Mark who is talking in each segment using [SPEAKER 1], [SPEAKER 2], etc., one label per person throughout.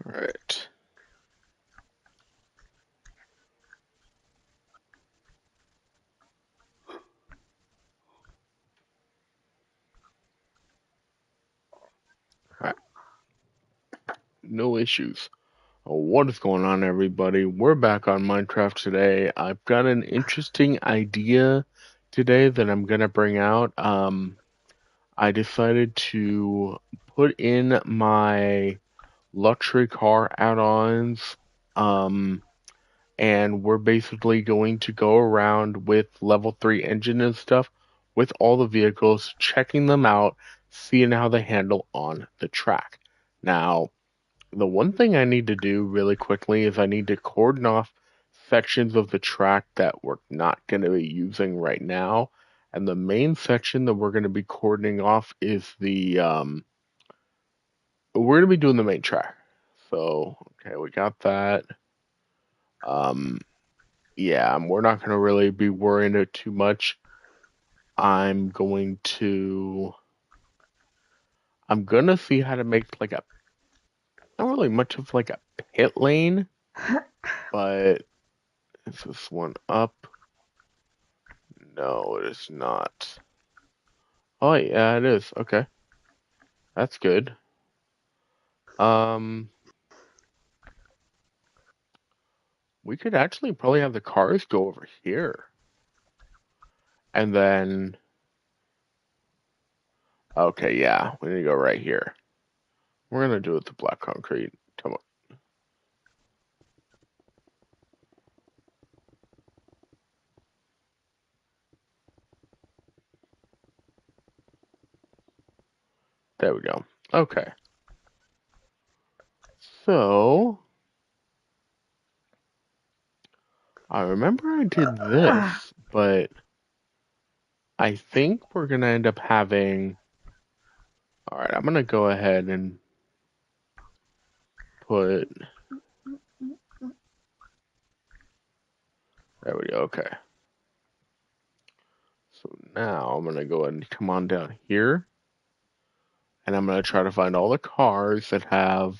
[SPEAKER 1] Right. Alright. No issues. What is going on, everybody? We're back on Minecraft today. I've got an interesting idea today that I'm gonna bring out. I decided to put in my luxury car add-ons. Um, and we're basically going to go around with level 3 engine and stuff with all the vehicles, checking them out, seeing how they handle on the track. Now, the one thing I need to do really quickly is I need to cordon off sections of the track that we're not going to be using right now. And the main section that we're going to be cordoning off is we're going to be doing the main track. So, okay, we got that. Um, yeah, we're not going to really be worrying it too much. I'm going to, I'm going to see how to make like a, not really much of like a pit lane, but is this one up? No, it is not. Oh, yeah, it is. Okay. That's good. Um, we could actually probably have the cars go over here. And then, okay, yeah, we need to go right here. We're gonna do it the black concrete. Come on. There we go. Okay. So, I remember I did this, but I think we're gonna end up having. All right, I'm gonna go ahead and put. There we go. Okay. So now I'm gonna go ahead and come on down here, and I'm gonna try to find all the cars that have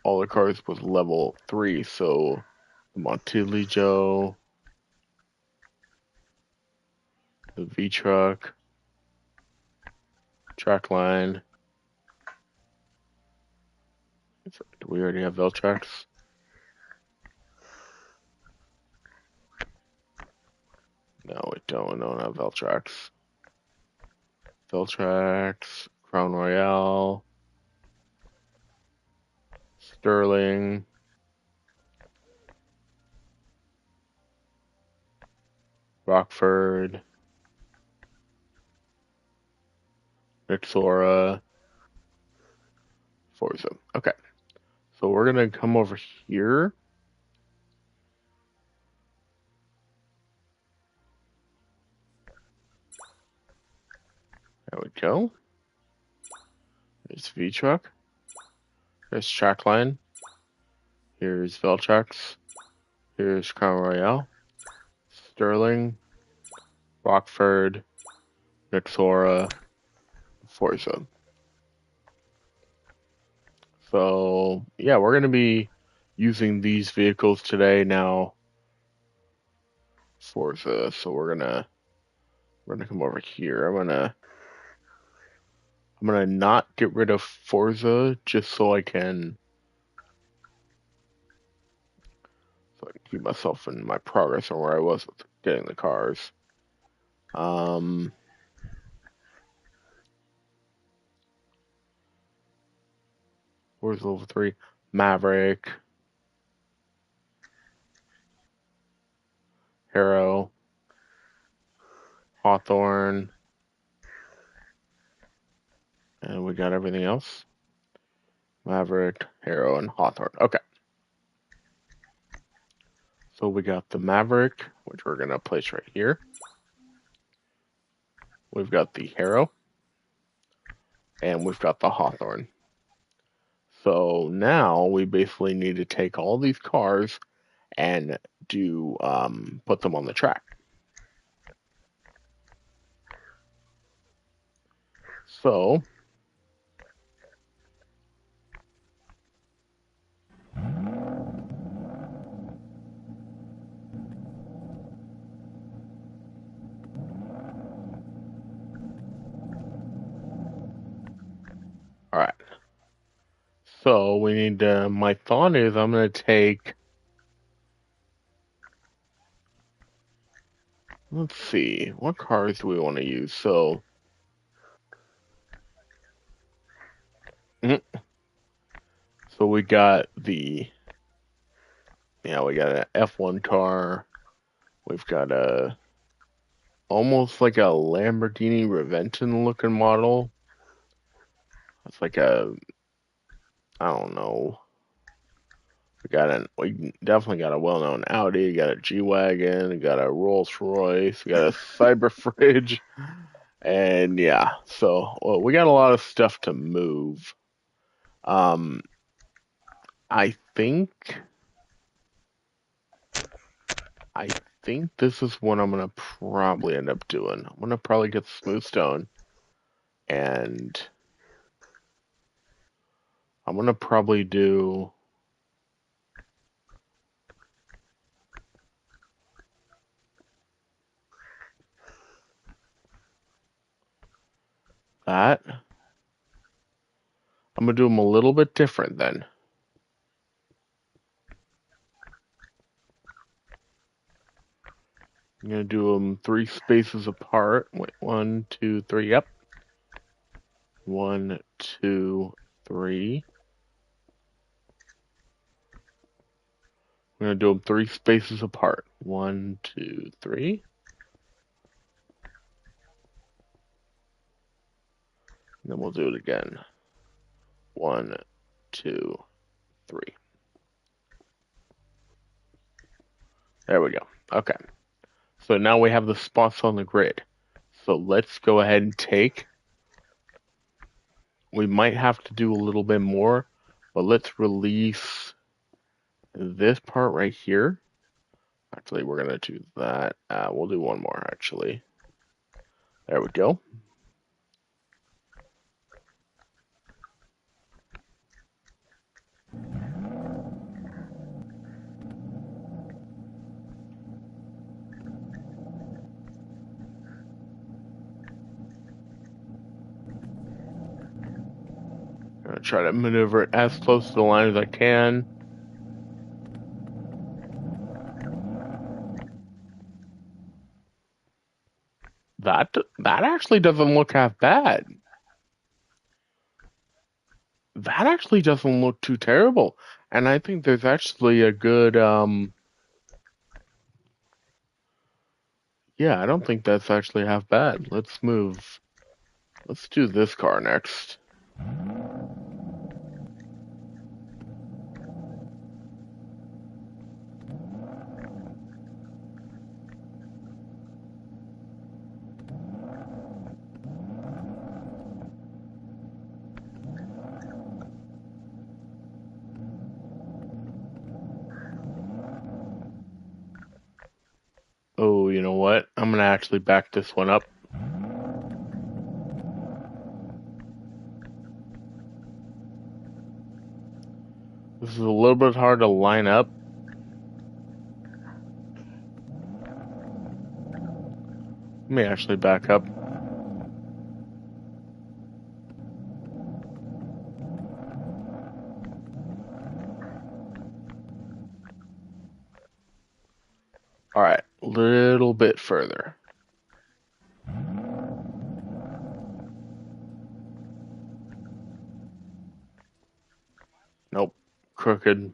[SPEAKER 1] all the cars with level 3. So the Montilli Joe, the V truck, Trackline. Do we already have Veltrax? No, we don't. We don't have Veltrax. Veltrax, Crown Royale, Sterling, Rockford, Nixora, Forza. Okay, so we're gonna come over here. There we go. There's V truck. There's Trackline. Here's Veltrax. Here's Crown Royale. Sterling, Rockford, Nixora, Forza. So yeah, we're gonna be using these vehicles today now. Forza. So we're gonna come over here. I'm gonna not get rid of Forza just so I can keep myself in my progress on where I was with getting the cars. Um, where's level 3? Maverick, Harrow, Hawthorne, and we got everything else. Maverick, Harrow, and Hawthorne. Okay. So we got the Maverick, which we're gonna place right here. We've got the Harrow, and we've got the Hawthorne. So now we basically need to take all these cars and do put them on the track. So, all right. So we need to, my thought is I'm going to take, let's see, what cars do we want to use? So, so we got we got an F1 car. We've got almost like a Lamborghini Reventon looking model. It's like I don't know. We definitely got a well-known Audi, got a G-Wagon, got a Rolls-Royce, we got a Cyber Fridge, and yeah, so we got a lot of stuff to move. Um, I think I think this is what I'm gonna probably end up doing. I'm gonna probably get Smooth Stone, and I'm gonna probably do that. I'm gonna do them a little bit different then. I'm gonna do them 3 spaces apart. Wait, 1, 2, 3. Yep. 1, 2, 3. We're gonna do them 3 spaces apart. 1, 2, 3. And then we'll do it again. 1, 2, 3. There we go. Okay. So now we have the spots on the grid. So let's go ahead and take. We might have to do a little bit more, but let's release this part right here. Actually, we're gonna do that. We'll do one more actually. There we go. I'm gonna try to maneuver it as close to the line as I can. That actually doesn't look half bad. That actually doesn't look too terrible. And I think there's actually a good yeah, I don't think that's actually half bad. Let's do this car next. Oh, you know what? I'm gonna actually back this one up. This is a little bit hard to line up. Let me actually back up. All right, little bit further. Nope, crooked.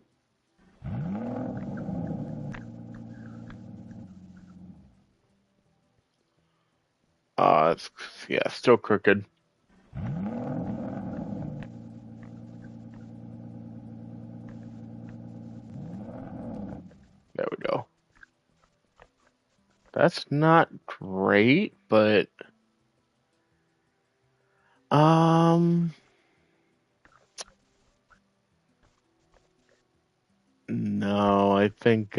[SPEAKER 1] It's, yeah, still crooked. There we go. That's not great, but no, I think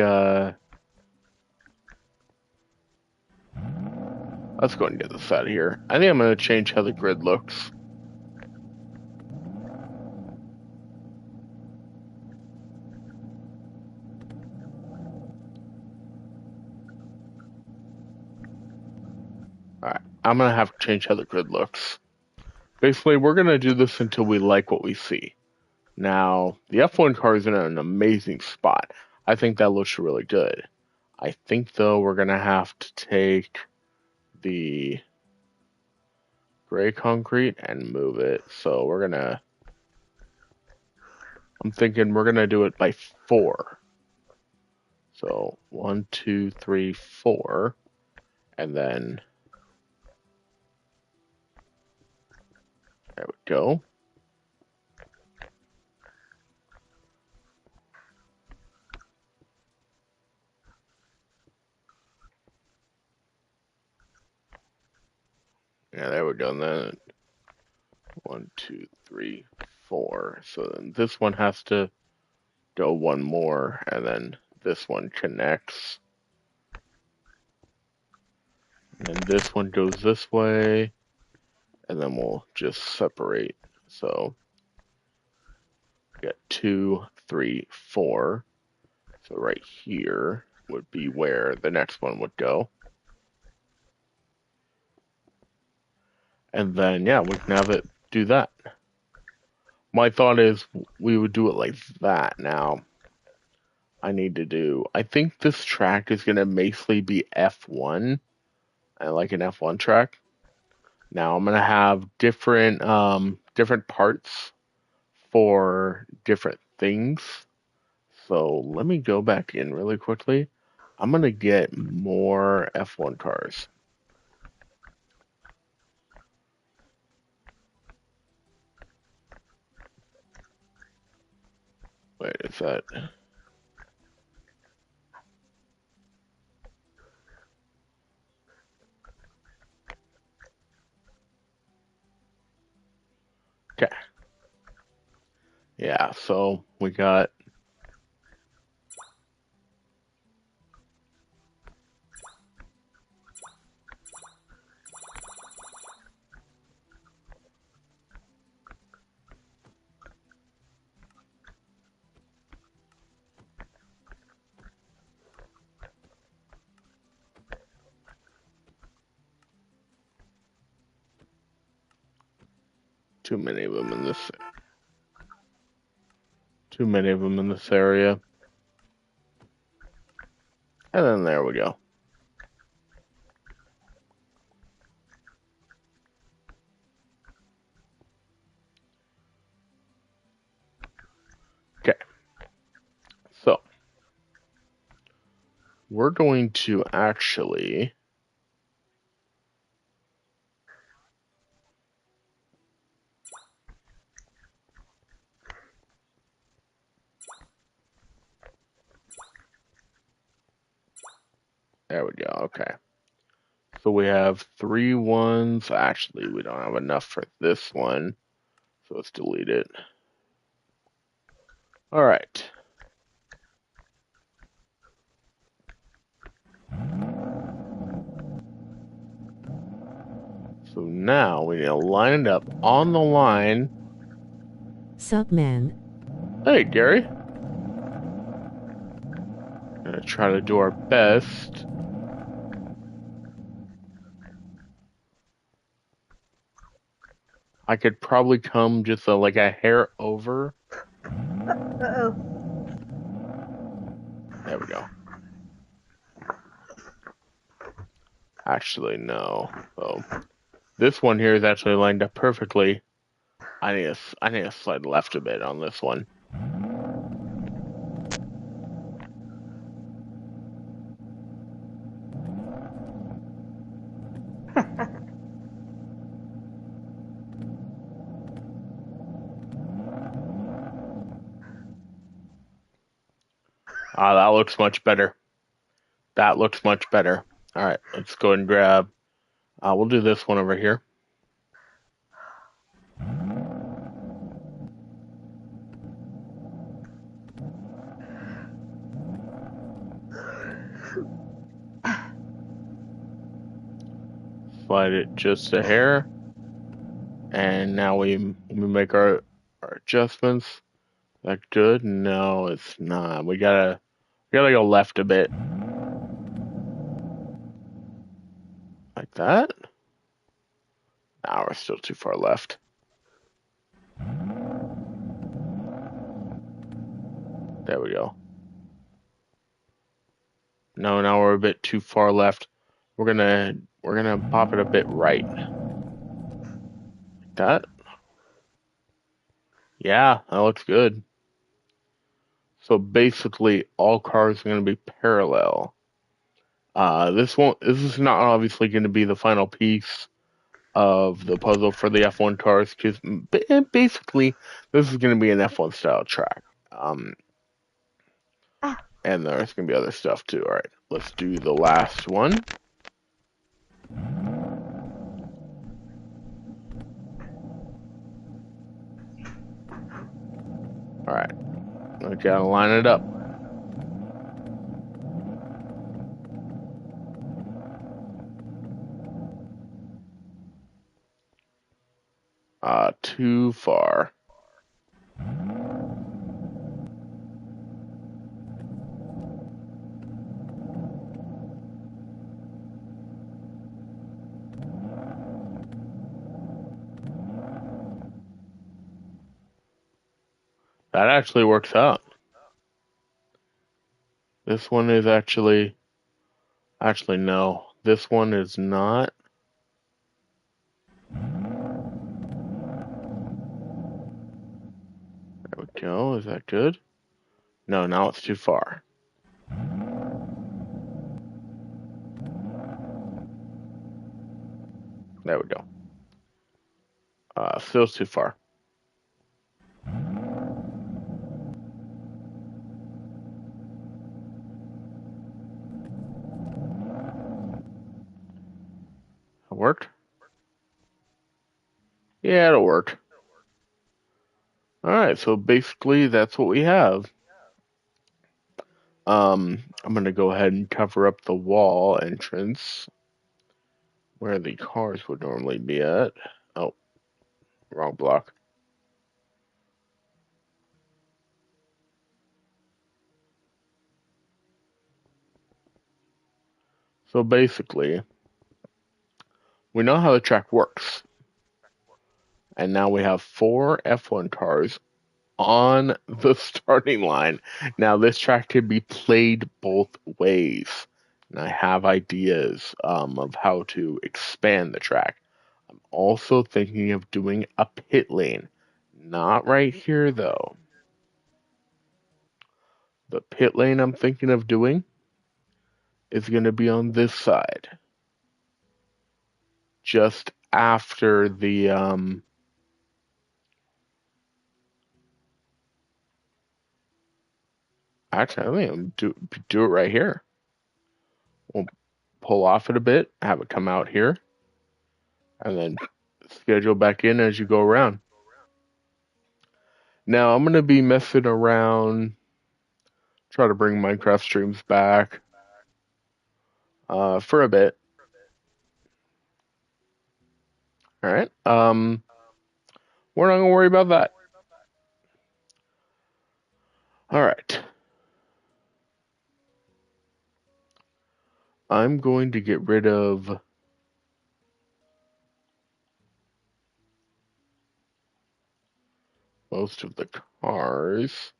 [SPEAKER 1] let's go and get this out of here. I think I'm gonna change how the grid looks. I'm gonna have to change how the grid looks. Basically, we're gonna do this until we like what we see. Now, the F1 car is in an amazing spot. I think that looks really good. I think though we're gonna have to take the gray concrete and move it. So I'm thinking we're gonna do it by 4. So 1, 2, 3, 4, and then there we go. Yeah, there we go. And then 1, 2, 3, 4. So then this one has to go one more, and then this one connects. And then this one goes this way, and then we'll just separate. So we got 2, 3, 4. So right here would be where the next one would go. And then, yeah, we can have it do that. My thought is we would do it like that. Now, I think this track is going to basically be F1. I like an F1 track. Now, I'm going to have different parts for different things. So let me go back in really quickly. I'm going to get more F1 cars. Wait, is that... Okay. Yeah, so we got... Too many of them in this area. And then there we go. Okay. So we're going to actually... There we go. Okay. So we have 3 ones. Actually, we don't have enough for this one. So let's delete it. All right. So now we need to line it up on the line.
[SPEAKER 2] Sup, man?
[SPEAKER 1] Hey, Gary. Gonna try to do our best. I could probably come just like a hair over.
[SPEAKER 3] Uh-oh.
[SPEAKER 1] There we go. Actually, no. So this one here is actually lined up perfectly. I need to slide left a bit on this one. Ah, that looks much better. That looks much better. All right, let's go and grab. We'll do this one over here. Slide it just a hair, and now we make our adjustments. That good? No, it's not. We gotta go left a bit, like that. Nah, we're still too far left. There we go. No, now we're a bit too far left. We're gonna pop it a bit right. Like that. Yeah, that looks good. So basically, all cars are gonna be parallel. This is not obviously going to be the final piece of the puzzle for the F1 cars because basically this is going to be an F1 style track.
[SPEAKER 3] Ah.
[SPEAKER 1] And there's going to be other stuff too. All right, let's do the last one. All right, I gotta line it up. Too far. That actually works out. This one is actually no. This one is not. There we go. Is that good? No, now it's too far. There we go. Still too far. It worked? Yeah, it'll work. Alright, so basically that's what we have. I'm gonna go ahead and cover up the wall entrance where the cars would normally be at. Oh, wrong block. So basically, we know how the track works. And now we have 4 F1 cars on the starting line. Now, this track can be played both ways. And I have ideas of how to expand the track. I'm also thinking of doing a pit lane. Not right here, though. The pit lane I'm thinking of doing is going to be on this side. Just after the actually, I think I'll do it right here. We'll pull off it a bit, have it come out here, and then schedule back in as you go around. Now I'm gonna be messing around, try to bring Minecraft streams back for a bit. All right. We're not gonna worry about that. All right. I'm going to get rid of most of the cars.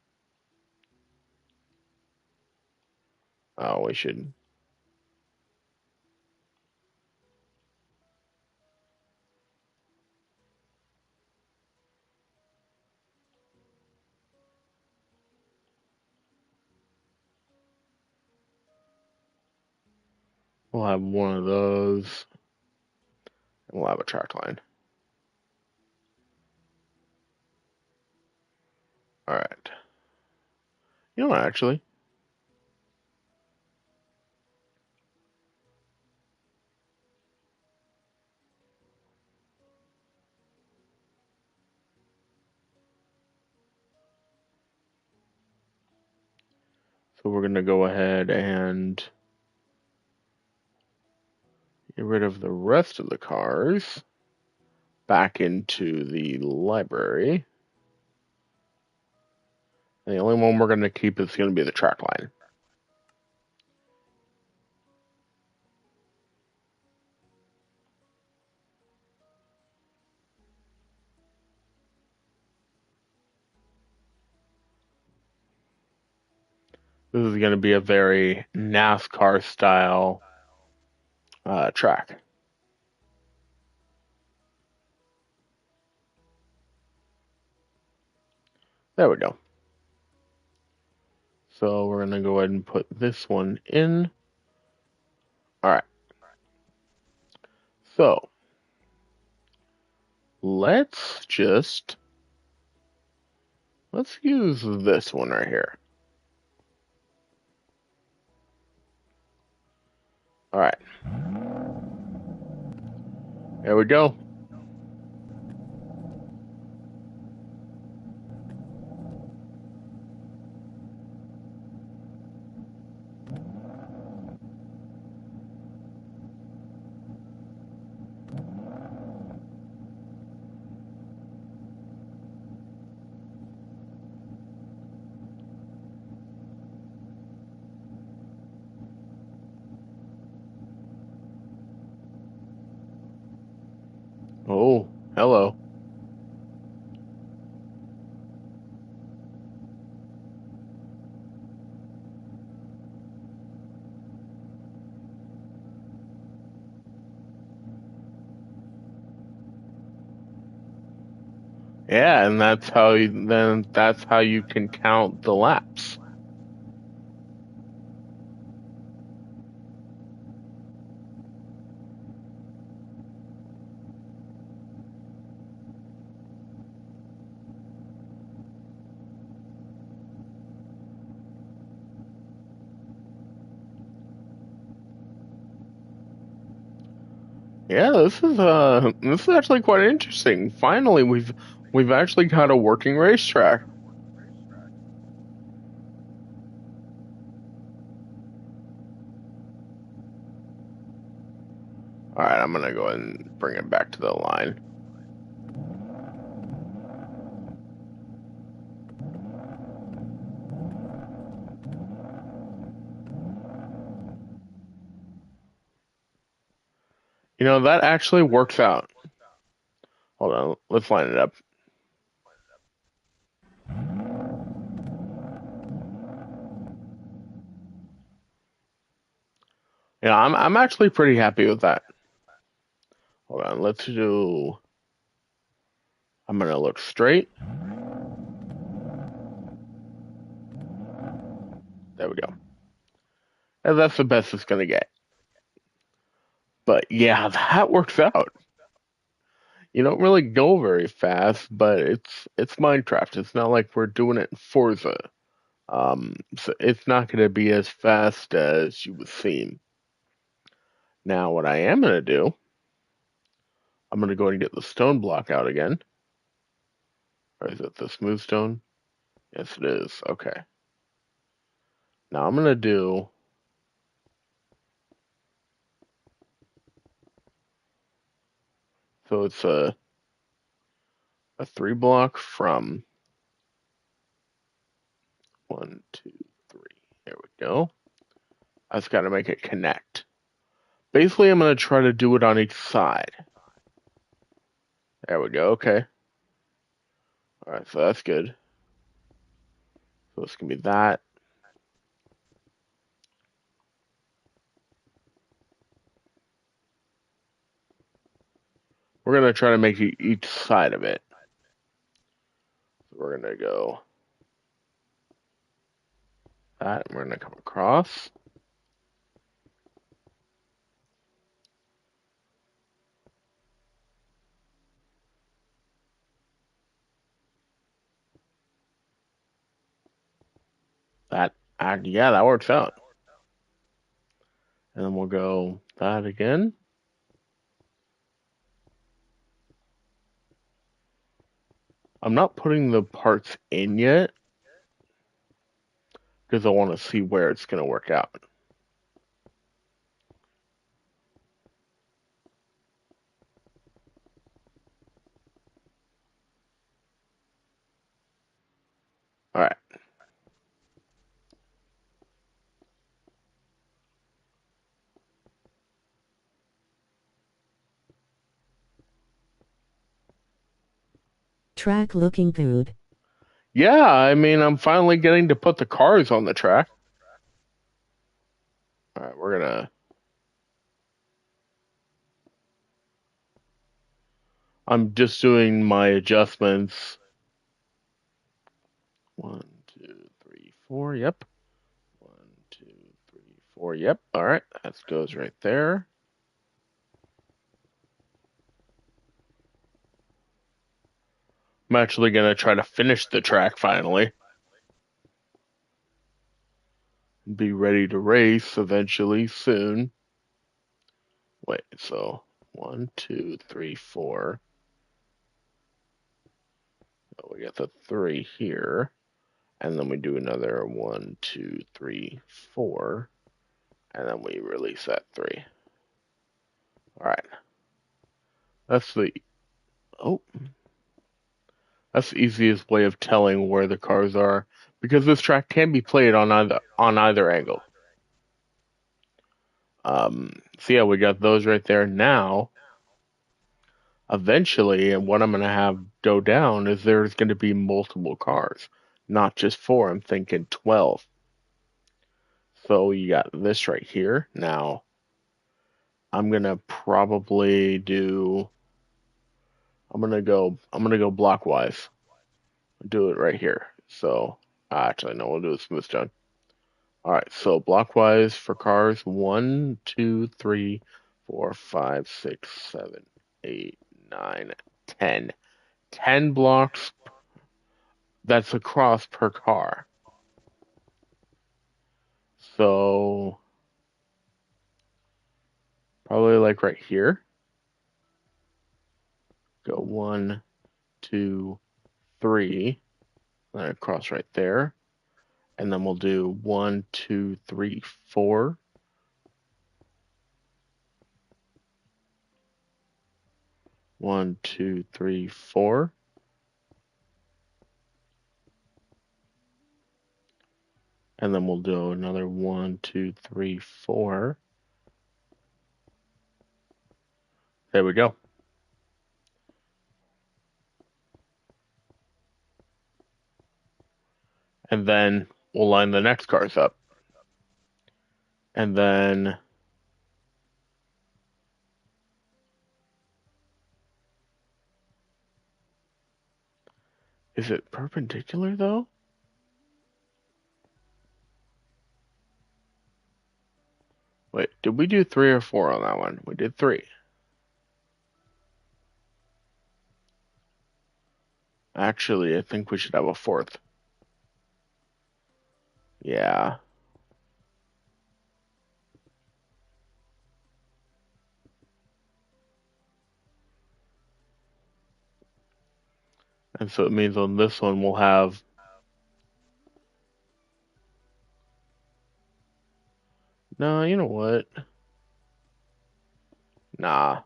[SPEAKER 1] Oh, we should. We'll have one of those, and we'll have a track line. All right. You know what, actually? So we're gonna go ahead and get rid of the rest of the cars back into the library. And the only one we're going to keep is going to be the track line. This is going to be a very NASCAR style track. There we go. So we're going to go ahead and put this one in. All right. So let's use this one right here. All right. There we go. Oh, hello. Yeah, and that's how you can count the laps. Yeah, this is actually quite interesting. Finally, we've actually got a working racetrack. All right, I'm gonna go ahead and bring it back to the line. You know, that actually works out. Hold on, let's line it up. Yeah, I'm actually pretty happy with that. Hold on, let's do. I'm gonna look straight. There we go. And that's the best it's gonna get. But yeah, that works out. You don't really go very fast, but it's Minecraft. It's not like we're doing it in Forza. So it's not going to be as fast as you would seem. Now, what I am going to do, I'm going to go and get the stone block out again. Or is it the smooth stone? Yes, it is. Okay. Now I'm going to do. So it's a 3 block from 1, 2, 3. There we go. I just got to make it connect. Basically, I'm going to try to do it on each side. There we go. Okay. All right, so that's good. So this can be that. We're going to try to make each side of it. So we're going to go that, and we're going to come across. That, yeah, that works out. And then we'll go that again. I'm not putting the parts in yet because I want to see where it's going to work out. All right.
[SPEAKER 2] Track looking good.
[SPEAKER 1] Yeah, I mean, I'm finally getting to put the cars on the track. Alright, we're gonna... I'm just doing my adjustments. 1, 2, 3, 4, yep. 1, 2, 3, 4, yep. Alright, that goes right there. I'm actually gonna try to finish the track finally. Be ready to race eventually soon. Wait, so 1, 2, 3, 4. Oh, we got the 3 here. And then we do another 1, 2, 3, 4. And then we release that 3. Alright. That's the oh that's the easiest way of telling where the cars are, because this track can be played on either angle. So yeah, we got those right there. Now, eventually, and what I'm gonna have go down is there's gonna be multiple cars, not just 4. I'm thinking 12. So you got this right here. Now, I'm gonna probably do. I'm gonna go blockwise. Do it right here. So actually, no, we'll do a smooth stone. All right, so blockwise for cars: 1, 2, 3, 4, 5, 6, 7, 8, 9, 10. 10 blocks. That's across per car. So probably like right here. Go 1, 2, 3. Then across right there. And then we'll do 1, 2, 3, 4. 1, 2, 3, 4. And then we'll do another 1, 2, 3, 4. There we go. And then we'll line the next cars up. And then is it perpendicular though? Wait, did we do 3 or 4 on that one? We did 3. Actually, I think we should have a 4th. Yeah. And so it means on this one we'll have... No, you know what? Nah.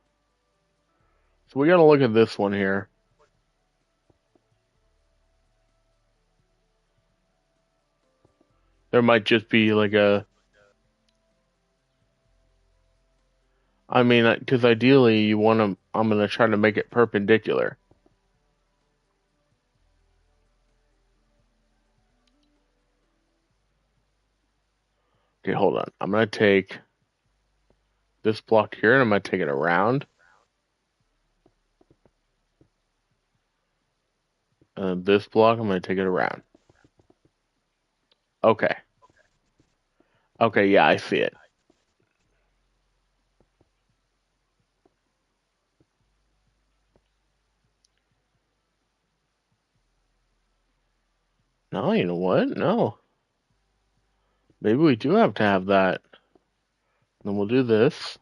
[SPEAKER 1] So we gotta look at this one here. There might just be like a... I mean, because ideally you want to... I'm gonna try to make it perpendicular. Okay, hold on. I'm gonna take this block here and I'm gonna take it around. And this block, I'm gonna take it around. Okay. Okay, yeah, I see it. No, you know what? No. Maybe we do have to have that. Then we'll do this.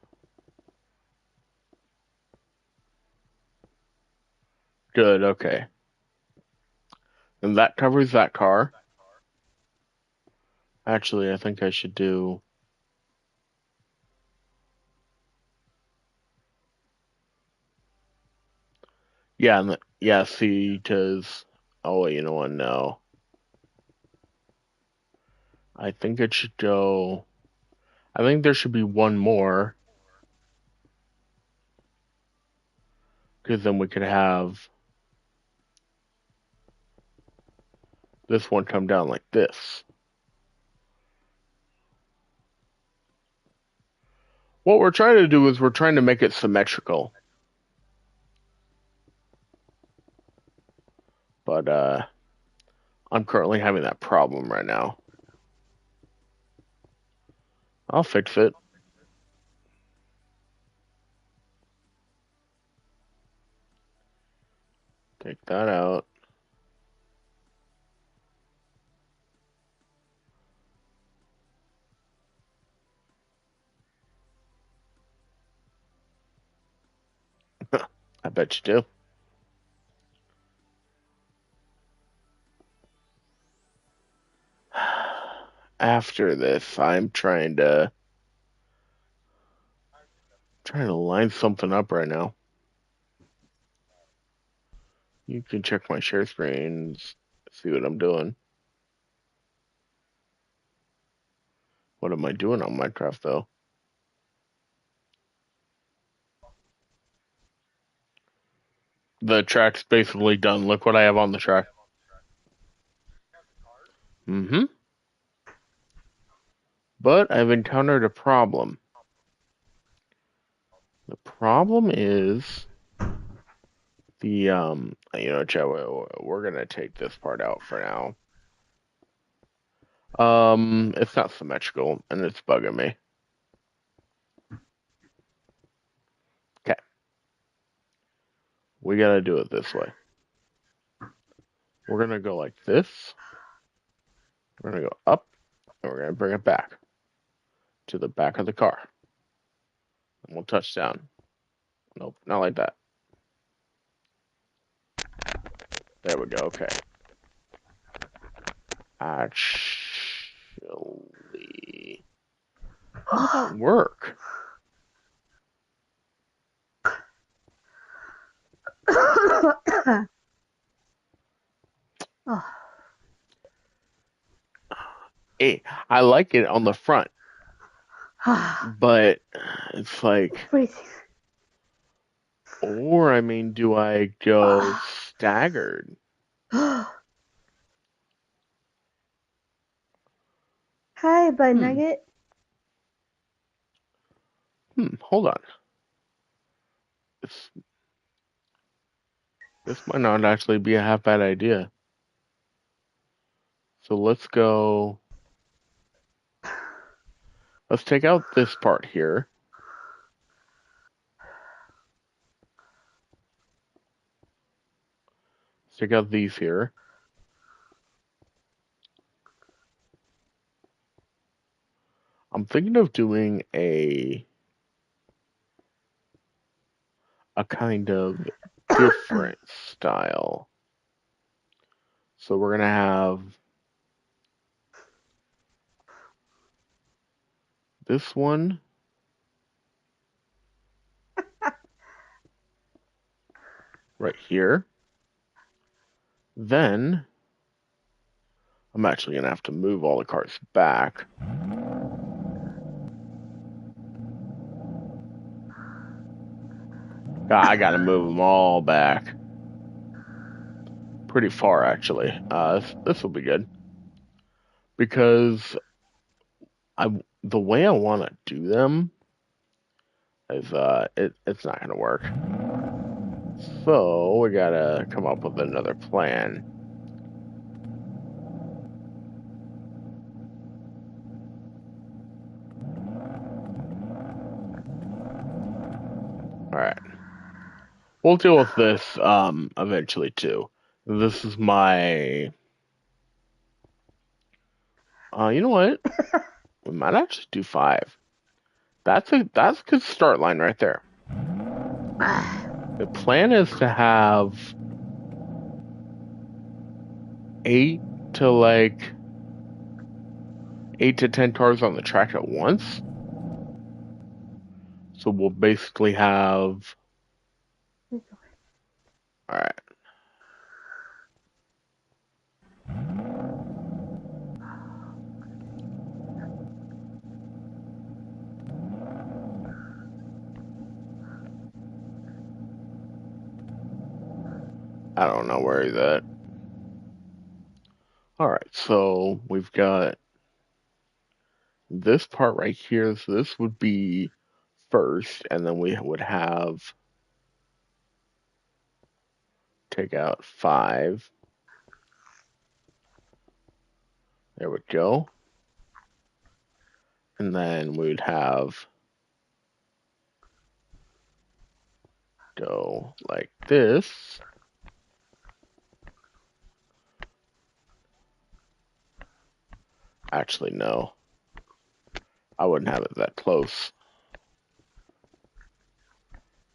[SPEAKER 1] Good, okay. And that covers that car. Actually, I think I should do... Yeah, yeah, see, because... Oh, you know what? No. I think it should go... I think there should be one more. Because then we could have this one come down like this. What we're trying to do is we're trying to make it symmetrical. But I'm currently having that problem right now. I'll fix it. Take that out. I bet you do. After this, I'm trying to line something up right now. You can check my share screen, see what I'm doing. What am I doing on Minecraft though? The track's basically done. Look what I have on the track. Mm-hmm. But I've encountered a problem. The problem is chat, we're gonna take this part out for now. It's not symmetrical and it's bugging me. Okay. We gotta do it this way. We're gonna go like this. We're gonna go up and we're gonna bring it back to the back of the car. And we'll touch down. Nope, not like that. There we go, okay. Actually, how does that work? Hey, I like it on the front, but it's like, or I mean, do I go staggered?
[SPEAKER 3] Hi, Bud Nugget.
[SPEAKER 1] Hold on. This might not actually be a half bad idea. So let's go. Let's take out this part here. Let's take out these here. I'm thinking of doing a kind of different style. So we're gonna have this one right here. Then I'm actually gonna have to move all the cars back. I gotta move them all back. Pretty far, actually. This will be good. Because the way I want to do them is it's not gonna work. So we gotta come up with another plan. All right. We'll deal with this eventually too. This is my. You know what? We might actually do 5. That's a good start line right there. The plan is to have 8 to 10 cars on the track at once. So we'll basically have. All right. I don't know where he's at. All right, so we've got this part right here. So this would be first, and then we would have take out 5. There we go. And then we would have go like this. Actually, no. I wouldn't have it that close.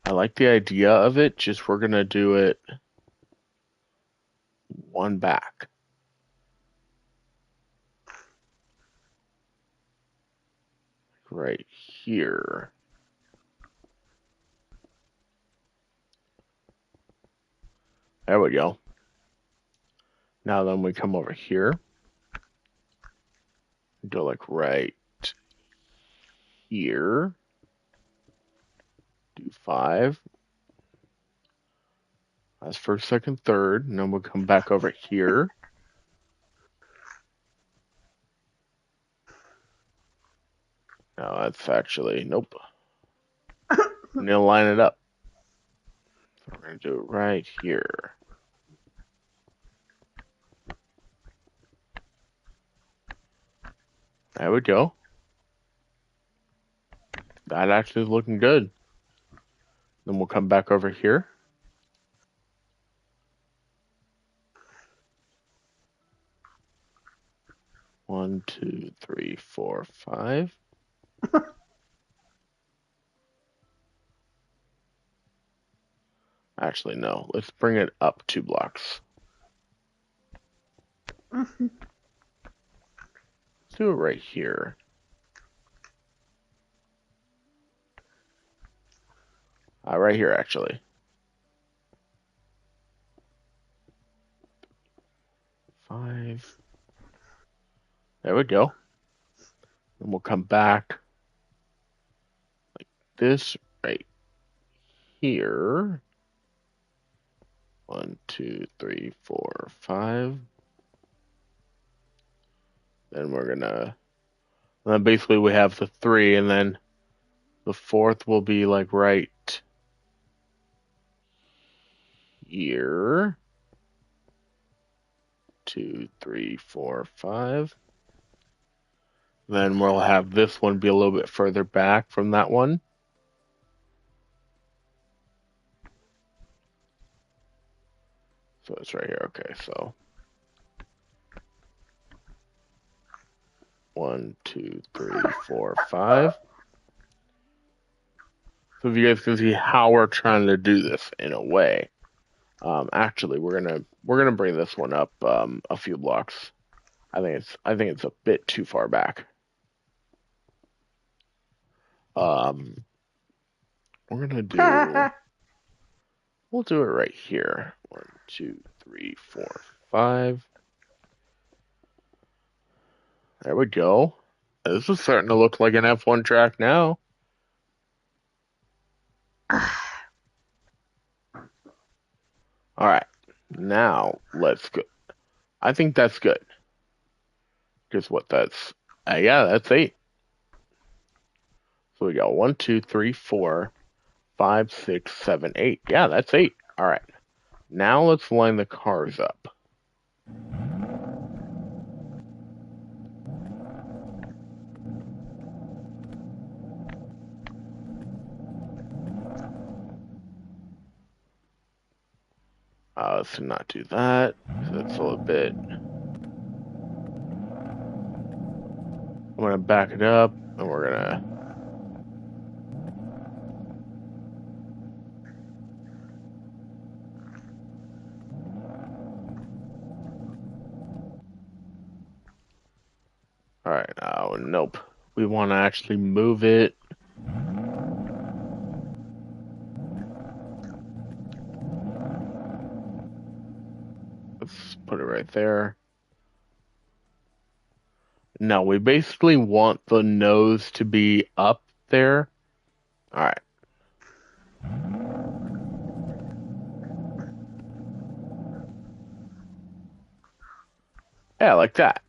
[SPEAKER 1] I like the idea of it, just we're going to do it one back. Right here. There we go. Now then we come over here. Go like right here. Do 5. That's first, second, third. And then we'll come back over here. No, that's actually, nope. I'm going to line it up. So we're going to do it right here. There we go. That actually is looking good. Then we'll come back over here. One, 2, 3, 4, 5. Actually, no. Let's bring it up 2 blocks. Let's do it right here. Right here, actually. 5. There we go. And we'll come back like this right here. 1, 2, 3, 4, 5. Then we're gonna. And then basically we have the 3, and then the 4th will be like right here. 2, 3, 4, 5. Then we'll have this one be a little bit further back from that one. So it's right here. Okay, so 1, 2, 3, 4, 5. So if you guys can see how we're trying to do this in a way. Actually, we're gonna bring this one up a few blocks. I think it's a bit too far back. We're gonna do. We'll do it right here. 1, 2, 3, 4, 5. There we go. This is starting to look like an F1 track now. All right, now let's go. I think that's good. Guess what? That's yeah, that's 8. So we got 1, 2, 3, 4, 5, 6, 7, 8. Yeah, that's 8. All right. Now let's line the cars up. Let's not do that. That's a little bit. I'm gonna back it up, and we're gonna. All right. Oh, nope. We want to actually move it. Let's put it right there. No, we basically want the nose to be up there. All right. Yeah, like that.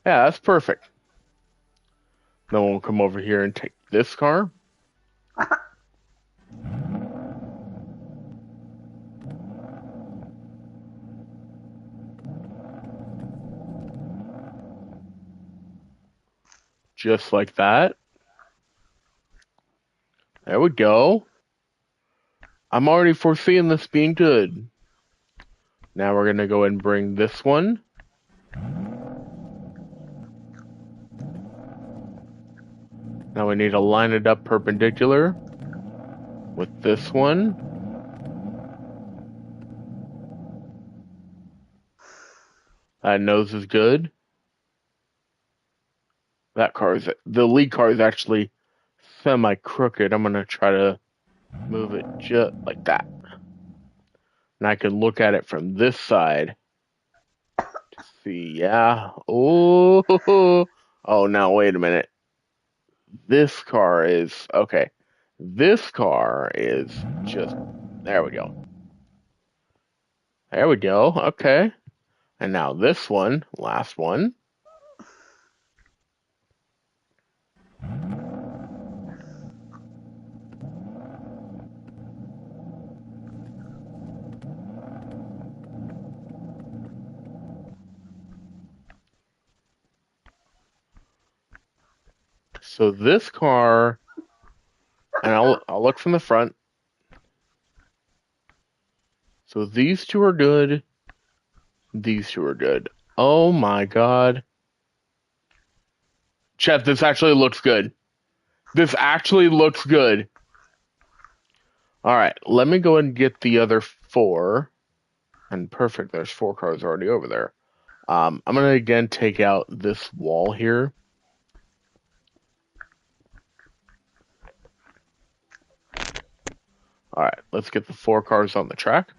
[SPEAKER 1] Yeah, that's perfect. Then we'll come over here and take this car. Just like that. There we go. I'm already foreseeing this being good. Now we're going to go and bring this one. Now we need to line it up perpendicular with this one. That nose is good. The lead car is actually semi-crooked. I'm going to try to move it just like that. And I can look at it from this side to see, yeah. Oh, now wait a minute. This car is, okay. This car is just, there we go. There we go, okay. And now this one, last one. So this car, and I'll look from the front. So these two are good. These two are good. Oh my god. Chet, this actually looks good. This actually looks good. Alright, let me go and get the other 4. And perfect, there's 4 cars already over there. I'm going to again take out this wall here. Alright, let's get the 4 cars on the track.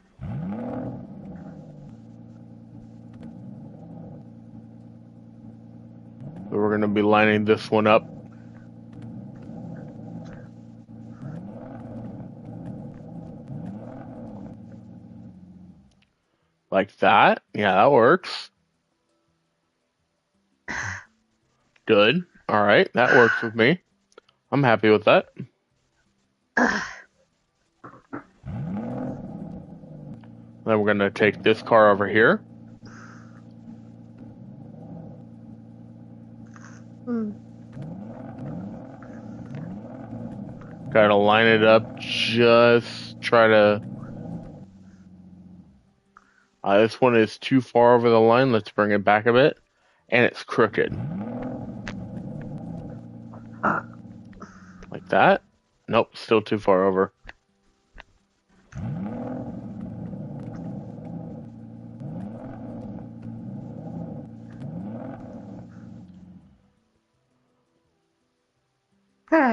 [SPEAKER 1] So we're going to be lining this one up. Like that. Yeah, that works. Good. Alright, that works with me. I'm happy with that. Then we're going to take this car over here. Gotta line it up. Just try to... this one is too far over the line. Let's bring it back a bit. And it's crooked. Like that. Nope, still too far over.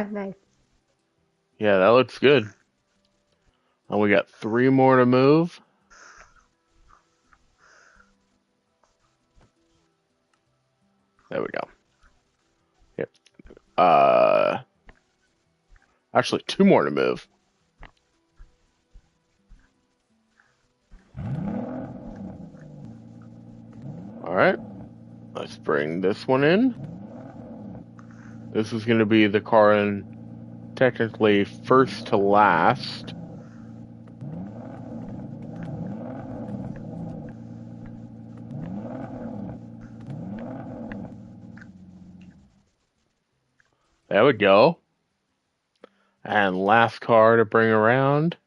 [SPEAKER 3] Nice.
[SPEAKER 1] Yeah, that looks good. And we got 3 more to move. There we go. Yep. Actually, 2 more to move. Alright. Let's bring this one in. This is going to be the car in technically first to last. There we go. And last car to bring around.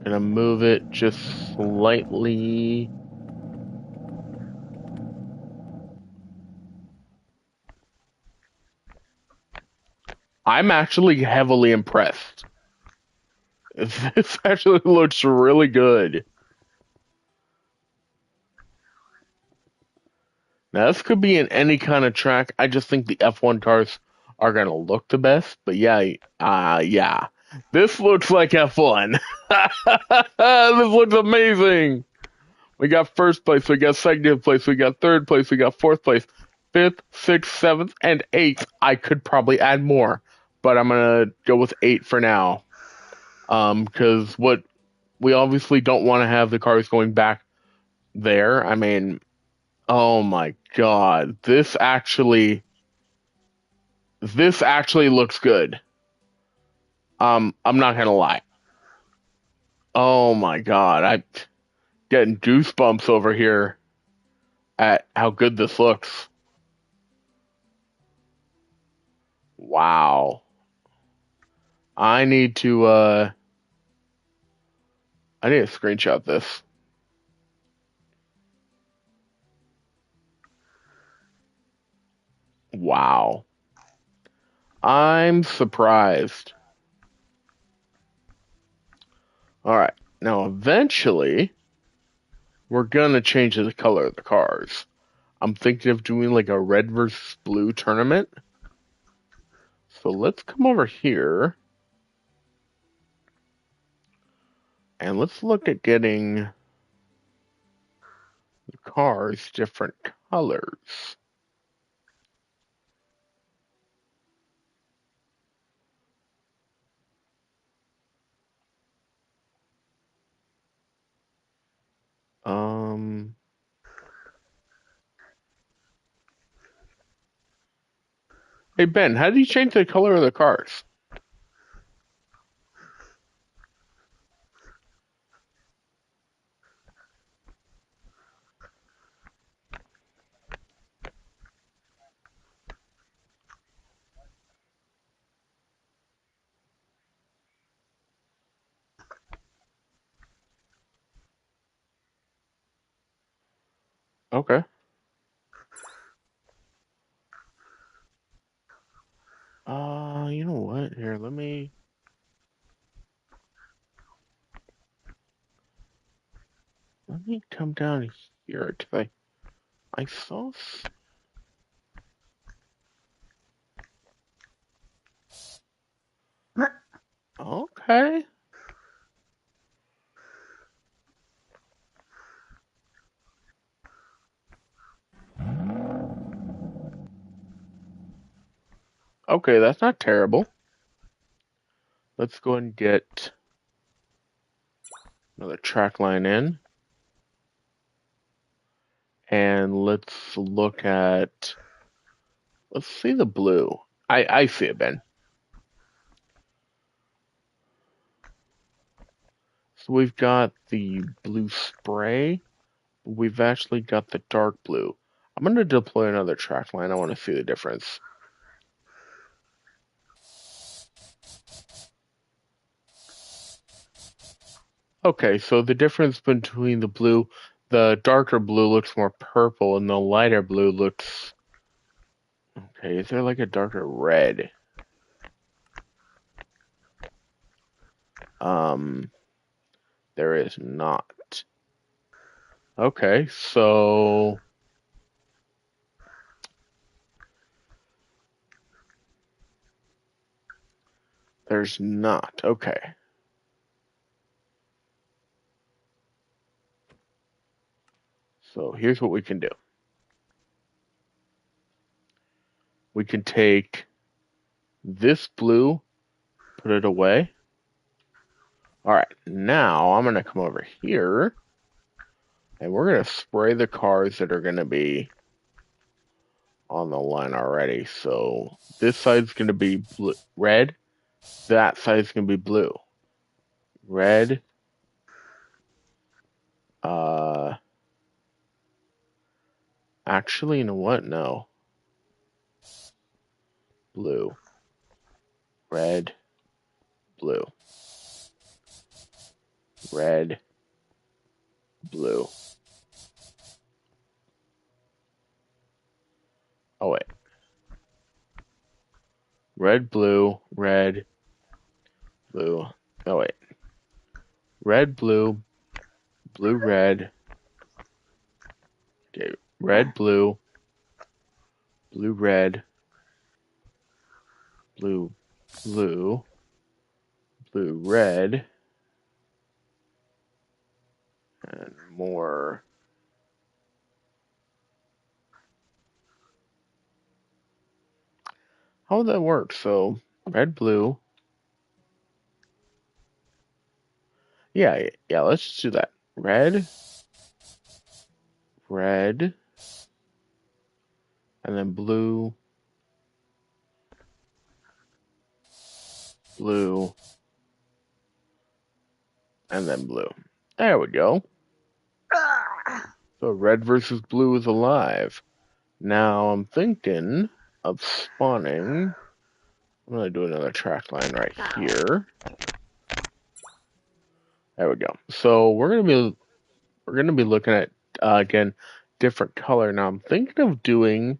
[SPEAKER 1] Gonna move it just slightly. I'm actually heavily impressed. This actually looks really good. Now, this could be in any kind of track. I just think the F1 cars are going to look the best. But yeah. This looks like F1. This looks amazing. We got first place, we got second place, we got third place, we got fourth place, fifth, sixth, seventh, and eighth. I could probably add more. but I'm gonna go with 8 for now. Because what we obviously don't want to have the cars going back there. I mean, oh my god, this actually looks good. I'm not gonna lie. Oh my god, I'm getting goosebumps over here at how good this looks. Wow. I need to I need to screenshot this. Wow. I'm surprised. All right. Now eventually we're gonna change the color of the cars. I'm thinking of doing like a red versus blue tournament. So let's come over here and let's look at getting the cars different colors. Um, hey Ben, how do you change the color of the cars? Okay. You know what? Here, let me come down here to I saw. Okay. Okay, that's not terrible. Let's go and get another track line in. And let's see the blue. I see it, Ben. So we've got the blue spray. We've actually got the dark blue. I'm going to deploy another track line. I want to see the difference. Okay, so the difference between the darker blue looks more purple and the lighter blue looks, okay, is there like a darker red? Um, there is not. Okay, so there's not. Okay. So here's what we can do. We can take this blue, put it away. All right, now I'm going to come over here and we're going to spray the cars that are going to be on the line already. So this side's going to be red, that side's going to be blue. Red, actually, you know what? No. Blue, red, blue, red, blue. Oh, wait. Red, blue, red, blue. Oh, wait. Red, blue, blue, red. Okay, red, blue, blue, red, blue, blue, blue, red, and more. How would that work? So red, blue. Yeah, let's just do that. Red, red, and then blue, blue, and then blue. There we go. So red versus blue is alive. Now I'm thinking of spawning. I'm gonna do another track line right here. There we go. So we're gonna be looking at again different color. Now I'm thinking of doing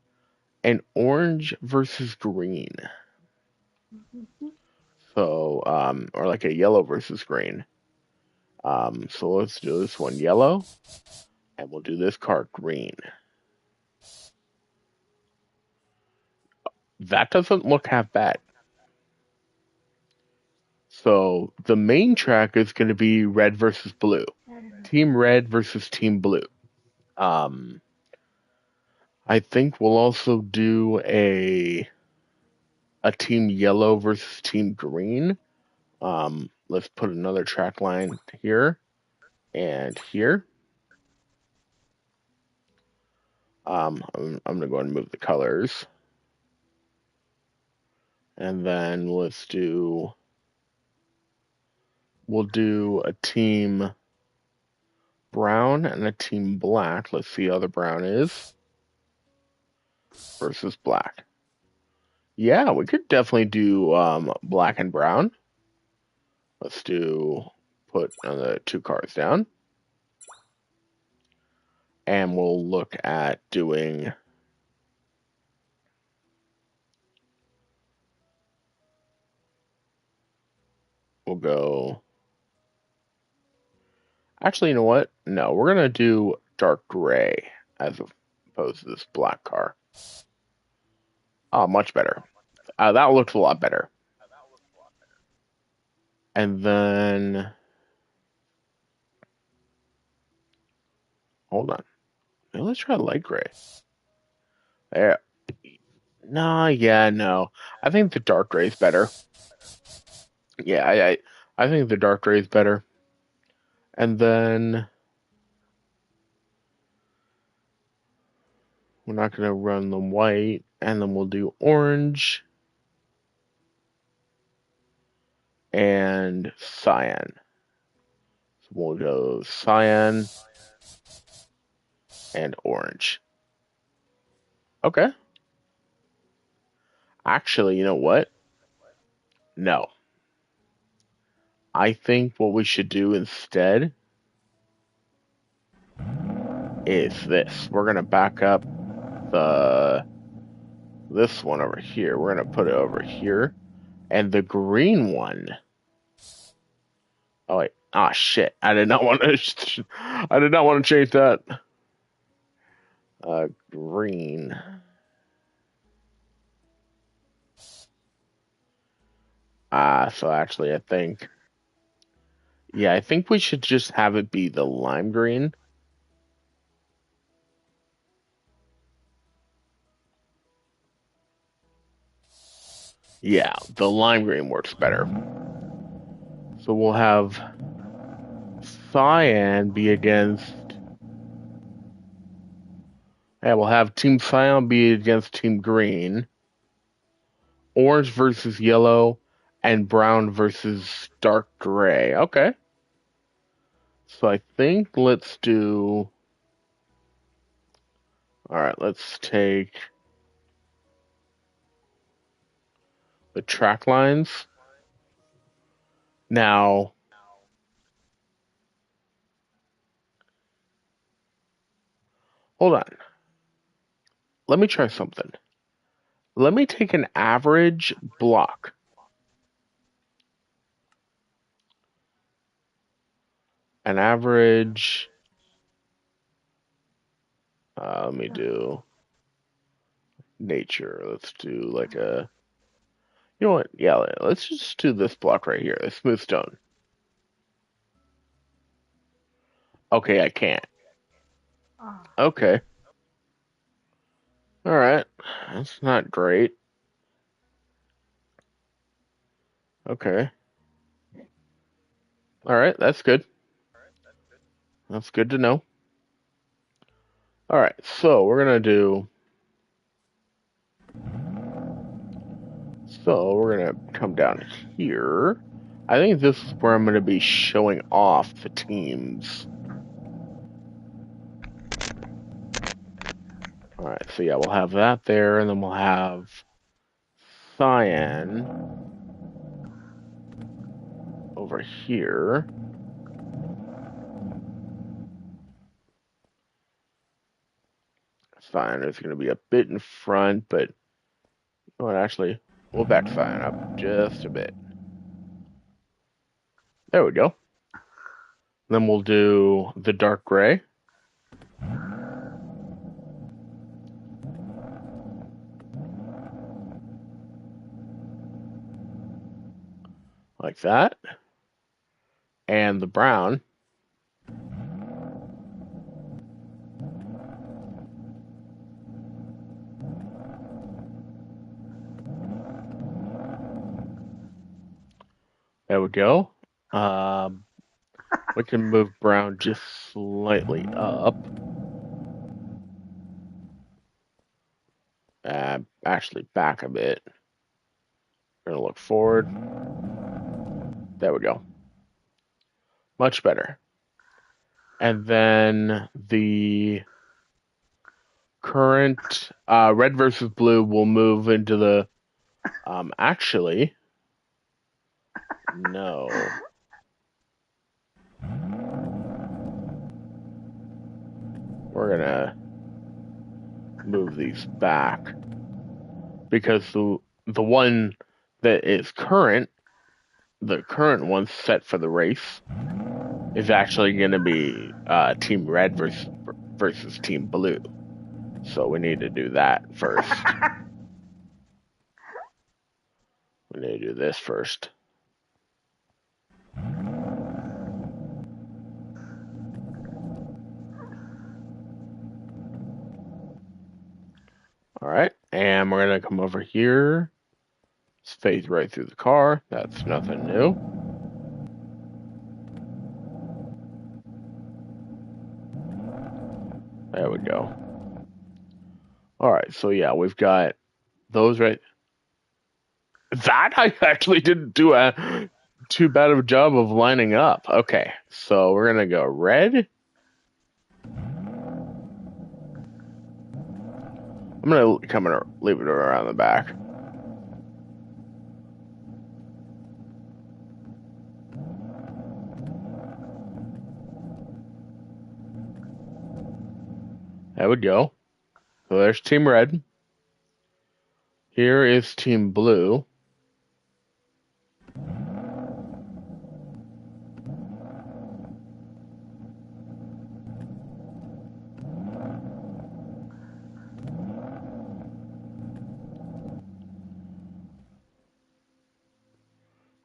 [SPEAKER 1] an orange versus green. So or like a yellow versus green. So let's do this one yellow, and we'll do this card green. That doesn't look half bad. So the main track is going to be red versus blue. Team red versus team blue. I think we'll also do a team yellow versus team green. Let's put another track line here and here. I'm gonna go ahead and move the colors. And then we'll do a team brown and a team black. Let's see how the brown is versus black. Yeah, we could definitely do black and brown. Let's put the two cards down. And we'll look at doing we'll go actually, you know what? No, we're gonna do dark gray as opposed to this black car. Oh, much better. That looks a lot better. And then hold on. Maybe let's try light gray. There. No, yeah, no. I think the dark gray is better. Yeah, I think the dark gray is better. And then we're not gonna run the white, and then we'll do orange and cyan. So we'll go cyan and orange. Okay. Actually, you know what? No. I think what we should do instead is this. We're gonna back up this one over here. We're gonna put it over here. And the green one. Oh wait. Ah shit. I did not want to I did not want to change that. Green. So actually I think I think we should just have it be the lime green. Yeah, the lime green works better. So we'll have cyan be against. Yeah, we'll have Team Cyan be against Team Green. Orange versus yellow, and brown versus dark gray. Okay. So I think let's do. Alright, let's take the track lines. Now, hold on. Let me try something. Let me take an average block. An average. Let me do nature. Let's do like a. You know what? Yeah, let's just do this block right here. A smooth stone. Okay, I can't. Okay. Alright. That's not great. Okay. All right, that's good. That's good to know. All right, so we're gonna do. So we're gonna come down here. I think this is where I'm gonna be showing off the teams. All right, so yeah, we'll have that there, and then we'll have Cyan over here. Cyan is gonna be a bit in front, but you know what? Actually, we'll back Cyan up just a bit. There we go. Then we'll do the dark gray. Like that. And the brown. There we go. We can move brown just slightly up. Actually back a bit. We're gonna look forward. There we go. Much better. And then the current red versus blue will move into the actually no. We're gonna move these back because the one that is current, the current one set for the race, is actually going to be Team Red versus Team Blue. So we need to do that first. We need to do this first. All right, and we're going to come over here. Phase right through the car. That's nothing new. There we go. All right, so yeah, we've got those right. That I actually didn't do too bad of a job of lining up. Okay, so we're gonna go red. I'm gonna leave it around the back. There we go. So there's Team Red. Here is Team Blue.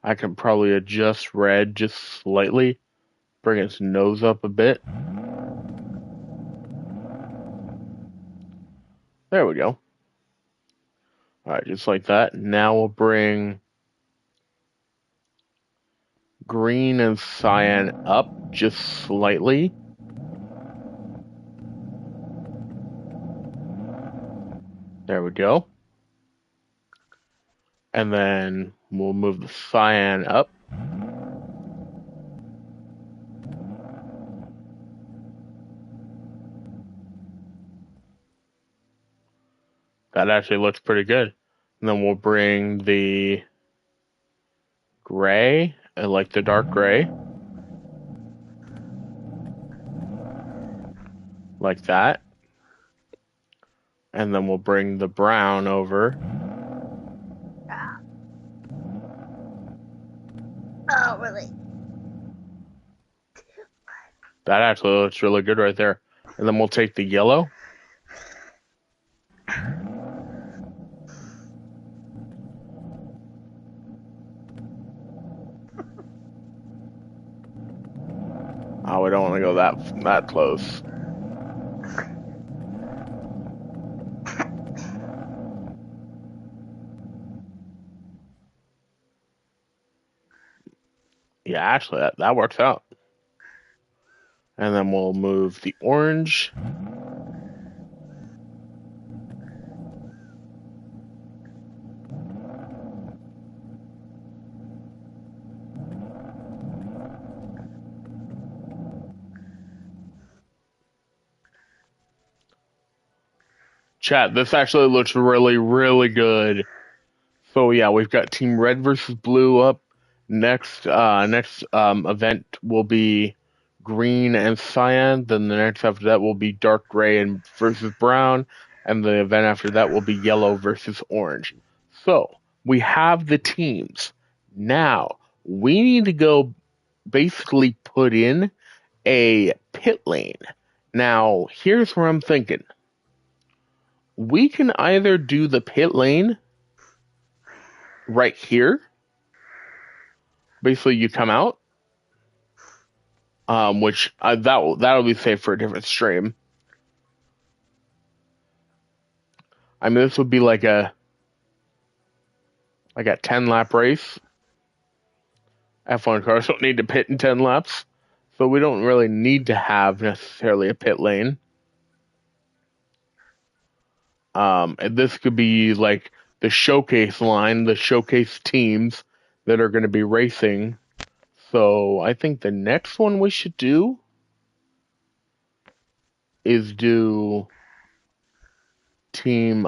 [SPEAKER 1] I can probably adjust red just slightly, bring its nose up a bit. There we go. All right, just like that. Now we'll bring green and cyan up just slightly. There we go. And then we'll move the cyan up. That actually looks pretty good. And then we'll bring the gray, like the dark gray, like that. And then we'll bring the brown over.
[SPEAKER 3] Oh, really?
[SPEAKER 1] That actually looks really good right there. And then we'll take the yellow. Oh, we don't want to go that close. Yeah, actually, that works out. And then we'll move the orange. Chat, this actually looks really, really good. So yeah, we've got Team Red versus Blue up. Next event will be green and cyan. Then the next after that will be dark gray and versus brown, and the event after that will be yellow versus orange. So we have the teams. Now we need to go basically put in a pit lane. Now here's where I'm thinking. We can either do the pit lane right here. Basically, you come out, which that'll be safe for a different stream. I mean, this would be like a 10-lap race. F1 cars don't need to pit in 10 laps, so we don't really need to have necessarily a pit lane. And this could be like the showcase line, the showcase teams that are going to be racing. So I think the next one we should do is do team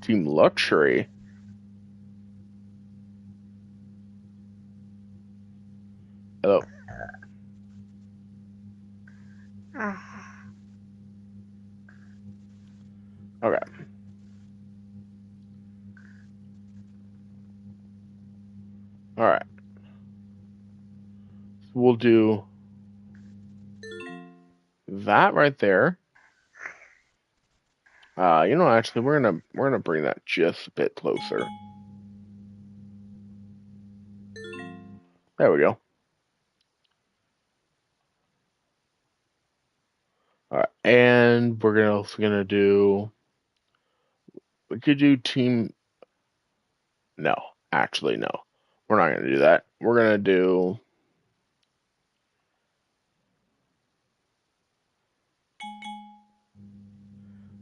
[SPEAKER 1] luxury. Hello. Okay. All right. So we'll do that right there. Actually, we're gonna bring that just a bit closer. There we go. All right, and we're also gonna do. We could do team. No, actually, no. We're not gonna do that. We're gonna do.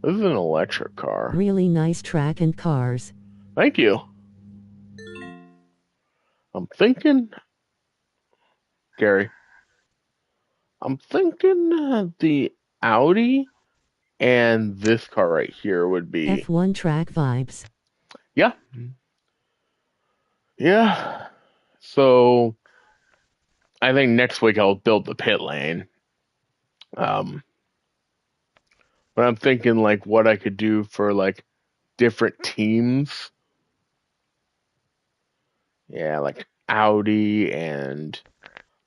[SPEAKER 1] This is an electric car.
[SPEAKER 2] Really nice track and cars.
[SPEAKER 1] Thank you. I'm thinking, Gary. I'm thinking the Audi and this car right here would be
[SPEAKER 2] F1 track vibes.
[SPEAKER 1] Yeah. Yeah. So I think next week I'll build the pit lane. But I'm thinking like what I could do for like different teams. Yeah, like Audi and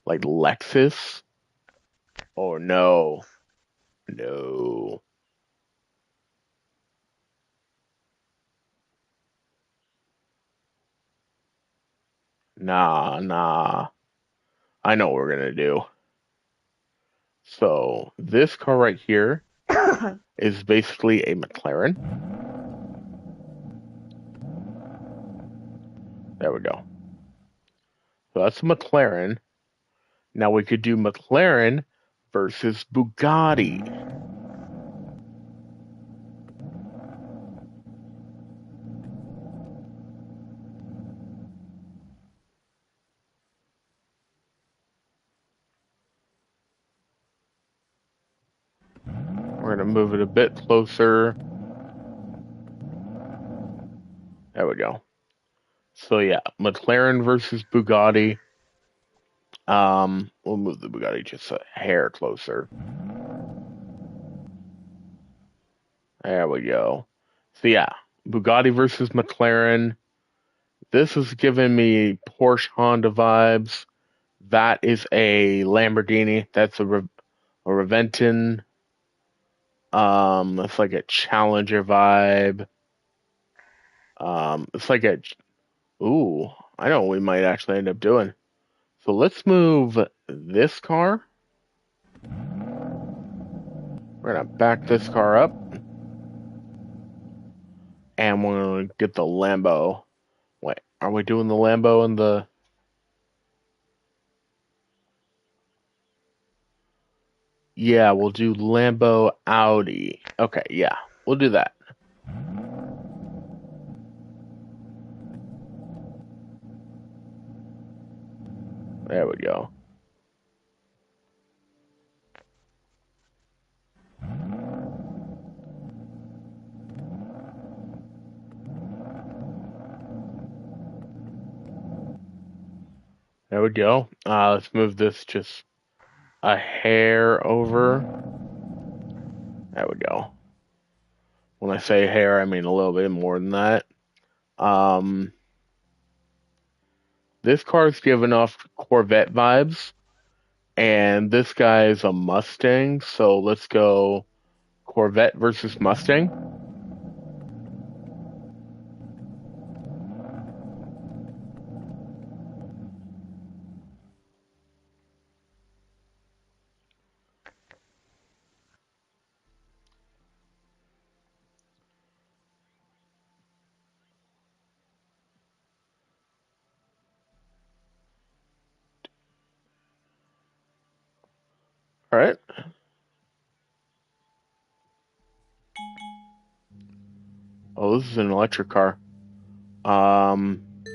[SPEAKER 1] like Lexus. Oh no. No. Nah. I know what we're gonna do. So this car right here is basically a McLaren. There we go. So that's a McLaren. Now we could do McLaren versus Bugatti. We're going to move it a bit closer. There we go. So yeah, McLaren versus Bugatti. We'll move the Bugatti just a hair closer. There we go. So yeah, Bugatti versus McLaren. This is giving me Porsche Honda vibes. That is a Lamborghini. That's a Reventon. It's like a Challenger vibe. It's like a. Ooh, I know what we might actually end up doing. So let's move this car. We're gonna back this car up. And we're gonna get the Lambo. Wait, Are we doing the Lambo and the... Yeah, we'll do Lambo Audi. Okay, yeah, we'll do that. There we go. There we go. Let's move this just a hair over. There we go. When I say hair, I mean a little bit more than that. This car's giving off Corvette vibes, and this guy is a Mustang, so let's go Corvette versus Mustang. All right. Oh, this is an electric car. All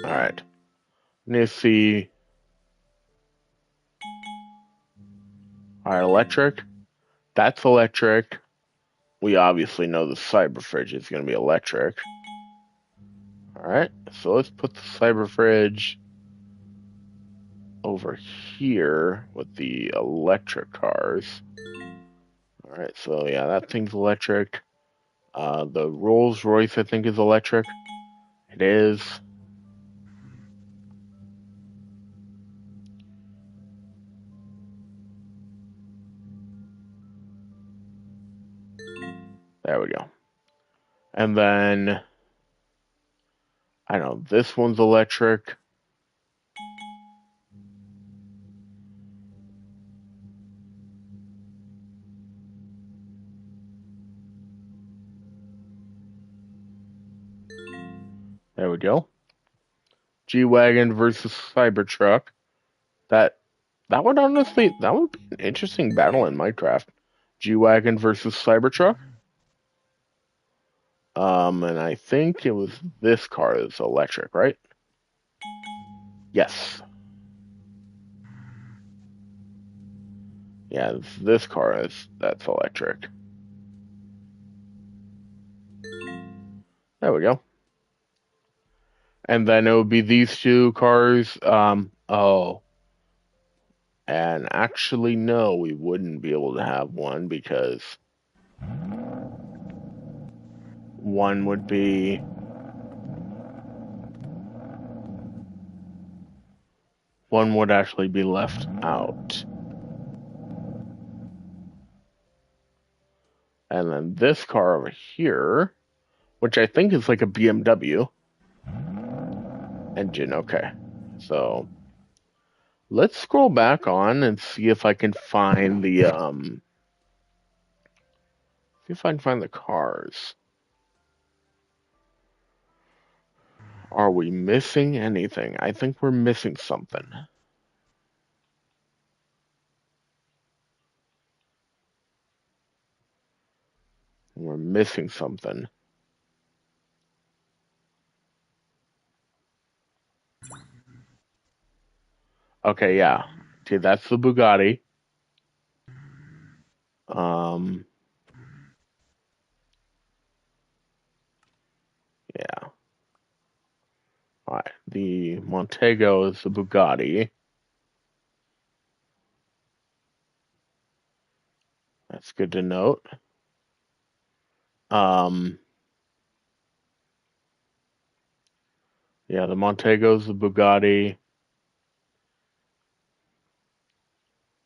[SPEAKER 1] right. Let's see. All right, electric. That's electric. We obviously know the Cyber Fridge is going to be electric. All right, so let's put the Cyber Fridge over here with the electric cars. All right, so yeah, that thing's electric. The Rolls Royce, I think, is electric. It is. There we go. And then, I don't know, this one's electric. There we go. G-Wagon versus Cybertruck. That would honestly, that would be an interesting battle in Minecraft. G-Wagon versus Cybertruck. And I think it was this car is electric, right? Yes. Yeah, this car that's electric. There we go. And then it would be these two cars. Oh. And actually, no, we wouldn't be able to have one because one would be one would actually be left out. And then this car over here, which I think is like a BMW engine. Okay. So let's scroll back on and see if I can find the see if I can find the cars. Are we missing anything? I think we're missing something. We're missing something. Okay, yeah. Okay, that's the Bugatti. Yeah. All right. The Montego is the Bugatti. That's good to note. Yeah, the Montego's the Bugatti.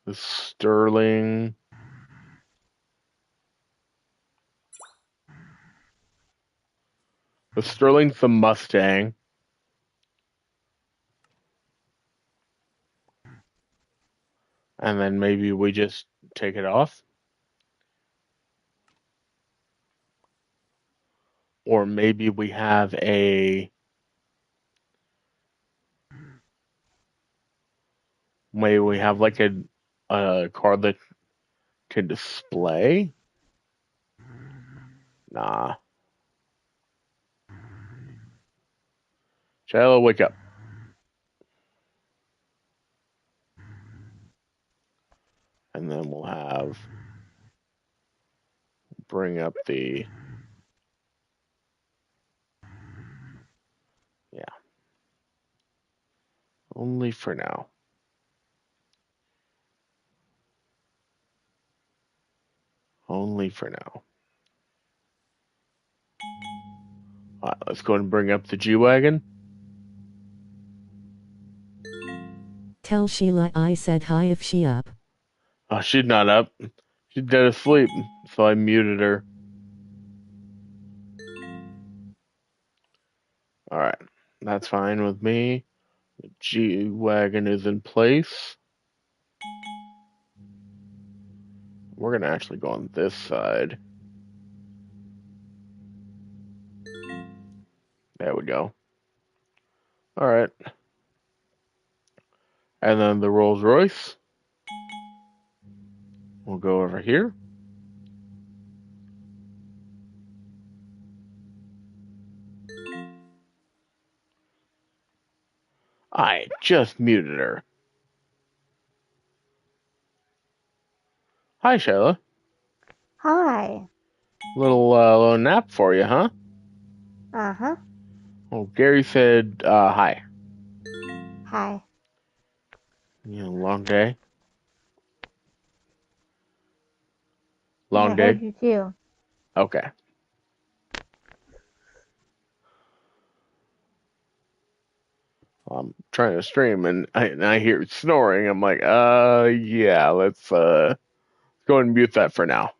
[SPEAKER 1] The Sterling. The Sterling's the Mustang. And then maybe we just take it off. Or maybe we have a Maybe we have like a card that can display? Nah. Shiloh, wake up. And then we'll have bring up the yeah. Only for now. Only for now. Alright, let's go ahead and bring up the G-Wagon.
[SPEAKER 2] Tell Sheila I said hi if she up.
[SPEAKER 1] Oh, she's not up. She's dead asleep, so I muted her. Alright, that's fine with me. The G-Wagon is in place. We're gonna actually go on this side. There we go. Alright. And then the Rolls Royce. We'll go over here. I just muted her. Hi, Shayla.
[SPEAKER 3] Hi.
[SPEAKER 1] Little nap for you, huh?
[SPEAKER 3] Uh-huh.
[SPEAKER 1] Oh, Gary said hi.
[SPEAKER 3] Hi.
[SPEAKER 1] Long day.
[SPEAKER 3] Yeah,
[SPEAKER 1] Long
[SPEAKER 3] I
[SPEAKER 1] day.
[SPEAKER 3] heard you too.
[SPEAKER 1] Okay. I'm trying to stream and I hear snoring. I'm like, yeah, let's go and mute that for now.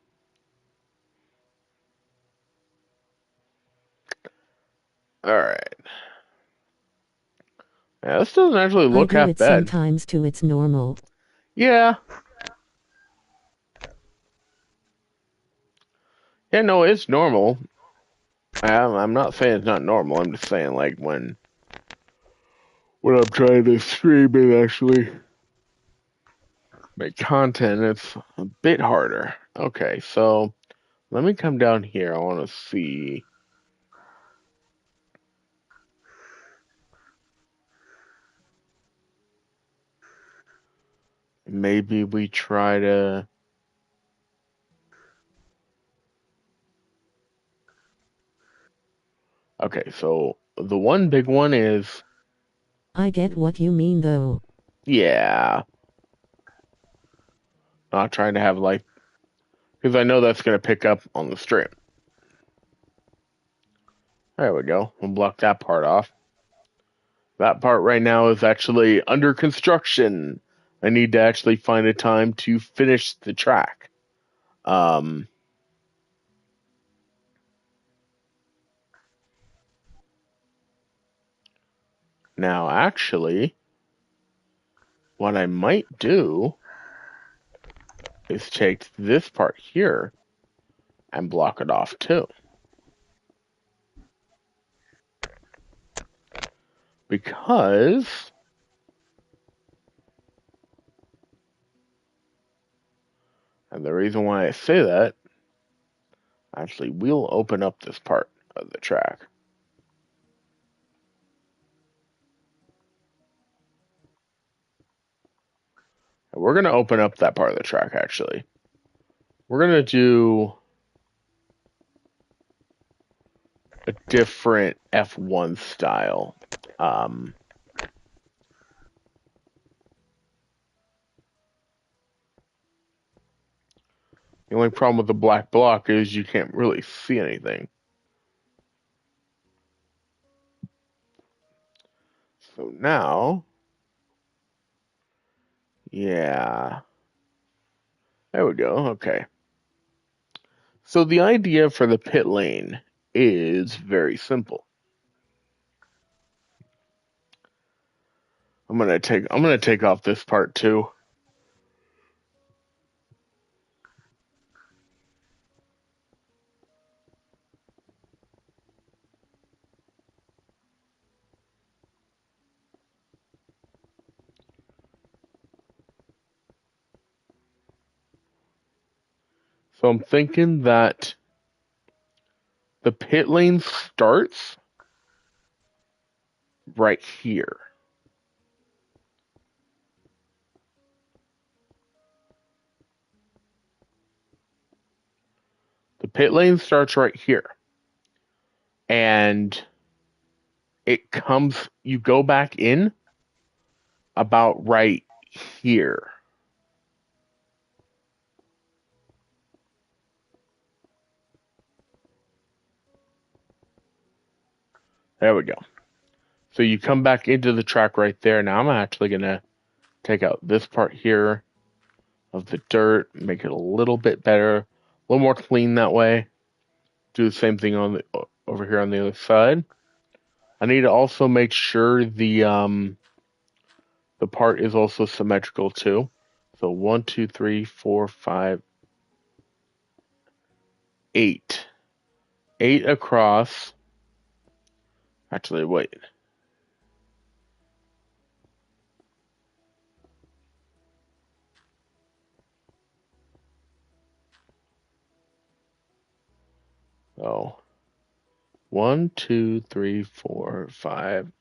[SPEAKER 1] All right. Yeah, this doesn't actually
[SPEAKER 2] I
[SPEAKER 1] look
[SPEAKER 2] do
[SPEAKER 1] half
[SPEAKER 2] it
[SPEAKER 1] bad.
[SPEAKER 2] sometimes too, it's normal.
[SPEAKER 1] Yeah. Yeah, no, it's normal. I'm not saying it's not normal. I'm just saying like when I'm trying to stream and actually make content, it's a bit harder. Okay, so let me come down here. I want to see. Maybe we try to. Okay, so the one big one is,
[SPEAKER 2] I get what you mean though.
[SPEAKER 1] yeah, not trying to have like, because I know that's going to pick up on the stream. There we go. We'll block that part off. That part right now is actually under construction. I need to actually find a time to finish the track. Now, actually, what I might do is take this part here and block it off too. Because and the reason why I say that, actually, we'll open up this part of the track. And we're going to open up that part of the track, actually. We're going to do a different F1 style. The only problem with the black block is you can't really see anything. So now, yeah, there we go. Okay. So the idea for the pit lane is very simple. I'm gonna take off this part too. So I'm thinking that the pit lane starts right here. The pit lane starts right here. And you go back in about right here. There we go. So you come back into the track right there. Now I'm actually going to take out this part here of the dirt, make it a little bit better, a little more clean that way. Do the same thing over here on the other side. I need to also make sure the part is also symmetrical too. So 1, 2, 3, 4, 5, 8. 8 across. Actually, wait. Oh. 1, 2, 3, 4, 5,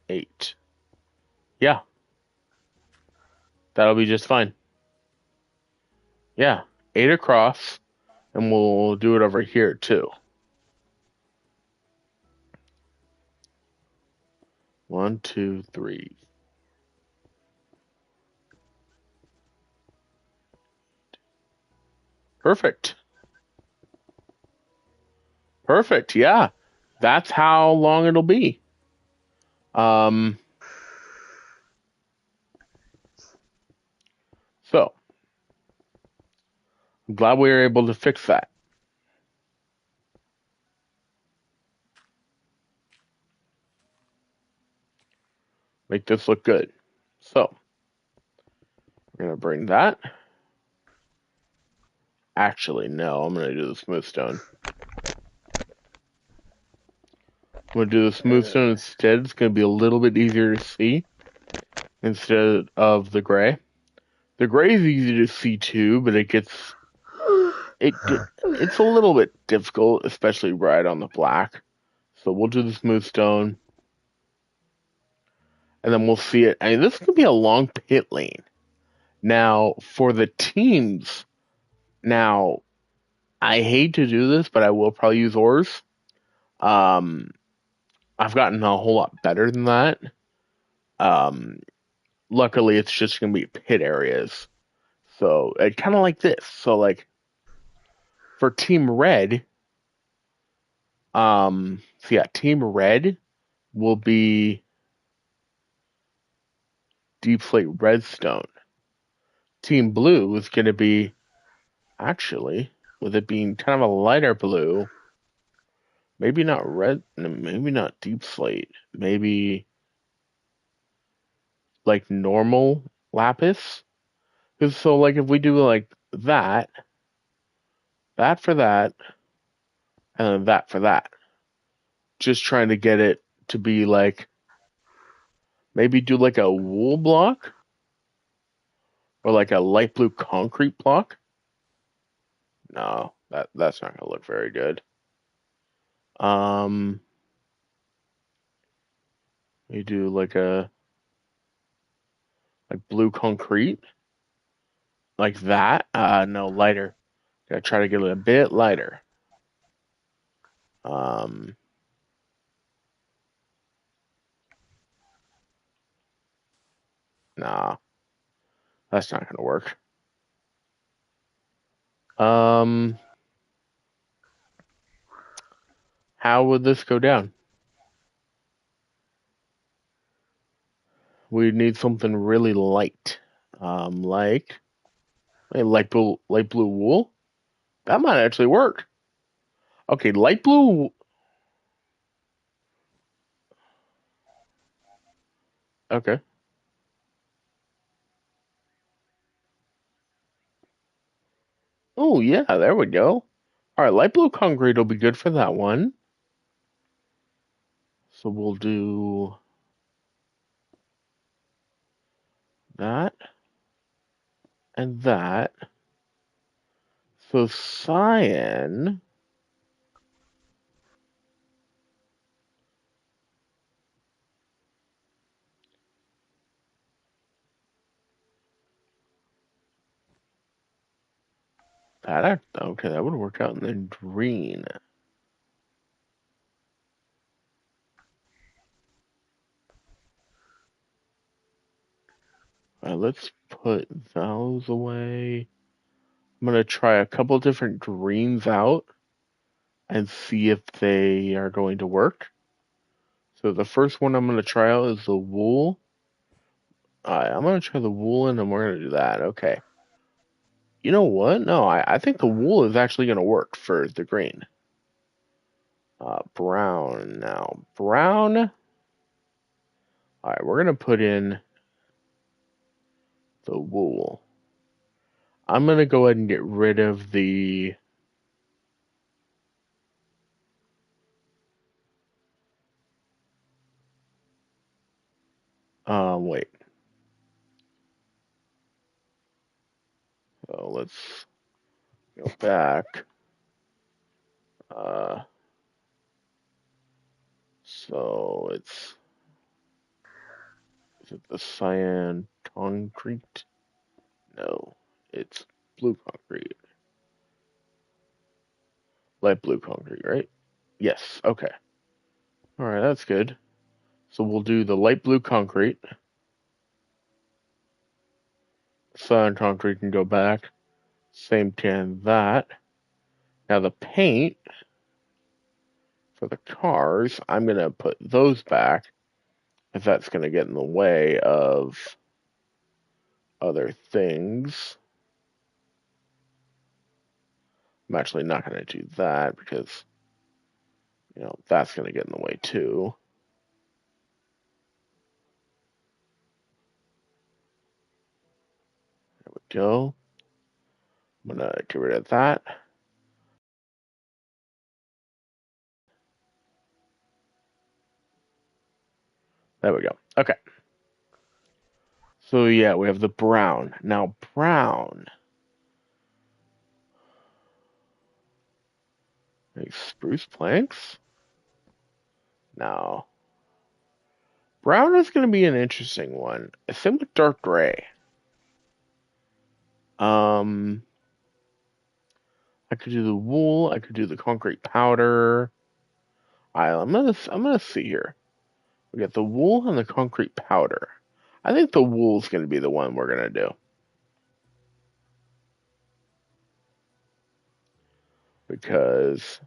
[SPEAKER 1] 8. Yeah. That'll be just fine. Yeah. 8 across. And we'll do it over here too. 1, 2, 3. Perfect. Perfect. Yeah. That's how long it'll be. So I'm glad we were able to fix that. Make this look good. So we're gonna bring that. Actually, no, I'm gonna do the smooth stone. I'm gonna do the smooth stone instead. It's gonna be a little bit easier to see instead of the gray. The gray is easy to see too, but it's a little bit difficult, especially right on the black. So we'll do the smooth stone, and then we'll see it. I mean, this could be a long pit lane. Now, for the teams, now I hate to do this, but I will probably use ores. I've gotten a whole lot better than that. Luckily, it's just going to be pit areas. So, kind of like this. So, like, for Team Red, Team Red will be Deep Slate Redstone. Team Blue is going to be, actually, with it being kind of a lighter blue, maybe not red, maybe not Deep Slate, maybe like normal lapis. Because so, like, if we do like that for that, and then that for that, just trying to get it to be like, maybe do like a wool block or like a light blue concrete block. No, that's not gonna look very good. We do like blue concrete, like that. No, lighter. Gotta try to get it a bit lighter. Um, nah, that's not gonna work. How would this go down? We need something really light, like a light blue wool. That might actually work. Okay, light blue. Okay. Oh yeah, there we go. All right, light blue concrete will be good for that one. So we'll do that and that. So cyan. Okay, that would work out. And then green. All right, let's put those away. I'm gonna try a couple different greens out and see if they are going to work. So the first one I'm gonna try out is the wool. Alright, I'm gonna try the wool and then we're gonna do that. Okay. You know what? No, I think the wool is actually gonna work for the green. Brown now. Brown. Alright, we're gonna put in the wool. I'm gonna go ahead and get rid of the wait. So let's go back. So it's is it the cyan concrete? No, it's blue concrete. Light blue concrete, right? Yes, okay. Alright, that's good. So we'll do the light blue concrete. Cyan concrete can go back. Same can that. Now the paint for the cars, I'm going to put those back if that's going to get in the way of other things. I'm actually not going to do that because, that's going to get in the way too. There we go. I'm going to get rid of that. There we go. Okay. So yeah, we have the brown. Now brown. Like spruce planks? Now brown is going to be an interesting one. Same with dark gray. I could do the wool. I could do the concrete powder. I'm gonna see here. We got the wool and the concrete powder. I think the wool's gonna be the one we're gonna do because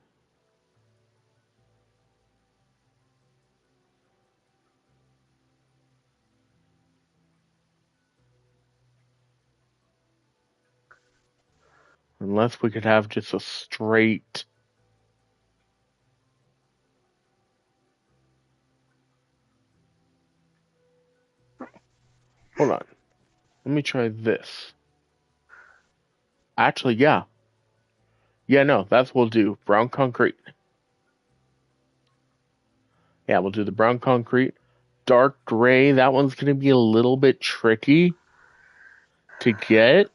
[SPEAKER 1] unless we could have just a straight. Hold on. Let me try this. Actually, yeah. Yeah, no, that's what we'll do. Brown concrete. Yeah, we'll do the brown concrete. Dark gray, that one's going to be a little bit tricky to get.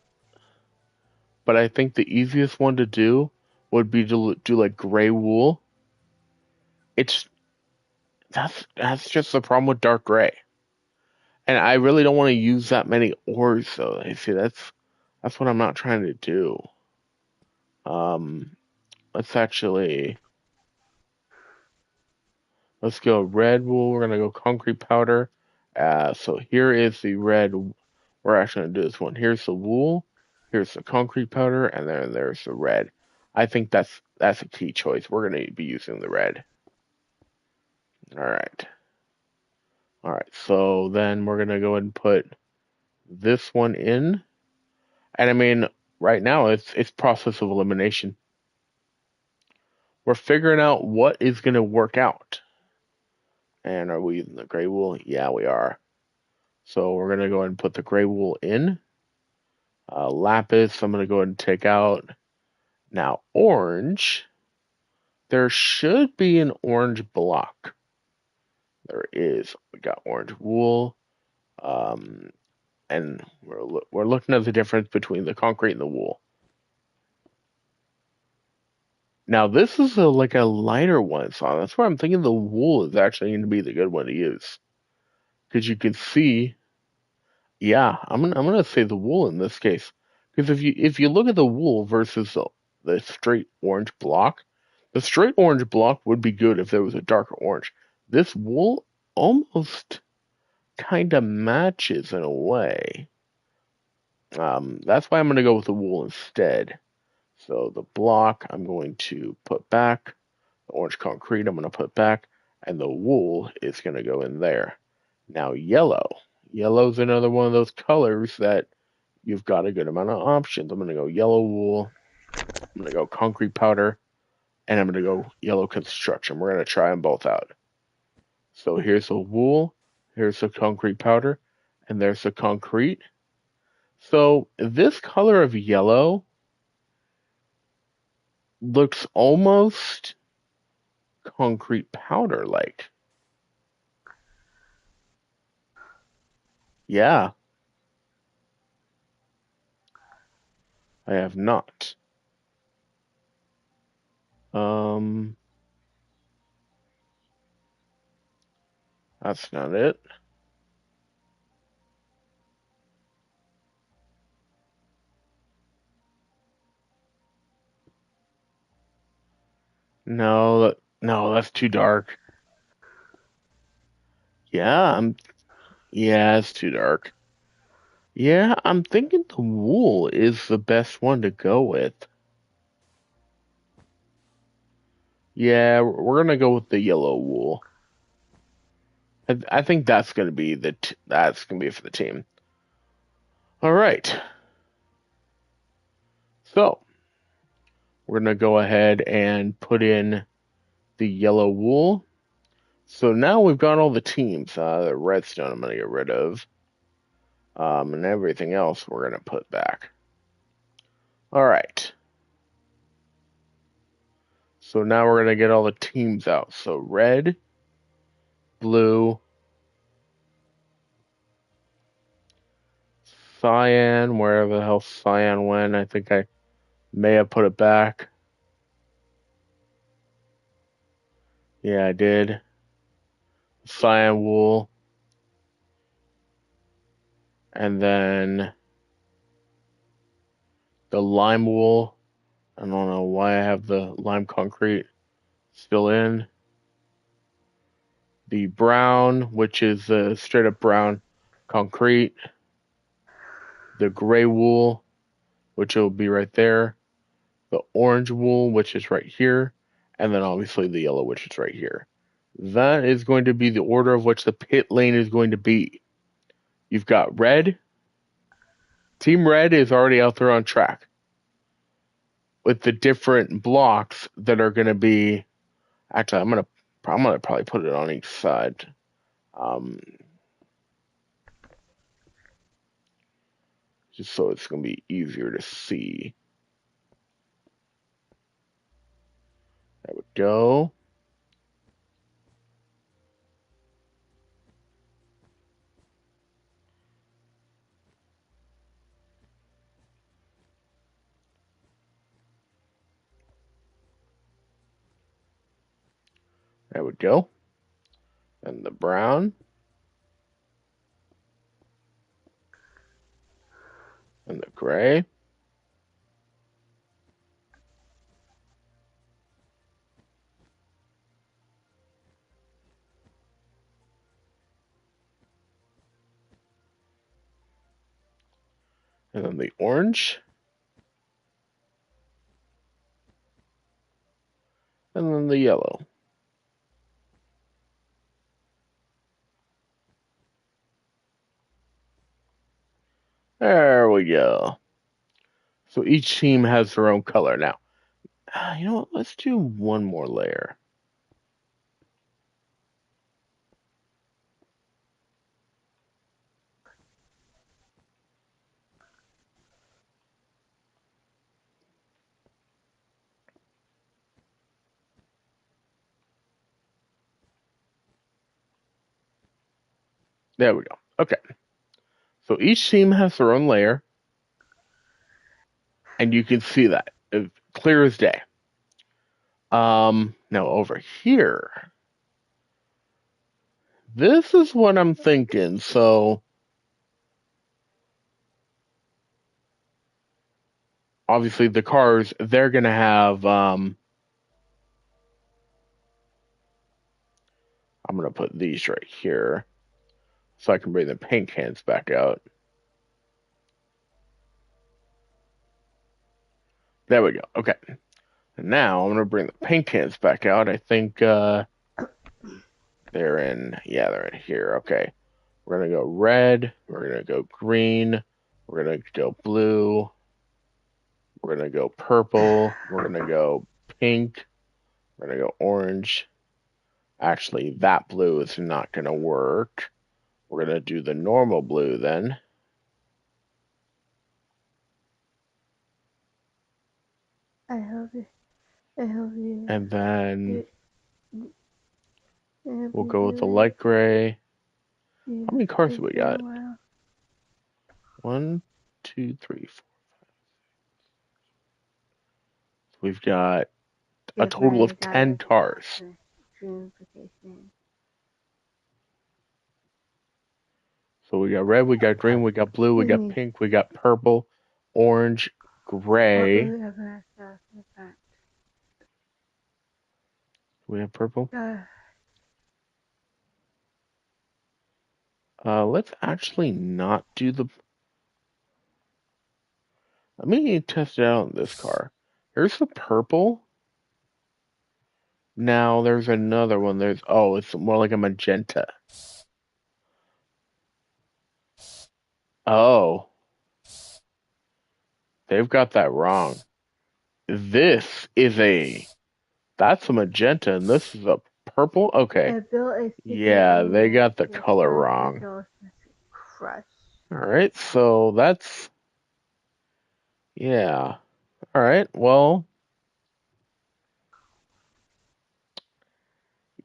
[SPEAKER 1] But I think the easiest one to do would be to do like gray wool. That's just the problem with dark gray. And I really don't want to use that many ores, though. You see, that's what I'm not trying to do. Um, let's go red wool. We're gonna go concrete powder. So here is the red. We're actually gonna do this one. Here's the wool. Here's the concrete powder, and then there's the red. I think that's a key choice. We're gonna be using the red. All right. All right. So then we're gonna go ahead and put this one in. And I mean, right now it's process of elimination. We're figuring out what is going to work out. And are we using the gray wool? Yeah, we are. So we're going to go ahead and put the gray wool in. Lapis, I'm going to go ahead and take out. Now, orange. There should be an orange block. There is. We got orange wool. And we're looking at the difference between the concrete and the wool. Now this is like a lighter one, so that's why I'm thinking the wool is actually going to be the good one to use because you can see. Yeah, I'm gonna say the wool in this case because if you look at the wool versus the straight orange block, the straight orange block would be good if there was a darker orange. This wool almost kind of matches in a way. That's why I'm gonna go with the wool instead. So the block I'm going to put back, the orange concrete I'm gonna put back, and the wool is gonna go in there. Now yellow. Yellow's another one of those colors that you've got a good amount of options. I'm going to go yellow wool, I'm going to go concrete powder, and I'm going to go yellow construction. We're going to try them both out. So here's the wool, here's the concrete powder, and there's the concrete. So this color of yellow looks almost concrete powder like. Yeah, I have not. Um, that's not it. No, that's too dark. Yeah, yeah, it's too dark. Yeah, I'm thinking the wool is the best one to go with. Yeah, we're gonna go with the yellow wool. I think that's gonna be that's gonna be for the team. All right, so we're gonna go ahead and put in the yellow wool. So now we've got all the teams. The redstone I'm gonna get rid of, and everything else we're gonna put back. All right. So now we're gonna get all the teams out. So red, blue, cyan, wherever the hell cyan went. I think I may have put it back. Yeah, I did. Cyan wool. And then the lime wool. I don't know why I have the lime concrete still in. The brown, which is the straight up brown concrete. The gray wool, which will be right there. The orange wool, which is right here. And then obviously the yellow, which is right here. That is going to be the order of which the pit lane is going to be. You've got red. Team red is already out there on track with the different blocks that are going to be. Actually, I'm gonna probably put it on each side. Um, just so it's going to be easier to see. There we go. There we go. And the brown. And the gray. And then the orange. And then the yellow. There we go. So each team has their own color. Now, you know what? Let's do one more layer. There we go. Okay. So each team has their own layer. And you can see that. It's clear as day. Now over here, this is what I'm thinking. So obviously the cars, they're gonna have I'm gonna put these right here so I can bring the paint cans back out. There we go. Okay. And now I'm gonna bring the paint cans back out. I think they're in here. Okay. We're gonna go red, we're gonna go green, we're gonna go blue, we're gonna go purple, we're gonna go pink, we're gonna go orange. Actually, that blue is not gonna work. We're gonna do the normal blue then.
[SPEAKER 3] I hope you.
[SPEAKER 1] And then we'll go with the light gray. How many cars do we got?
[SPEAKER 3] Well.
[SPEAKER 1] 1, 2, 3, 4. We've got a total of 10 cars. So we got red, we got green, we got blue, we got pink, we got purple, orange, gray. We have purple. Let's actually not do the. Let me test it out in this car. Here's the purple. Now there's another one. It's more like a magenta. Oh, they've got that wrong. That's a magenta, and this is a purple. Okay. Yeah, they got the color wrong. All right, so that's. Yeah. All right, well.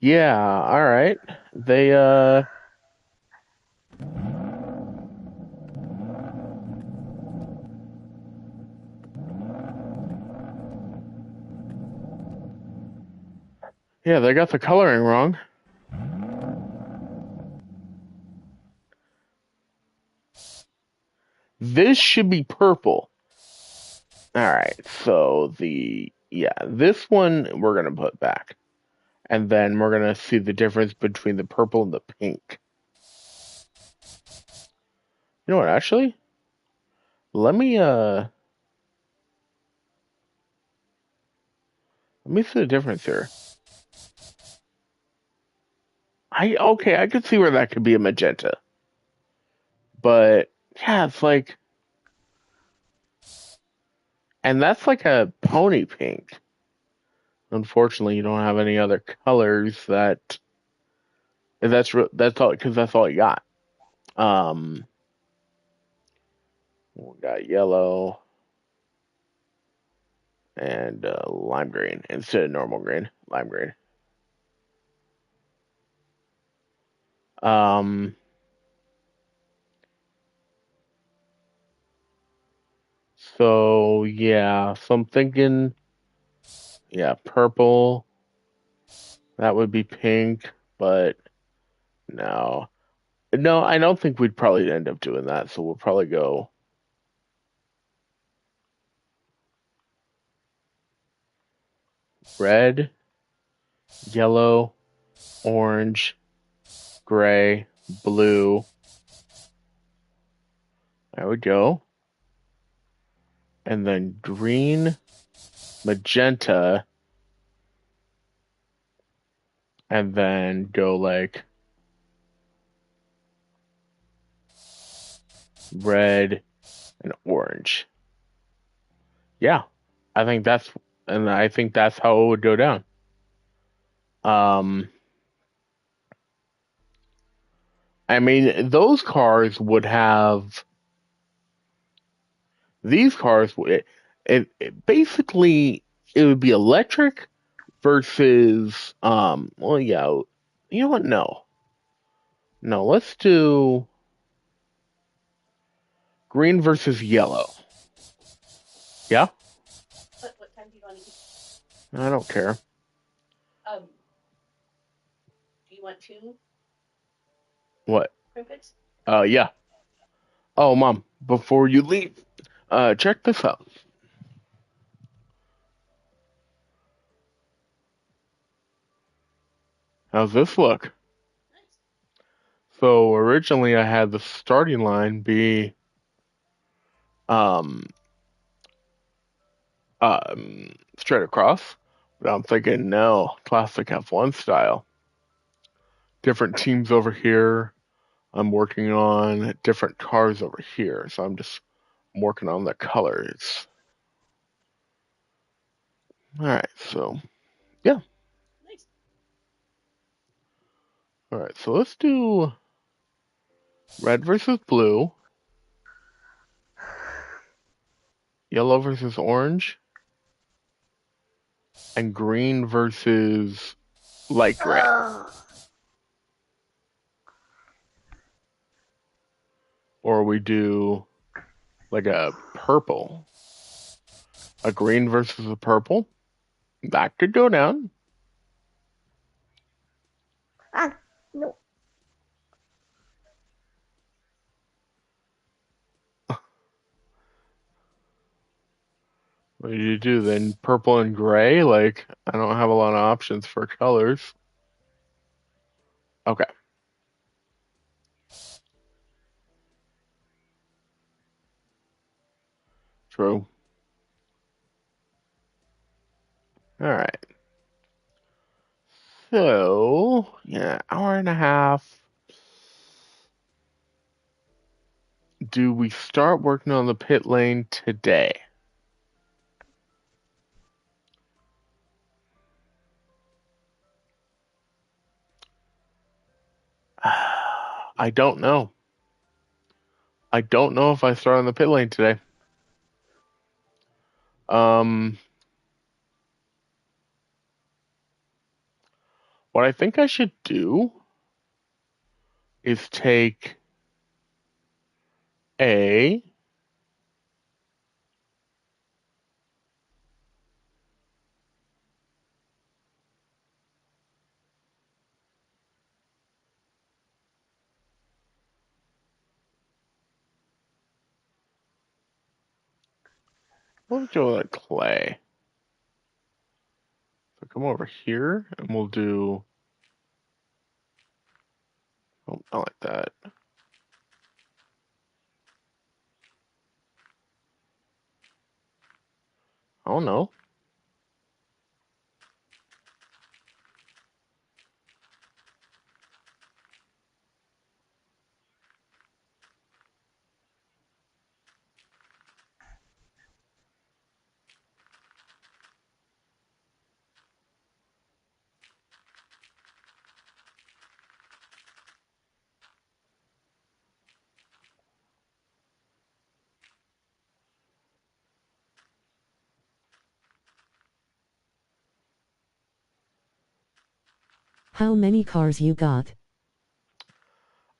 [SPEAKER 1] Yeah, all right. They, Yeah, they got the coloring wrong. This should be purple. All right, so this one we're going to put back. And then we're going to see the difference between the purple and the pink. You know what, actually? Let me see the difference here. I could see where that could be a magenta. But yeah, it's like, and that's like a pony pink. Unfortunately, you don't have any other colors that's all, because that's all you got. We got yellow and lime green instead of normal green, lime green. So yeah, so I'm thinking, yeah, purple. That would be pink, but no, I don't think we'd probably end up doing that. So we'll probably go red, yellow, orange, gray, blue. There we go. And then green, magenta, and then go like red and orange. Yeah, I think that's how it would go down. I mean, those cars would have these cars. Basically it would be electric versus Well, yeah, you know what? No, let's do green versus yellow. Yeah. What time do you want to eat? I don't care. What? Yeah. Oh, Mom, before you leave, check this out. How's this look? So originally I had the starting line be um straight across, but I'm thinking no, classic F1 style. Different teams over here. I'm working on different cars over here, so I'm just working on the colors. All right, so yeah. All right, so let's do red versus blue, yellow versus orange, and green versus light gray. Or we do like a purple, a green versus a purple. That could go down.
[SPEAKER 3] No.
[SPEAKER 1] What do you do then? Purple and gray? Like, I don't have a lot of options for colors. Okay, true. All right. So, yeah, hour and a half. Do we start working on the pit lane today? I don't know. I don't know if I start on the pit lane today. Um, what I think I should do is take a we'll do like clay. So come over here and we'll do oh, I like that. I don't know.
[SPEAKER 2] How many cars you got?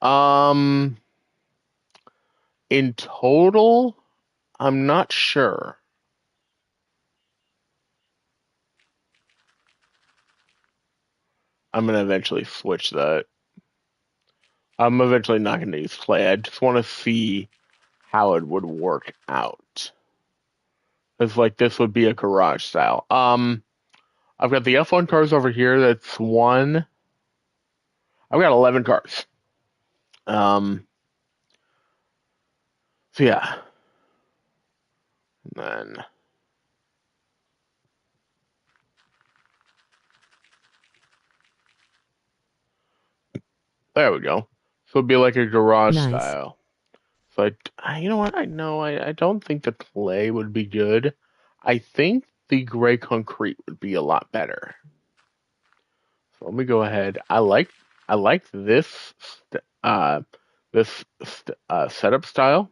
[SPEAKER 1] Um, in total, I'm not sure. I'm gonna eventually switch that. I'm eventually not gonna use clay. I just want to see how it would work out. It's like this would be a garage style. I've got the F1 cars over here. That's one. I've got 11 cars. Um, so yeah. And then there we go. So it'd be like a garage
[SPEAKER 2] Nice.
[SPEAKER 1] style. So you know what? I know I don't think the clay would be good. I think the gray concrete would be a lot better. So let me go ahead. I like this setup style.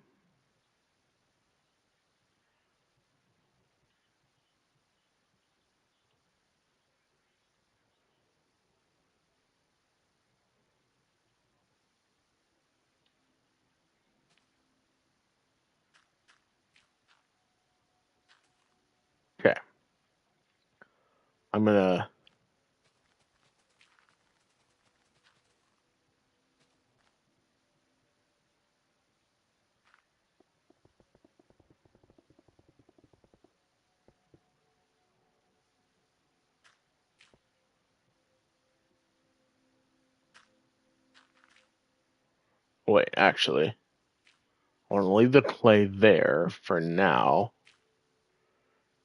[SPEAKER 1] Okay, I'm gonna Wait, actually, I want to leave the clay there for now.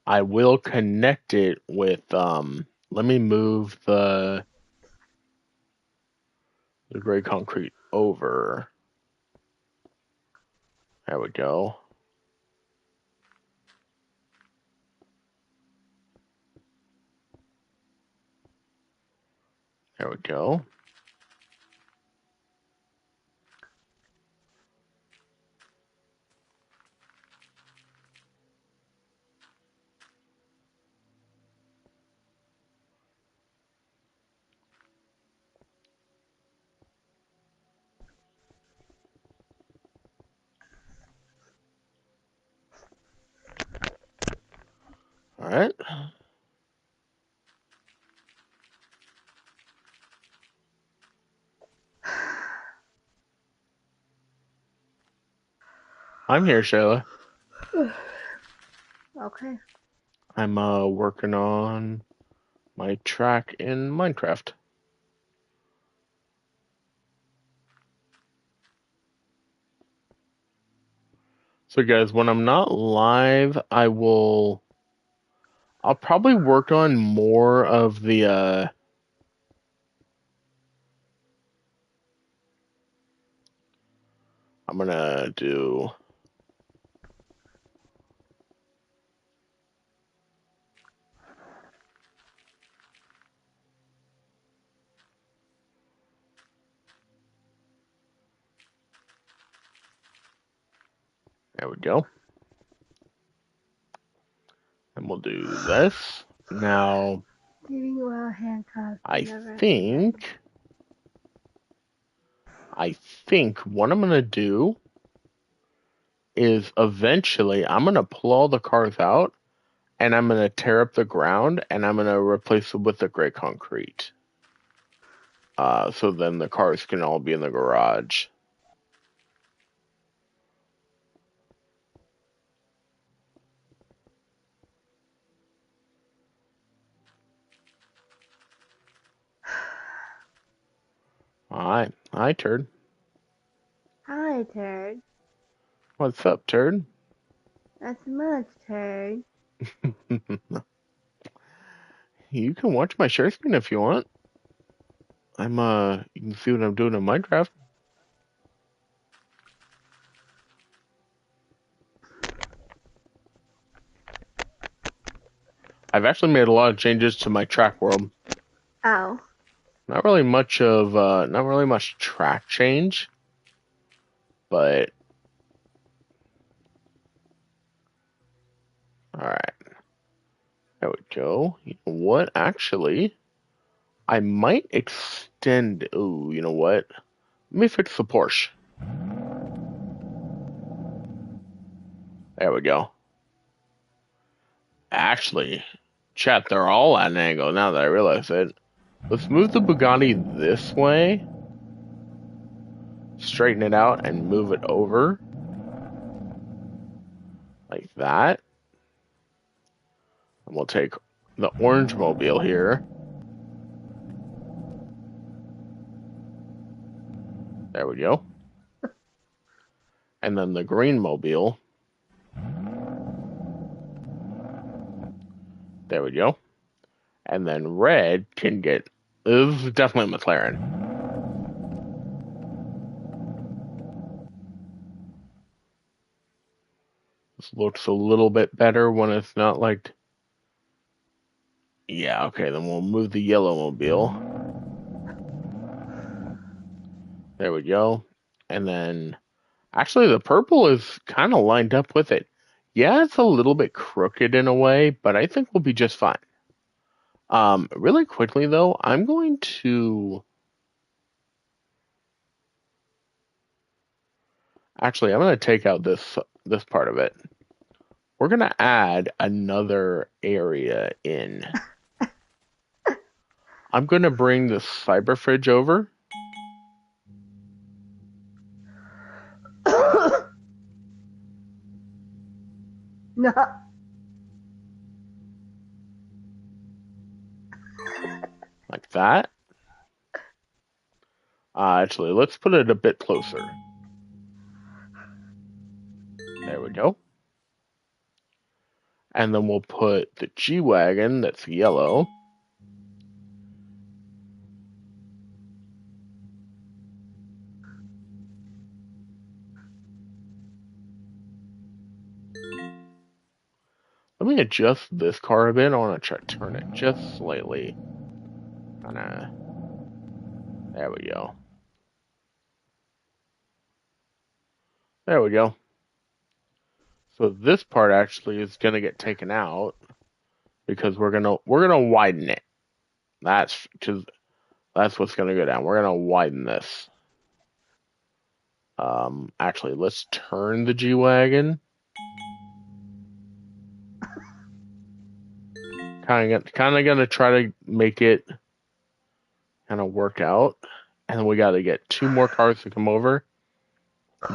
[SPEAKER 1] I will connect it with, let me move the gray concrete over. There we go. There we go. All right. I'm here, Shayla.
[SPEAKER 3] Okay.
[SPEAKER 1] I'm working on my track in Minecraft. So guys, when I'm not live, I'll probably work on more of the I'm gonna do there we go. And we'll do this. Now
[SPEAKER 3] Giving well handcuffs.
[SPEAKER 1] I
[SPEAKER 3] Never.
[SPEAKER 1] think what I'm gonna do is eventually I'm gonna pull all the cars out and I'm gonna tear up the ground and I'm gonna replace it with the gray concrete. So then the cars can all be in the garage. Alright. Hi, Turd.
[SPEAKER 3] Hi, Turd.
[SPEAKER 1] What's up, Turd?
[SPEAKER 3] That's much, Turd.
[SPEAKER 1] You can watch my share screen if you want. You can see what I'm doing in Minecraft. I've actually made a lot of changes to my track world.
[SPEAKER 3] Oh.
[SPEAKER 1] Not really much track change, but alright. There we go. You know what? Actually, I might extend. Ooh, you know what? Let me fix the Porsche. There we go. Actually, chat, they're all at an angle now that I realize it. Let's move the Bugatti this way, straighten it out, and move it over. Like that. And we'll take the orange mobile here. There we go. And then the green mobile. There we go. And then red can get. This is definitely a McLaren. This looks a little bit better when it's not like. Yeah, okay, then we'll move the yellow mobile. There we go. And then. Actually, the purple is kind of lined up with it. Yeah, it's a little bit crooked in a way, but I think we'll be just fine. Really quickly though, I'm going to actually I'm going to take out this part of it. We're going to add another area in. I'm going to bring the cyber fridge over.
[SPEAKER 3] No.
[SPEAKER 1] Like that. Actually, let's put it a bit closer. we go. And then we'll put the G-Wagon, that's yellow. Let me adjust this car a bit. I want to try to turn it just slightly. Kinda. There we go. There we go. So this part actually is gonna get taken out because we're gonna widen it. That's what's gonna go down. We're gonna widen this. Actually, let's turn the G-Wagon. Kind of gonna try to make it kind of work out, and we got to get 2 more cars to come over.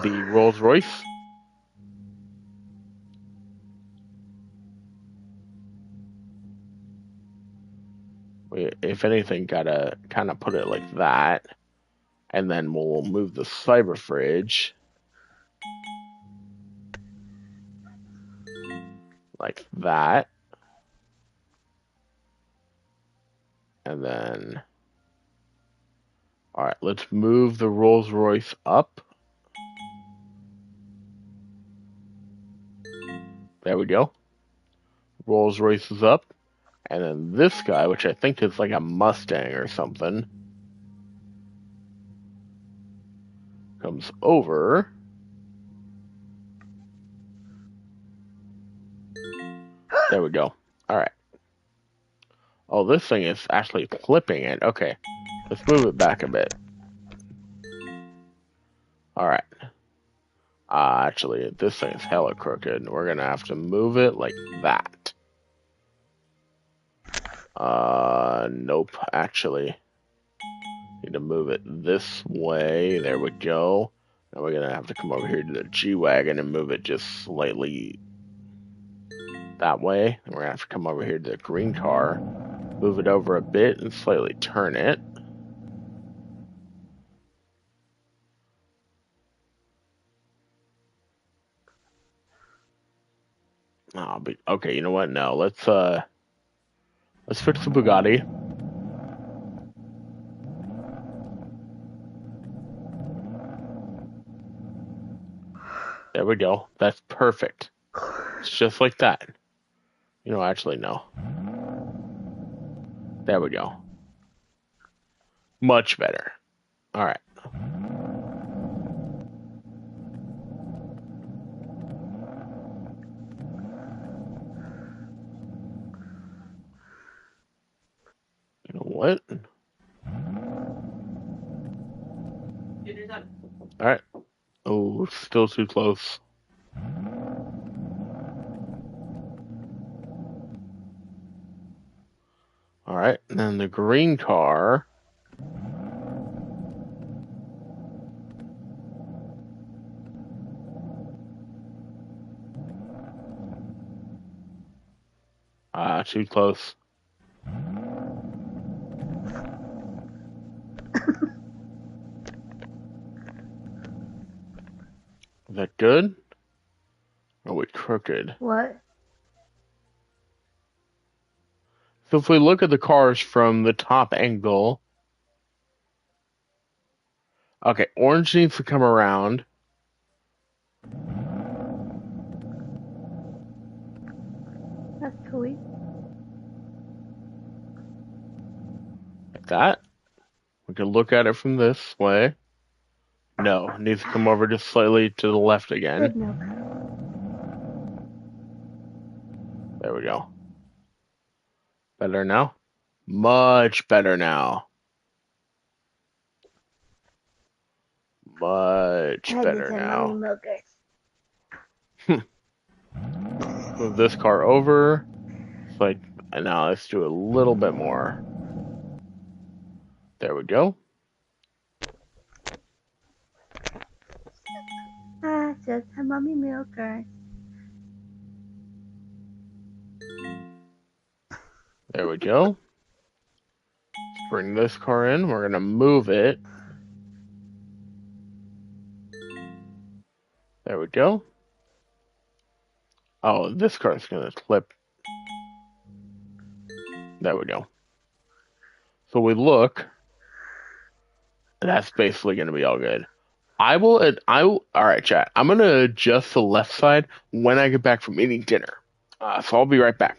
[SPEAKER 1] The Rolls Royce. We, if anything, gotta kind of put it like that, and then we'll move the Cyber Fridge like that, and then. All right, let's move the Rolls Royce up. There we go. Rolls Royce is up. And then this guy, which I think is like a Mustang or something, comes over. There we go. All right. Oh, this thing is actually clipping it. Okay. Let's move it back a bit. All right. Actually, this thing is hella crooked. We're going to have to move it like that. Nope, actually. Need to move it this way. There we go. Now we're going to have to come over here to the G-Wagon and move it just slightly that way. And we're going to have to come over here to the green car, move it over a bit, and slightly turn it. Okay, you know what? No, let's fix the Bugatti. There we go. That's perfect. It's just like that. You know, actually, no. There we go. Much better. All right. You know what? All right. Oh, still too close. All right. And then the green car. Too close. Is that good? Or are we crooked?
[SPEAKER 3] What?
[SPEAKER 1] So if we look at the cars from the top angle, okay, orange needs to come around.
[SPEAKER 3] That's sweet.
[SPEAKER 1] Like that. We can look at it from this way. No, it needs to come over just slightly to the left again.
[SPEAKER 3] Good milk.
[SPEAKER 1] There we go. Better now? Much better now. Much better now. Move this car over. It's like, and now let's do a little bit more. There we go.
[SPEAKER 3] Just a mommy milker.
[SPEAKER 1] There we go. Let's bring this car in. We're going to move it. There we go. Oh, this card's gonna clip. There we go. So we look. That's basically gonna be all good. All right, chat. I'm gonna adjust the left side when I get back from eating dinner. So I'll be right back.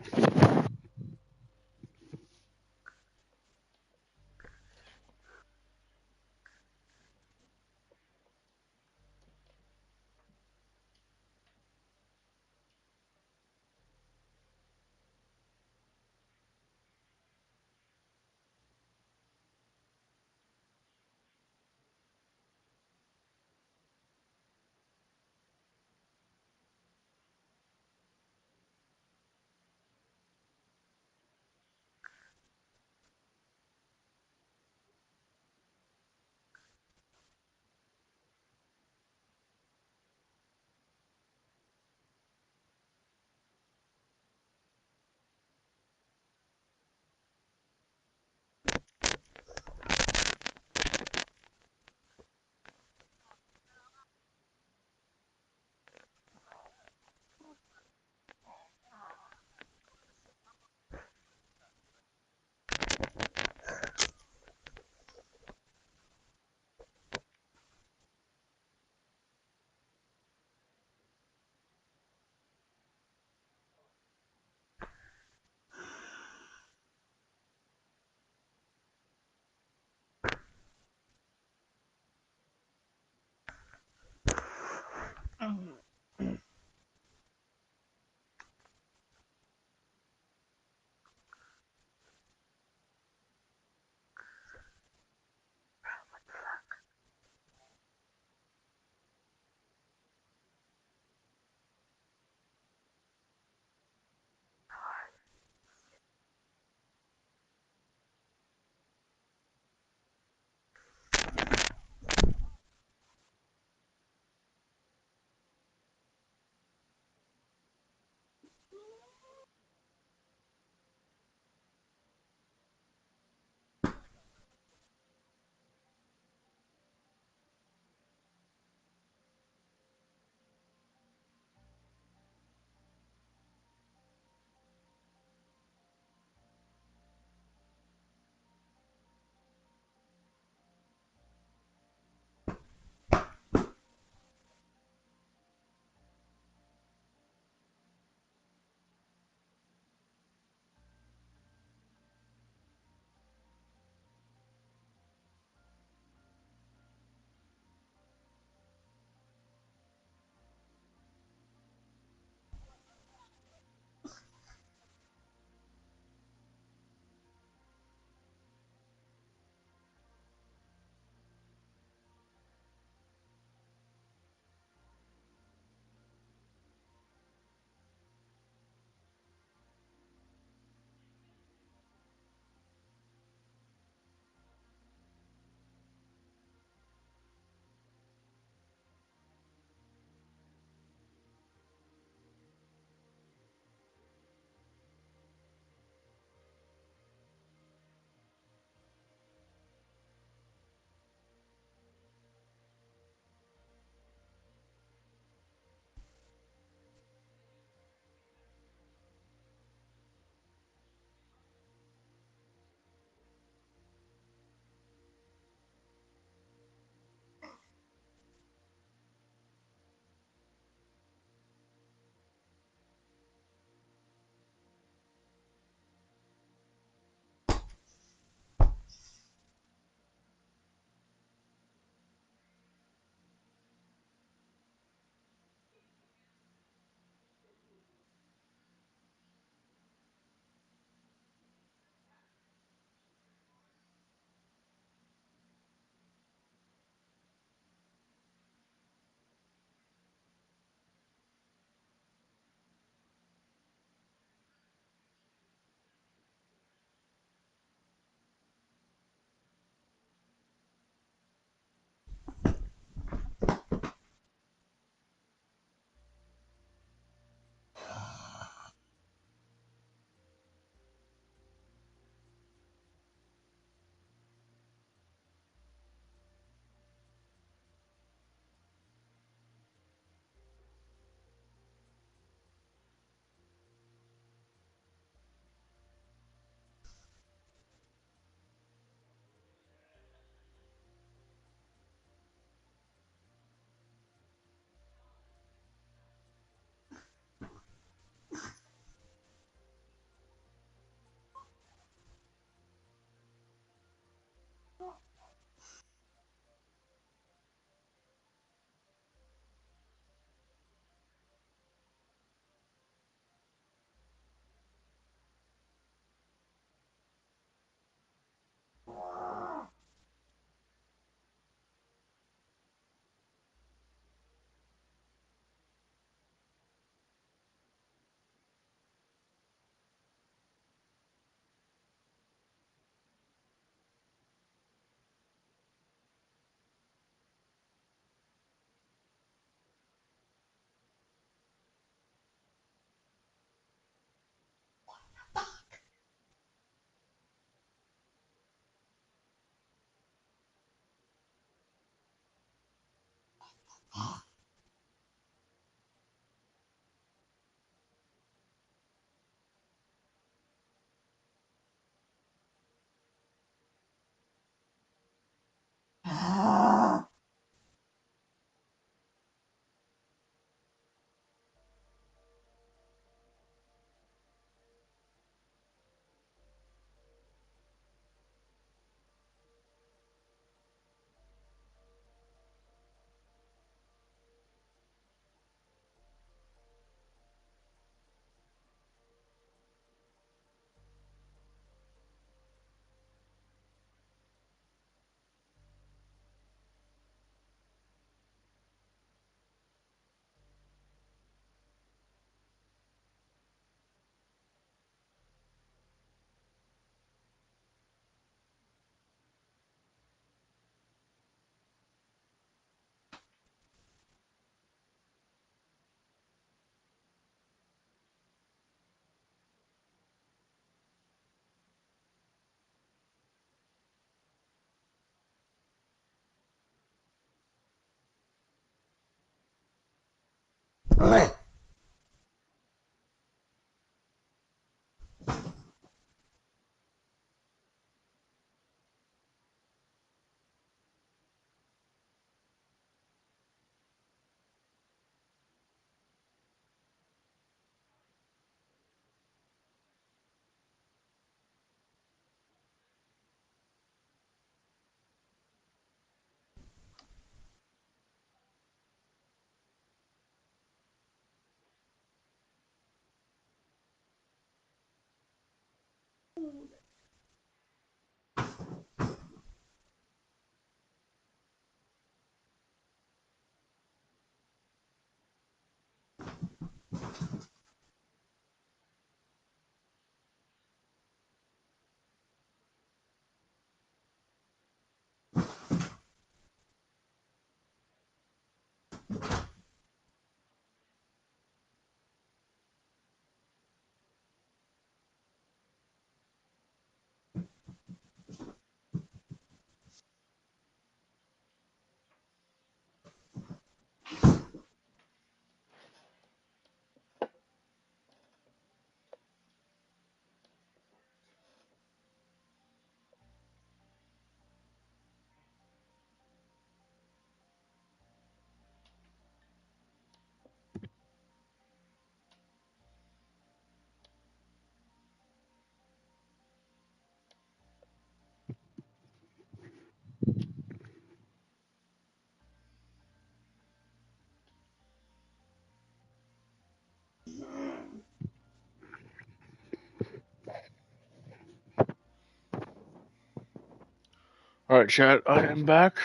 [SPEAKER 1] All right, chat. I am back.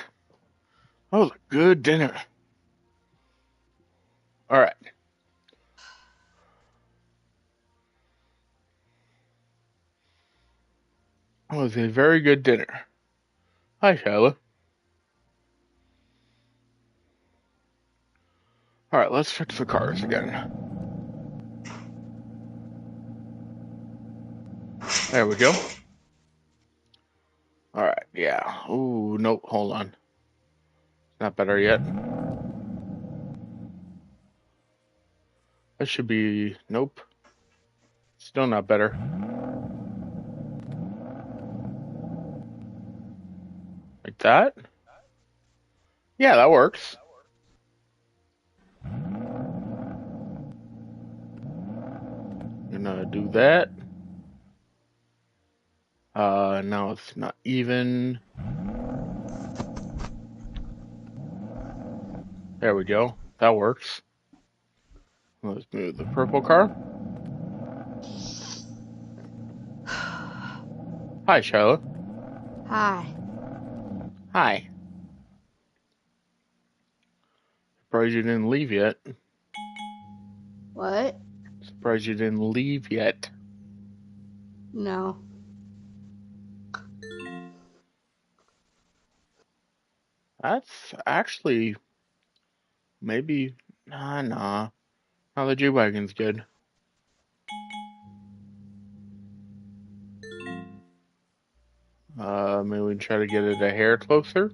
[SPEAKER 1] That was a good dinner. All right. That was a very good dinner. Hi, Shyla. All right, let's fix the cars again. There we go. All right, yeah. Ooh, nope, hold on. Not better yet. That should be, nope. Still not better. Like that? Yeah, that works. Gonna do that. Now it's not even. There we go. That works. Let's move the purple car. Hi, Shyla.
[SPEAKER 3] Hi.
[SPEAKER 1] Hi. Surprised you didn't leave yet.
[SPEAKER 3] What?
[SPEAKER 1] Surprised you didn't leave yet.
[SPEAKER 3] No.
[SPEAKER 1] That's actually maybe. Nah. Now the G-Wagon's good. Maybe we can try to get it a hair closer.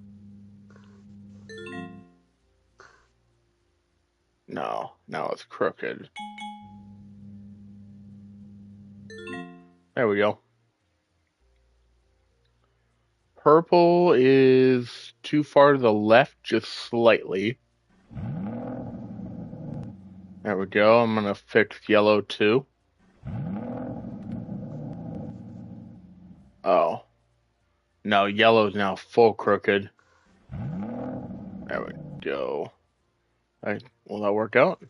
[SPEAKER 1] No, now it's crooked. There we go. Purple is too far to the left, just slightly. There we go. I'm gonna fix yellow too. Oh. No, yellow's now full crooked. There we go. Will that work out?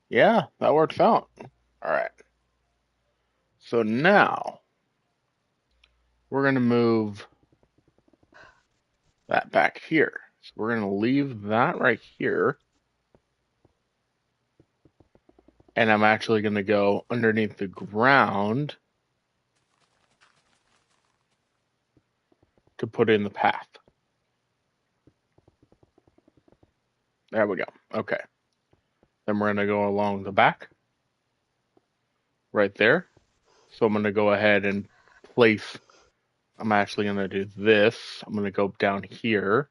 [SPEAKER 1] Yeah, that works out. Alright. So now we're gonna move that back here. So we're gonna leave that right here. And I'm actually gonna go underneath the ground to put in the path. There we go. Okay. Then we're gonna go along the back. Right there. So I'm gonna go ahead and place, I'm actually gonna do this. I'm gonna go down here.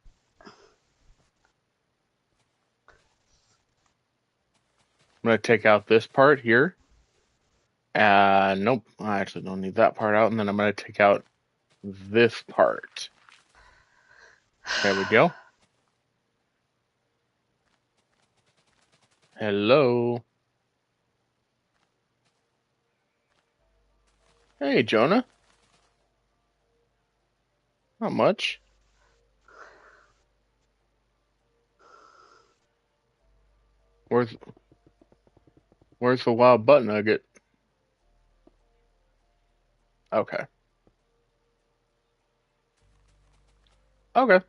[SPEAKER 1] I'm going to take out this part here. Nope, I actually don't need that part out. And then I'm going to take out this part. There we go. Hello. Hey, Jonah. Not much. Where's the wild butt nugget? Okay. Okay.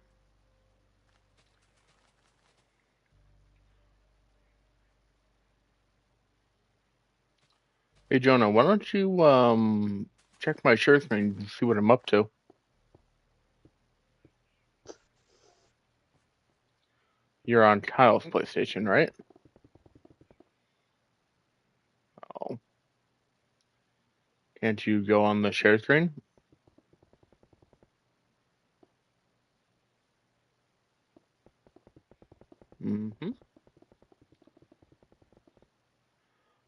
[SPEAKER 1] Hey, Jonah, why don't you check my share screen and see what I'm up to? You're on Kyle's PlayStation, right? Oh. Can't you go on the share screen? Mm-hmm.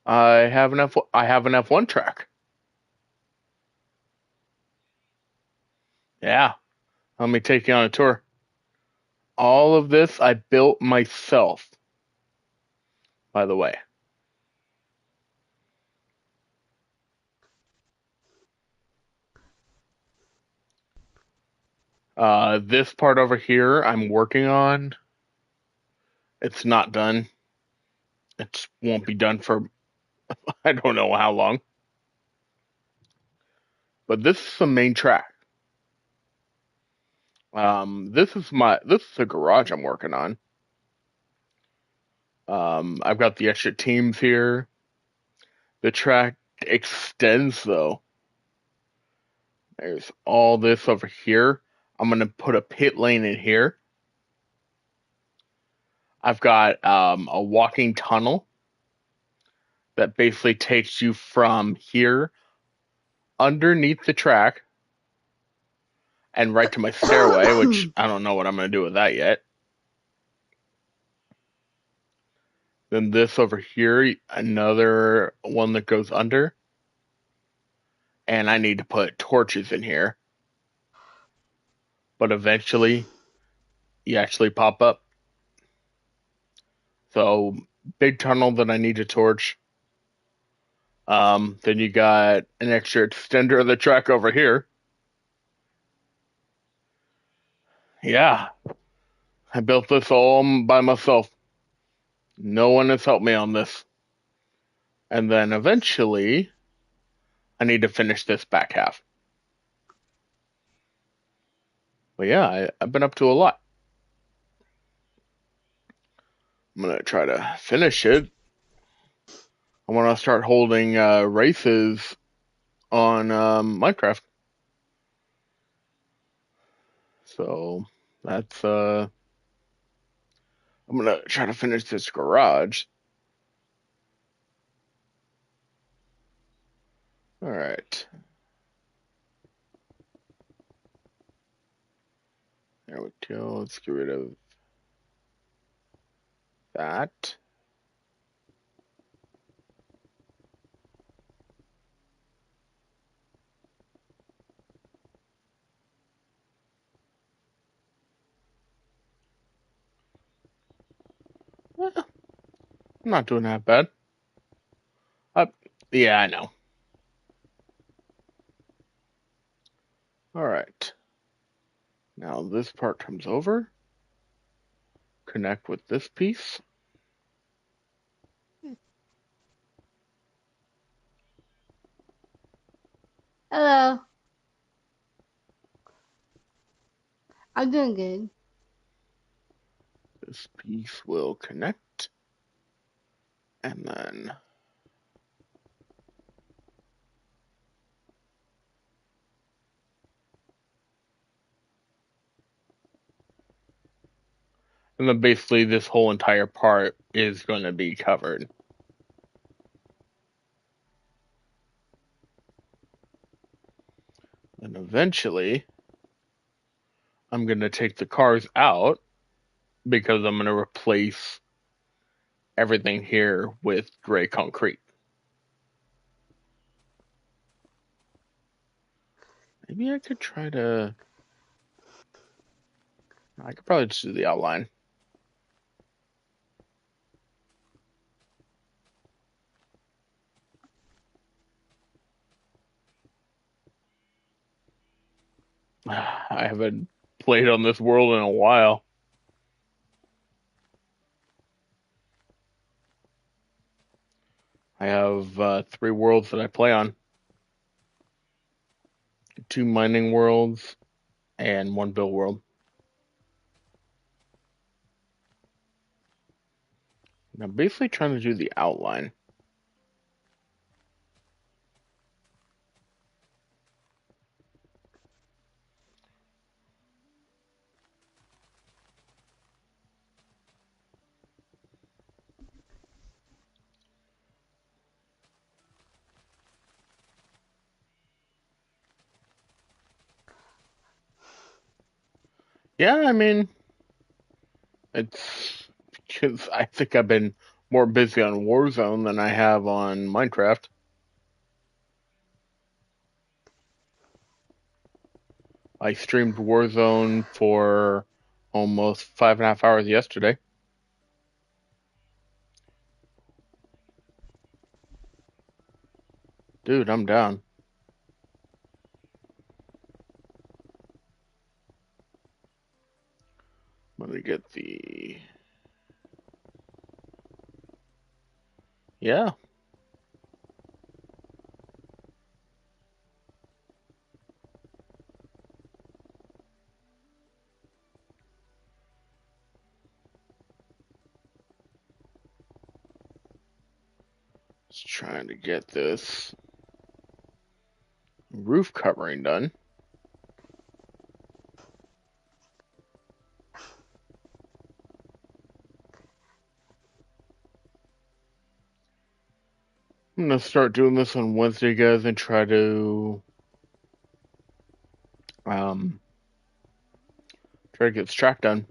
[SPEAKER 1] I have an F1 track. Yeah. Let me take you on a tour. All of this I built myself, by the way. This part over here I'm working on. It's not done. It won't be done for I don't know how long. But this is the main track. This is the garage I'm working on. I've got the extra teams here. The track extends though. There's all this over here. I'm gonna put a pit lane in here. I've got a walking tunnel that basically takes you from here underneath the track and right to my stairway, which I don't know what I'm gonna do with that yet. Then this over here, another one that goes under. And I need to put torches in here. But eventually, you actually pop up. So, big tunnel that I need to torch. Then you got an extra extender of the track over here. Yeah, I built this all by myself. No one has helped me on this. And then eventually, I need to finish this back half. But yeah, I've been up to a lot. I'm going to try to finish it. I want to start holding races on Minecraft. So that's I'm gonna try to finish this garage. All right. There we go. Let's get rid of that. I'm not doing that bad. Yeah, I know. All right. Now this part comes over. Connect with this piece.
[SPEAKER 3] Hello. I'm doing good.
[SPEAKER 1] This piece will connect. And then basically this whole entire part is going to be covered. And eventually I'm going to take the cars out because I'm going to replace everything here with gray concrete. Maybe I could try to. I could probably just do the outline. I haven't played on this world in a while. I have 3 worlds that I play on: 2 mining worlds and 1 build world. And I'm basically trying to do the outline. Yeah, I mean, it's because I think I've been more busy on Warzone than I have on Minecraft. I streamed Warzone for almost 5.5 hours yesterday. Dude, I'm down. Let me get the. Yeah. Just trying to get this roof covering done. I'm gonna start doing this on Wednesday, guys, and um try to get this track done.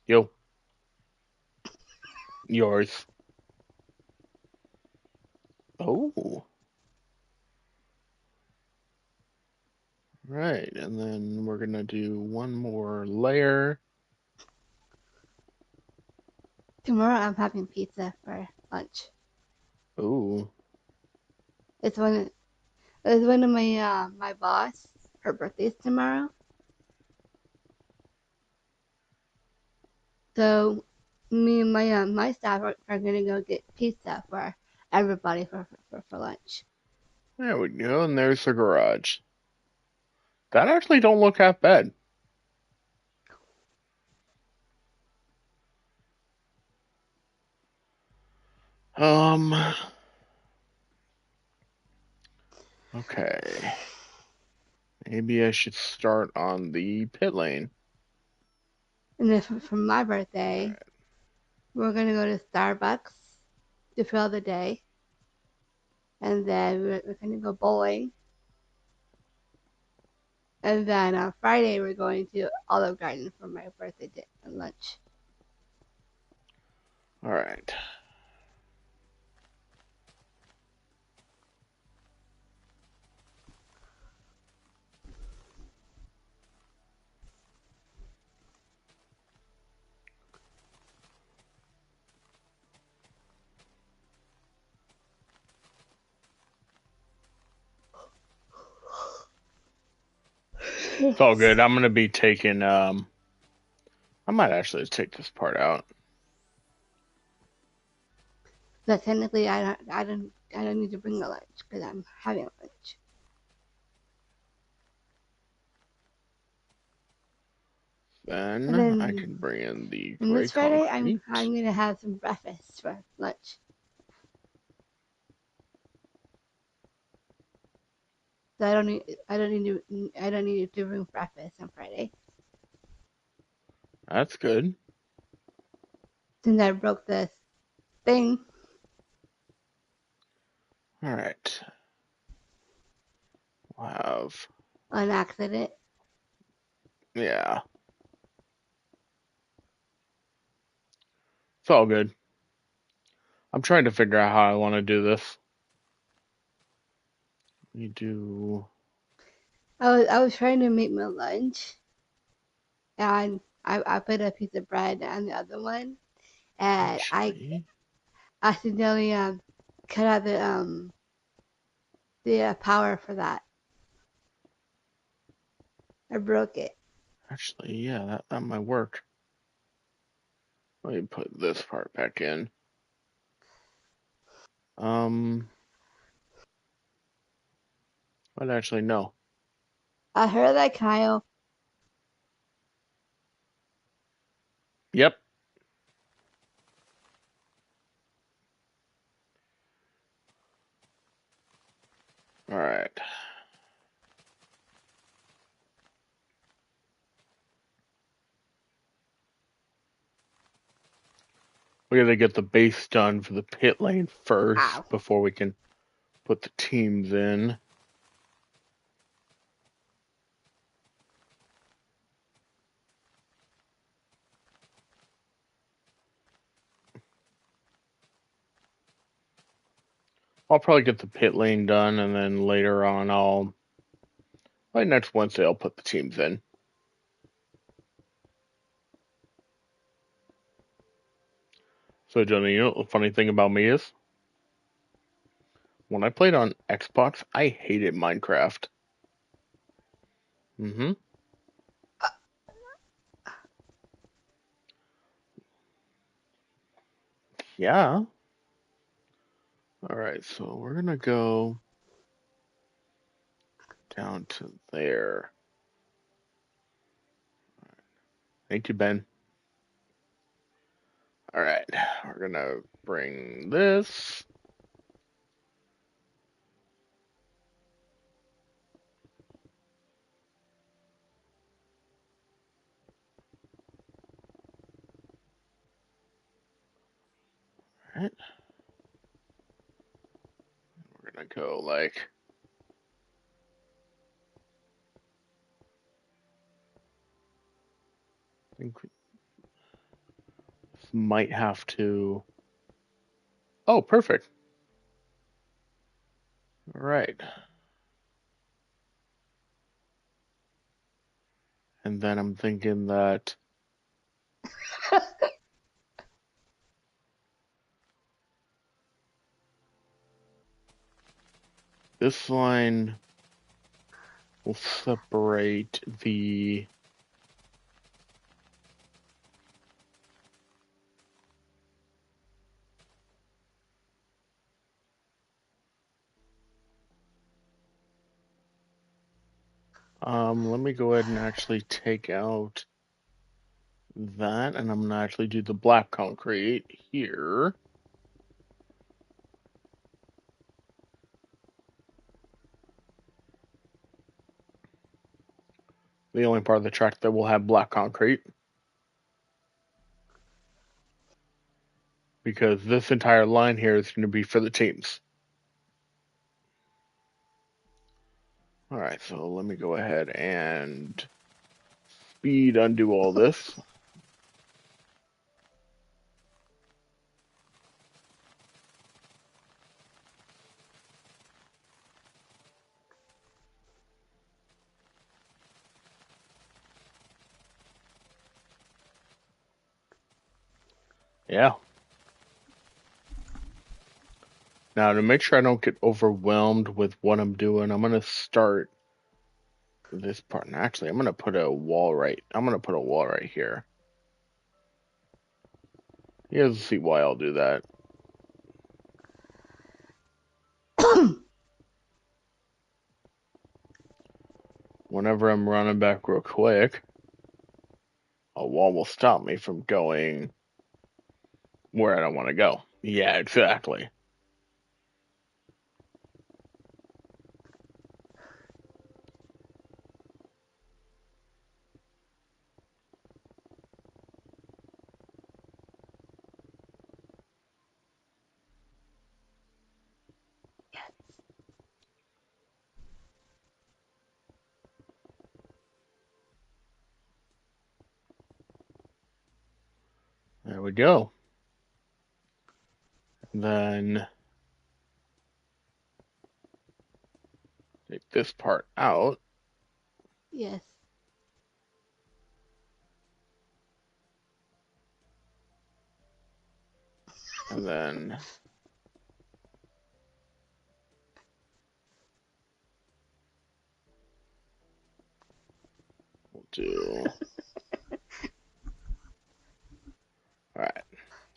[SPEAKER 1] Yo, yours. Oh, right. And then we're gonna do one more layer.
[SPEAKER 3] Tomorrow I'm having pizza for lunch.
[SPEAKER 1] Ooh,
[SPEAKER 3] It's one of my boss. Her birthday's tomorrow, so me and my staff are gonna go get pizza for everybody for lunch.
[SPEAKER 1] there we go. And there's the garage. That actually don't look half bad. Um, okay. Maybe I should start on the pit lane.
[SPEAKER 3] And then for my birthday,
[SPEAKER 1] Alright.
[SPEAKER 3] we're gonna go to Starbucks to fill the day, and then we're gonna go bowling. And then on Friday, we're going to Olive Garden for my birthday and lunch.
[SPEAKER 1] Alright. It's all good. I'm gonna be taking I might actually take this part out.
[SPEAKER 3] But technically, I don't need to bring a lunch because I'm having lunch. And
[SPEAKER 1] Then I
[SPEAKER 3] then
[SPEAKER 1] can bring in the
[SPEAKER 3] and
[SPEAKER 1] gray
[SPEAKER 3] this Friday,
[SPEAKER 1] concrete.
[SPEAKER 3] I'm gonna have some breakfast for lunch. So I don't need to bring breakfast on Friday
[SPEAKER 1] That's good.
[SPEAKER 3] since I broke this thing.
[SPEAKER 1] Alright. I'll have,
[SPEAKER 3] on accident.
[SPEAKER 1] yeah, it's all good. I'm trying to figure out how I want to do this. We do,
[SPEAKER 3] I was trying to make my lunch, and I put a piece of bread on the other one, and I
[SPEAKER 1] actually,
[SPEAKER 3] accidentally cut out the power for that. I broke it.
[SPEAKER 1] yeah, that might work. Let me put this part back in. Um, but actually, no.
[SPEAKER 3] I heard that, Kyle.
[SPEAKER 1] Yep. All right. We gotta get the base done for the pit lane first
[SPEAKER 3] Ow.
[SPEAKER 1] before we can put the teams in. I'll probably get the pit lane done, and then later on, like next Wednesday, I'll put the teams in. So, Johnny, you know what the funny thing about me is? When I played on Xbox, I hated Minecraft. Mm-hmm. Yeah. All right, so we're gonna go down to there. Thank you, Ben. All right, we're gonna bring this. All right, we're gonna go like. I think we might have to. Oh, perfect. All right, and then I'm thinking that this line will separate the. Let me go ahead and actually take out that, and I'm gonna actually do the black concrete here. The only part of the track that will have black concrete, because this entire line here is going to be for the teams. All right, so let me go ahead and speed undo all this. Yeah. Now to make sure I don't get overwhelmed with what I'm doing, I'm gonna start this part. And actually, I'm gonna put a wall right. I'm gonna put a wall right here. You guys will see why I'll do that. Whenever I'm running back real quick, a wall will stop me from going where I don't want to go. Yeah, exactly. we go. And then take this part out.
[SPEAKER 3] Yes.
[SPEAKER 1] And then we'll do. Alright.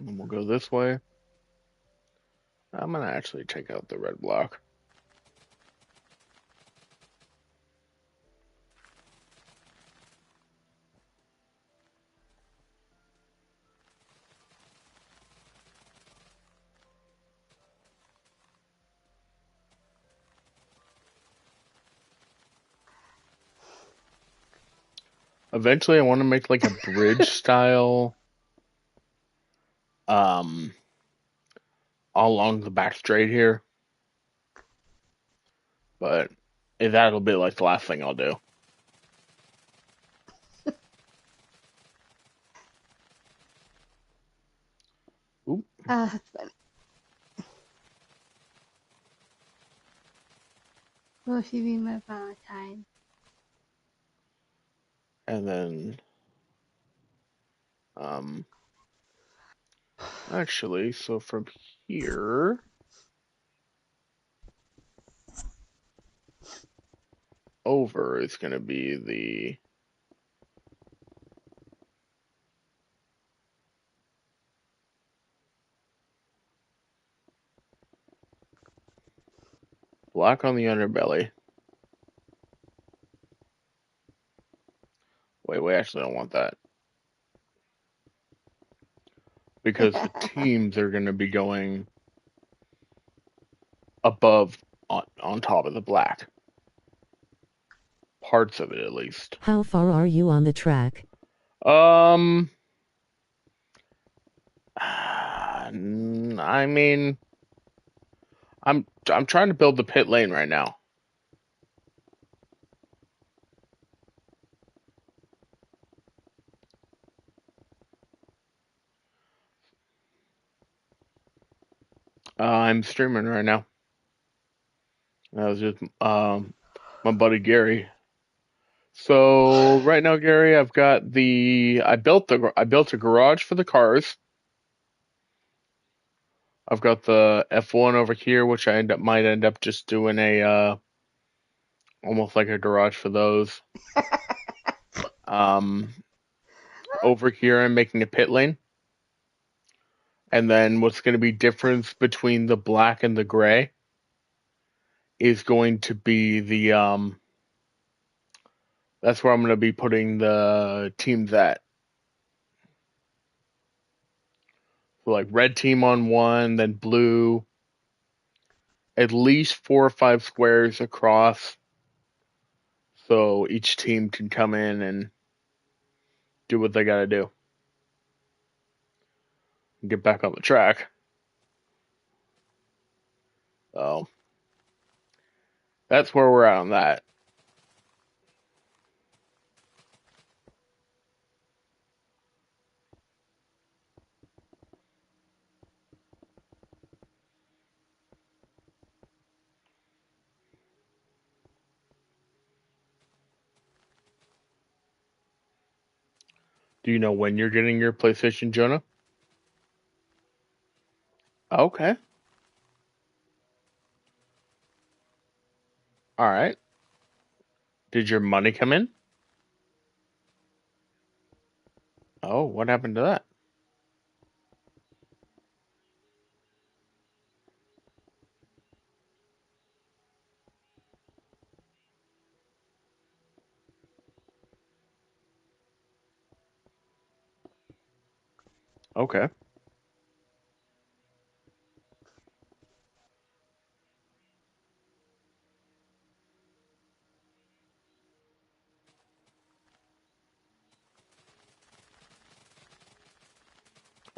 [SPEAKER 1] And we'll go this way. I'm going to actually take out the red block. Eventually, I want to make like a bridge style all along the back straight here. But that'll be like the last thing I'll do. Oop.
[SPEAKER 3] Ah, that's funny. Will she be my Valentine?
[SPEAKER 1] And then actually, so from here over is going to be the black on the underbelly. Wait, we actually don't want that. Because the teams are going to be going above on top of the black. Parts of it, at least.
[SPEAKER 2] How far are you on the track?
[SPEAKER 1] I mean, I'm trying to build the pit lane right now. I'm streaming right now. That was just my buddy Gary. So right now, Gary, I've got I built a garage for the cars. I've got the F1 over here, which I might end up just doing a almost like a garage for those. Over here, I'm making a pit lane. And then what's going to be difference between the black and the gray is going to be that's where I'm going to be putting the teams at. So like red team on one, then blue, at least 4 or 5 squares across. So each team can come in and do what they got to do. And get back on the track. So that's where we're at on that. Do you know when you're getting your PlayStation, Jonah? Okay. All right. Did your money come in? Oh, what happened to that? Okay.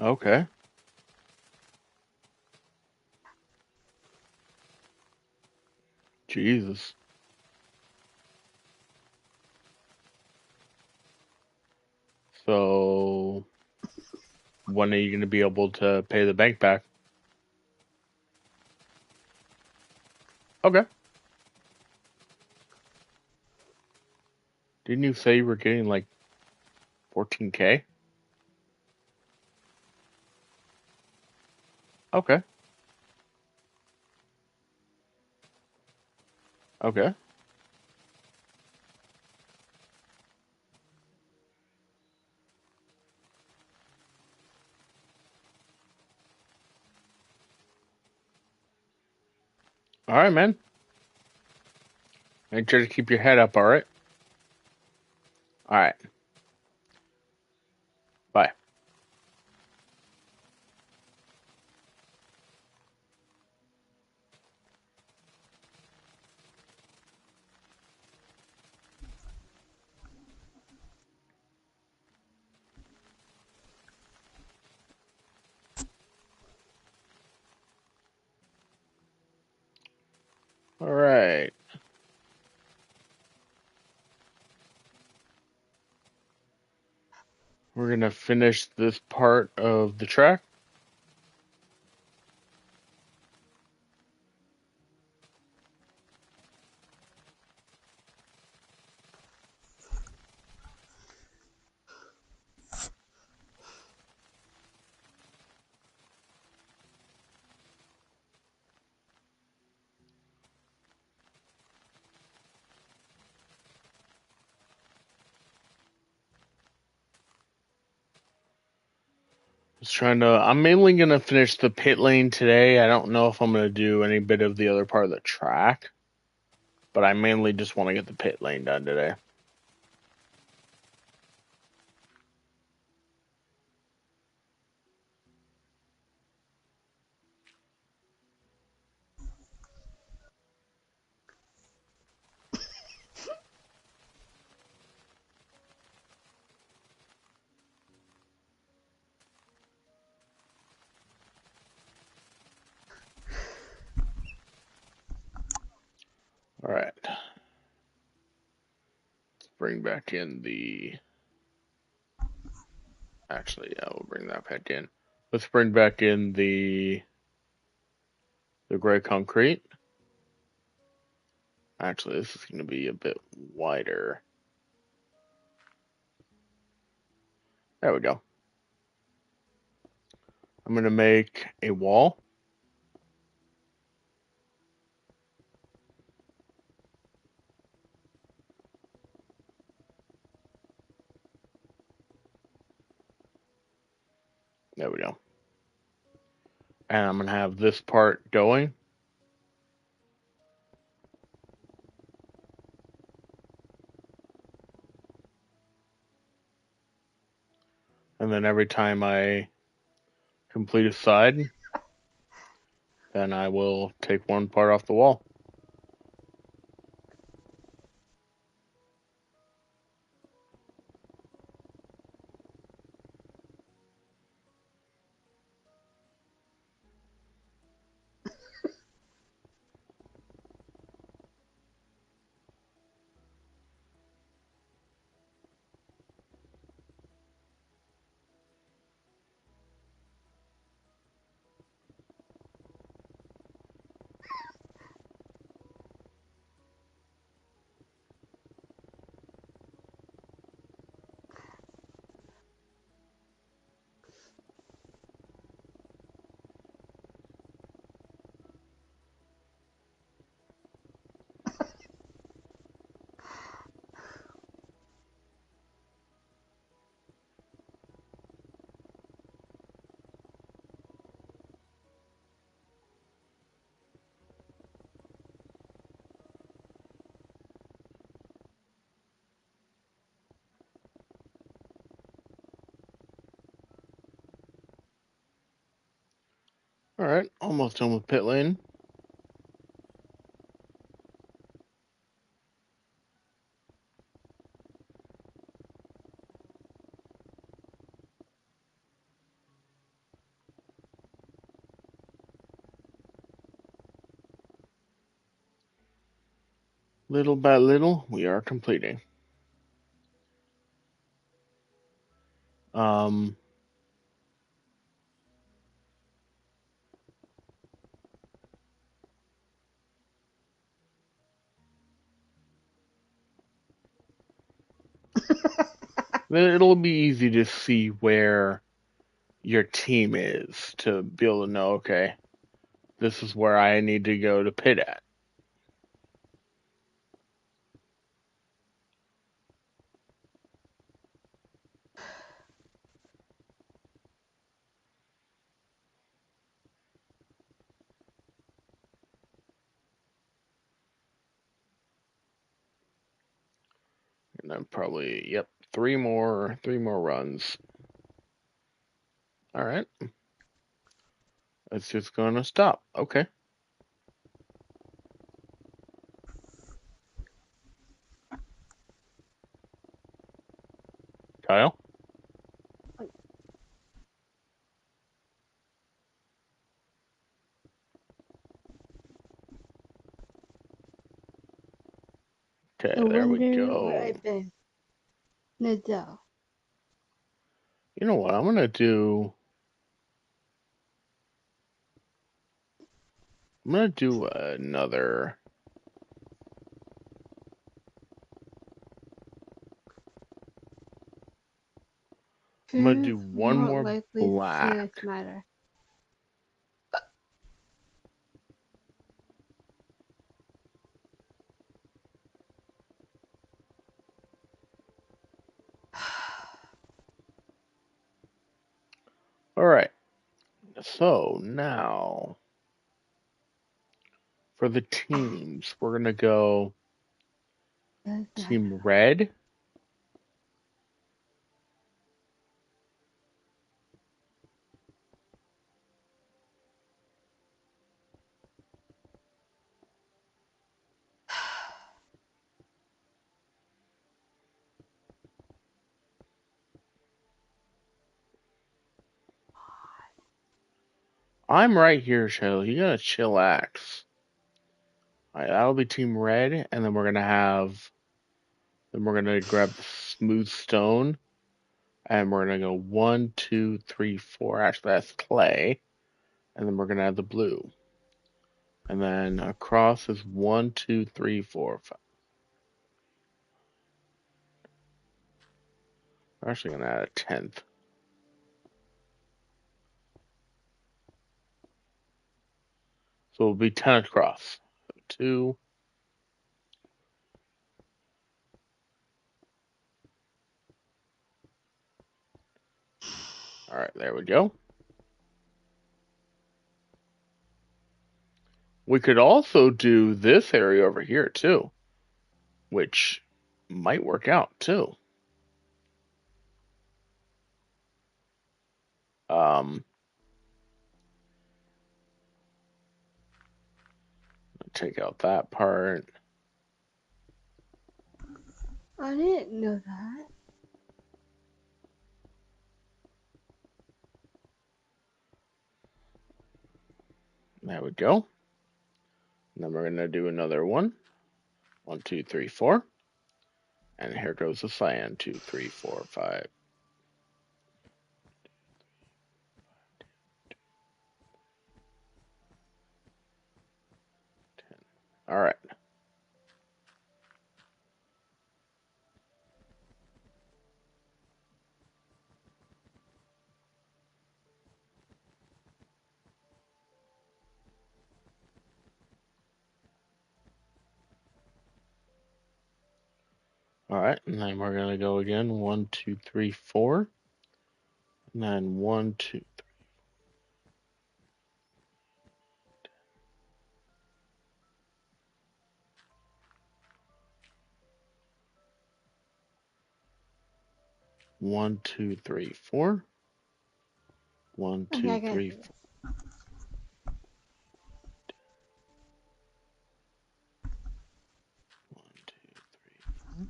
[SPEAKER 1] Okay. Jesus. So when are you going to be able to pay the bank back? Okay. Didn't you say you were getting like 14K? Okay. Okay. All right, man. Make sure to keep your head up, all right? All right. Bye. All right. We're going to finish this part of the track. I'm mainly going to finish the pit lane today. I don't know if I'm going to do any bit of the other part of the track, but I mainly just want to get the pit lane done today. All right. Let's bring back in the. Actually, yeah, we'll bring that back in. Let's bring back in the gray concrete. Actually, this is going to be a bit wider. There we go. I'm going to make a wall. There we go. And I'm going to have this part going. And then every time I complete a side, then I will take one part off the wall. All right, almost done with pit lane. Little by little, we are completing. Um, Then it'll be easy to see where your team is to be able to know, okay, this is where I need to go to pit at. And then probably, yep, three more runs. All right. It's just gonna stop. Okay. Kyle? Okay,
[SPEAKER 3] I
[SPEAKER 1] there we
[SPEAKER 3] wonder where
[SPEAKER 1] go.
[SPEAKER 3] I've been. Nadal.
[SPEAKER 1] You know what? I'm gonna do another. I'm gonna
[SPEAKER 3] Truth
[SPEAKER 1] do one
[SPEAKER 3] more
[SPEAKER 1] more
[SPEAKER 3] likely serious
[SPEAKER 1] black.
[SPEAKER 3] matter.
[SPEAKER 1] All right. So now for the teams, we're gonna go
[SPEAKER 3] Does matter.
[SPEAKER 1] Team Red. I'm right here, Shell. You gotta chillax. All right, that'll be Team Red, and then we're gonna grab the smooth stone, and we're gonna go 1, 2, 3, 4. Actually, that's clay, and then we're gonna add the blue, and then across is 1, 2, 3, 4, 5. We're actually gonna add a 10th, so it'll be 10 across. 2. All right, there we go. We could also do this area over here too, which might work out too. Um, take out that part.
[SPEAKER 3] I didn't know that.
[SPEAKER 1] There we go. And then we're gonna do another one. 1, 2, 3, 4. And here goes the cyan. 2, 3, 4, 5. All right. All right. And then we're gonna go again. 1, 2, 3, 4. And then 1, 2. 1, 2, 3, 4. One,
[SPEAKER 3] Okay,
[SPEAKER 1] two,
[SPEAKER 3] I gotta
[SPEAKER 1] three,
[SPEAKER 3] do
[SPEAKER 1] four.
[SPEAKER 3] it.
[SPEAKER 1] 1, 2, 3, 4.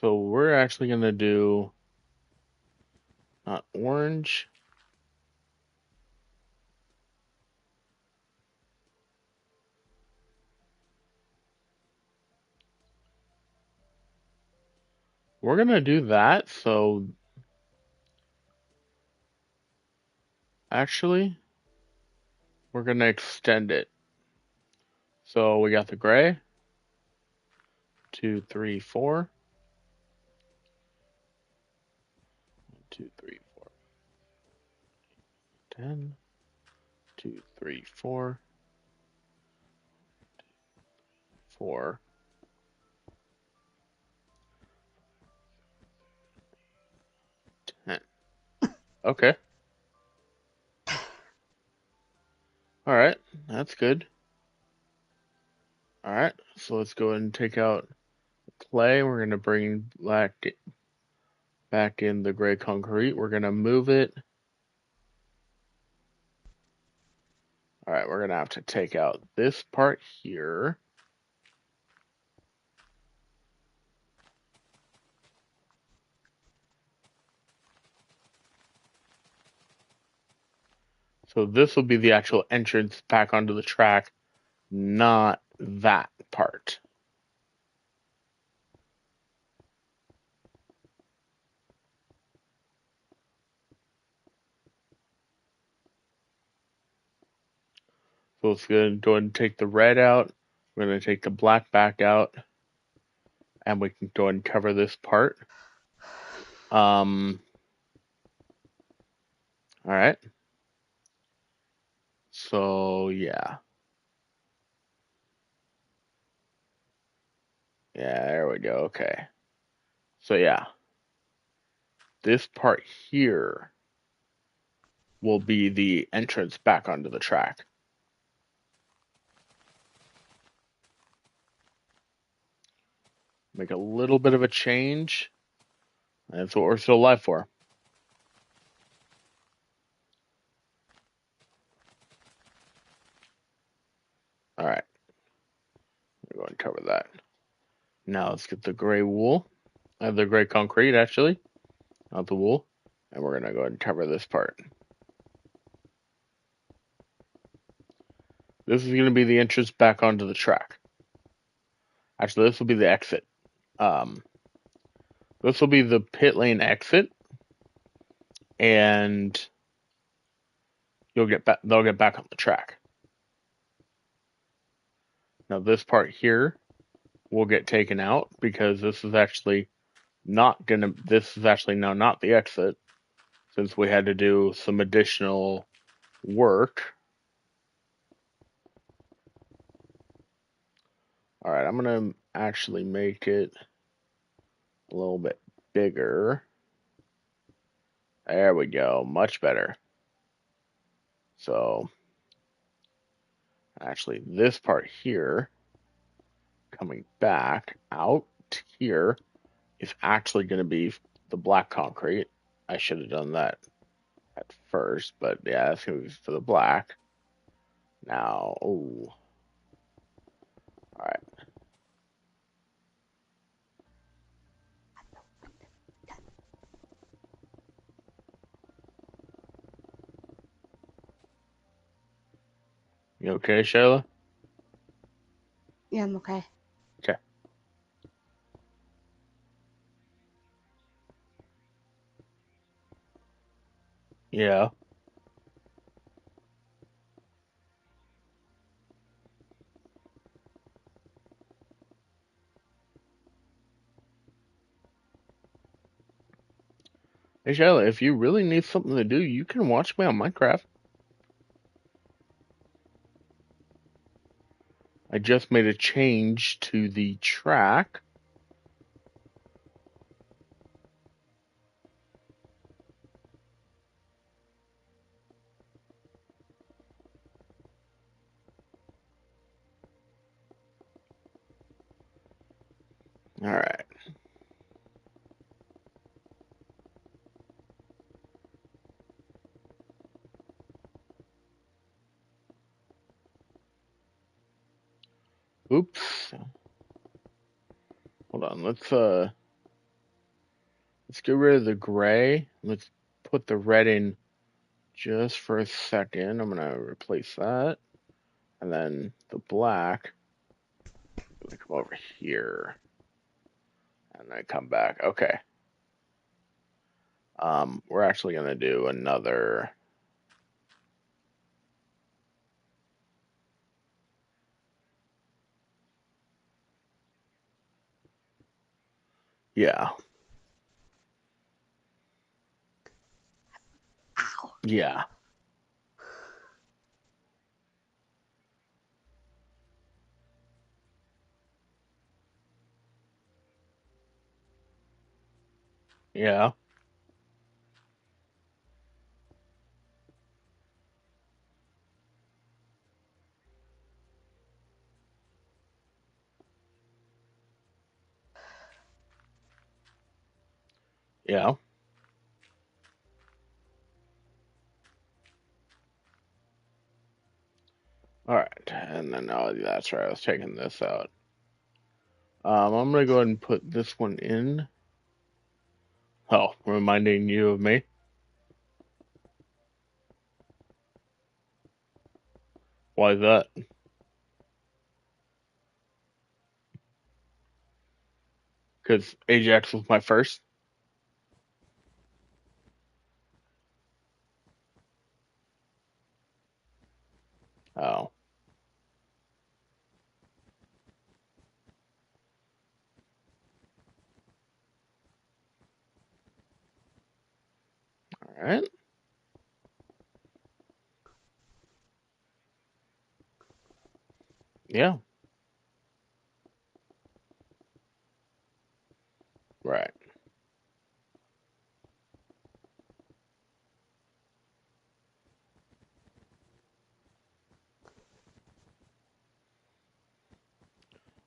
[SPEAKER 1] So we're actually going to do not orange. We're going to do that. So actually, we're going to extend it. So we got the gray. 2, 3, 4. 2, 3, 4. 10. 2, 3, 4. 4. 10. Okay. All right. That's good. All right. So let's go ahead and take out clay. We're going to bring back in the gray concrete. We're going to move it. All right. We're going to have to take out this part here. So this will be the actual entrance back onto the track, not that part. So let's go ahead and take the red out. We're going to take the black back out. And we can go ahead and cover this part. All right. So yeah. Yeah, there we go. Okay. So yeah. This part here will be the entrance back onto the track. Make a little bit of a change. That's what we're still alive for. All right. We're going to cover that. Now let's get the gray wool. The gray concrete, actually. Not the wool. And we're going to go ahead and cover this part. This is going to be the entrance back onto the track. Actually, this will be the exit. This will be the pit lane exit, and they'll get back on the track. Now this part here will get taken out because this is actually now not the exit, since we had to do some additional work. All right, I'm gonna actually make it a little bit bigger. There we go, much better. So actually this part here coming back out here is actually going to be the black concrete. I should have done that at first, but yeah, that's going to be for the black. Now, oh, all right. You okay, Shayla?
[SPEAKER 3] Yeah, I'm okay.
[SPEAKER 1] Okay. Yeah. Hey, Shayla, if you really need something to do, you can watch me on Minecraft. I just made a change to the track. All right. Oops. Hold on. Let's Let's get rid of the gray. Let's put the red in just for a second. I'm gonna replace that. And then the black, I'm gonna come over here. And then come back. Okay. We're actually gonna do another. Yeah.
[SPEAKER 3] Ow.
[SPEAKER 1] Yeah. Yeah. Yeah. All right. And then, oh, that's right. I was taking this out. I'm gonna go ahead and put this one in. Oh, reminding you of me. Why is that? Because Ajax was my first. Oh. All right. Yeah. Right.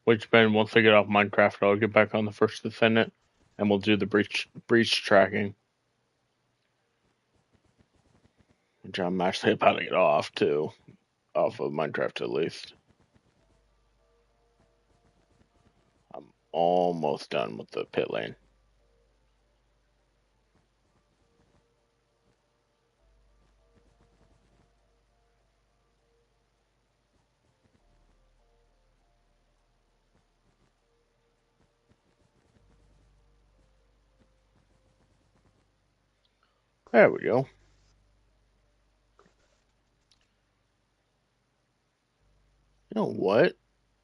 [SPEAKER 1] Which Ben, once I get off Minecraft, I'll get back on the First Descendant, and we'll do the breach tracking, which I'm actually about to get off too, off of Minecraft at least. I'm almost done with the pit lane. There we go. You know what?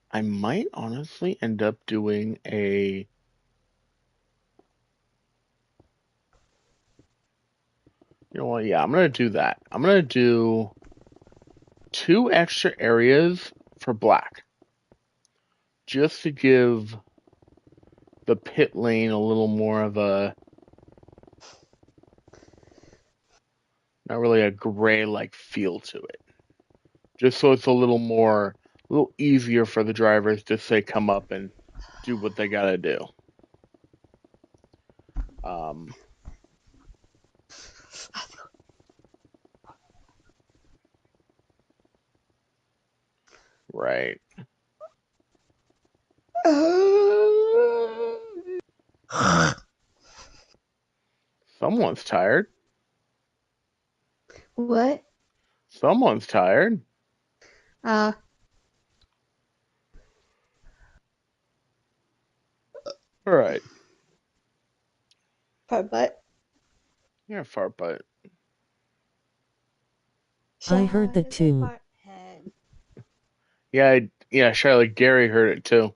[SPEAKER 1] I might honestly end up doing a. You know what? Yeah, I'm gonna do that. I'm gonna do 2 extra areas for black, just to give the pit lane a little more of a, not really a gray like feel to it. Just so it's a little easier for the drivers to say come up and do what they gotta do. Um, right. Someone's tired.
[SPEAKER 3] What?
[SPEAKER 1] Someone's tired.
[SPEAKER 3] Uh,
[SPEAKER 1] All right.
[SPEAKER 3] part butt.
[SPEAKER 1] Yeah, fart butt.
[SPEAKER 2] I heard that
[SPEAKER 3] Charlotte the
[SPEAKER 2] too.
[SPEAKER 3] fart head.
[SPEAKER 1] Yeah, Charlotte. Gary heard it too.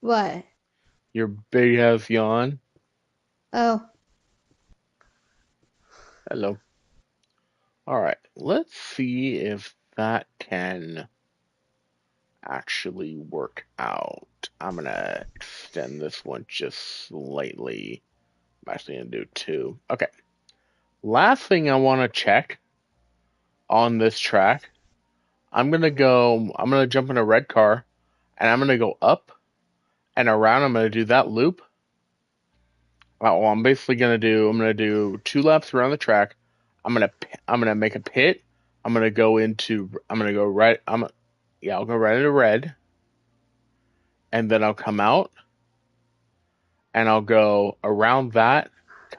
[SPEAKER 3] What?
[SPEAKER 1] Your big ass yawn.
[SPEAKER 3] Oh,
[SPEAKER 1] Hello. All right. Let's see if that can actually work out. I'm gonna extend this one just slightly. I'm actually gonna do 2. Okay. Last thing I want to check on this track, I'm gonna jump in a red car and I'm gonna go up and around. I'm gonna do that loop. Well, I'm gonna do 2 laps around the track. I'm gonna make a pit. I'm gonna go right, I'll go right into red and then I'll come out and I'll go around that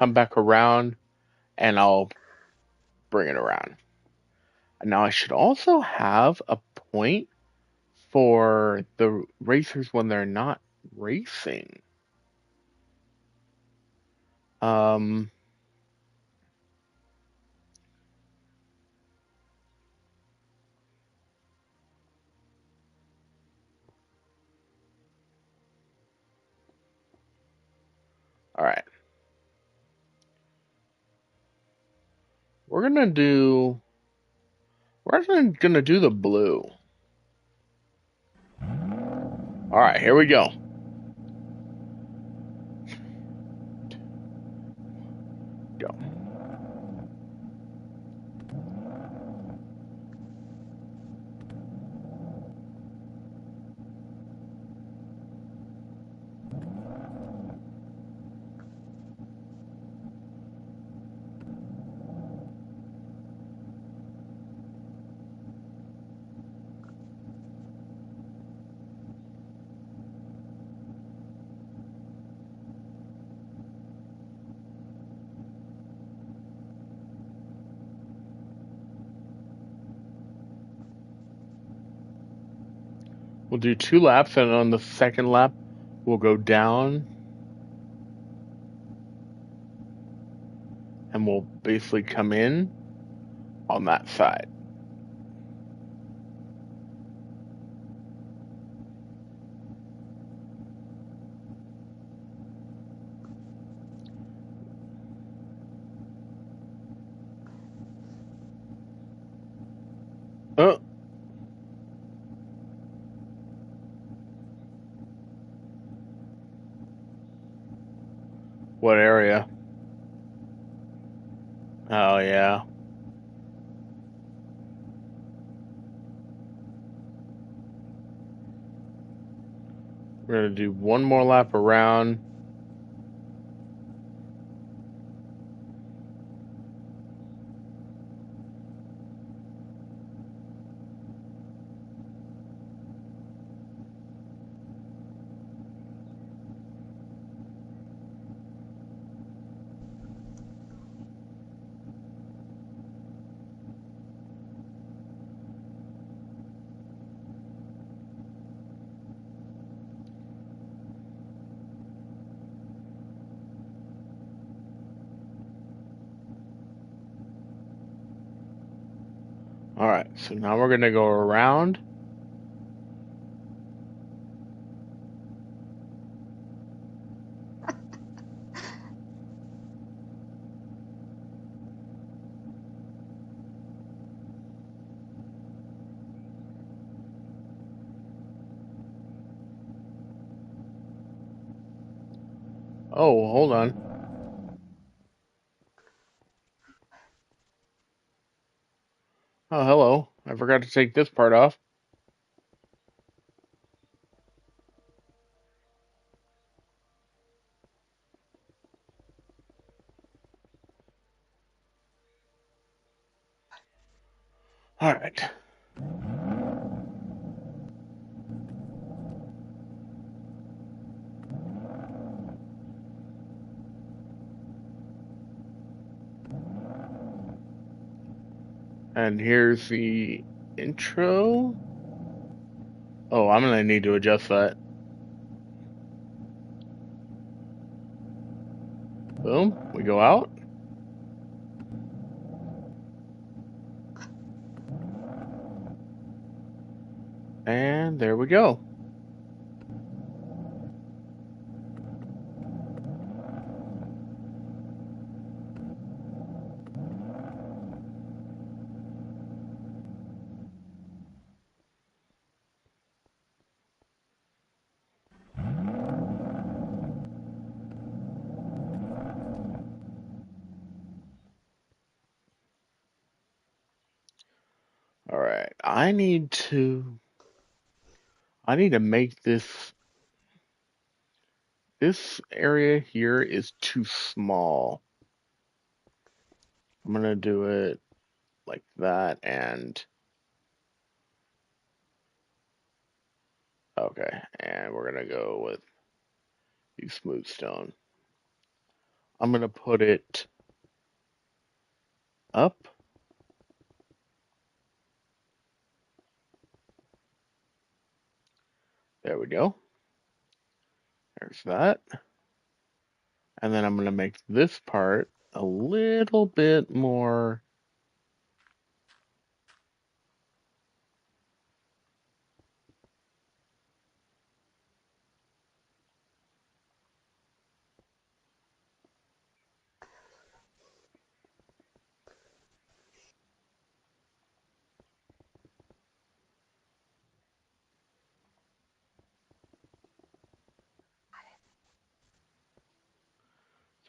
[SPEAKER 1] come back around and I'll bring it around. Now I should also have a point for the racers when they're not racing. Um, all right. We're gonna do the blue. All right, here we go. Go. We'll do 2 laps, and on the second lap, we'll go down and we'll basically come in on that side. Oh, what area? Oh, yeah. We're going to do one more lap around. All right, so now we're going to go around. Oh, hold on. Oh, hello. I forgot to take this part off. All right. And here's the intro. Oh, I'm going to need to adjust that. Boom. We go out. And there we go. All right. I need to make this area here is too small. I'm going to do it like that and okay. And we're going to go with the smooth stone. I'm going to put it up. There we go. There's that. And then I'm going to make this part a little bit more.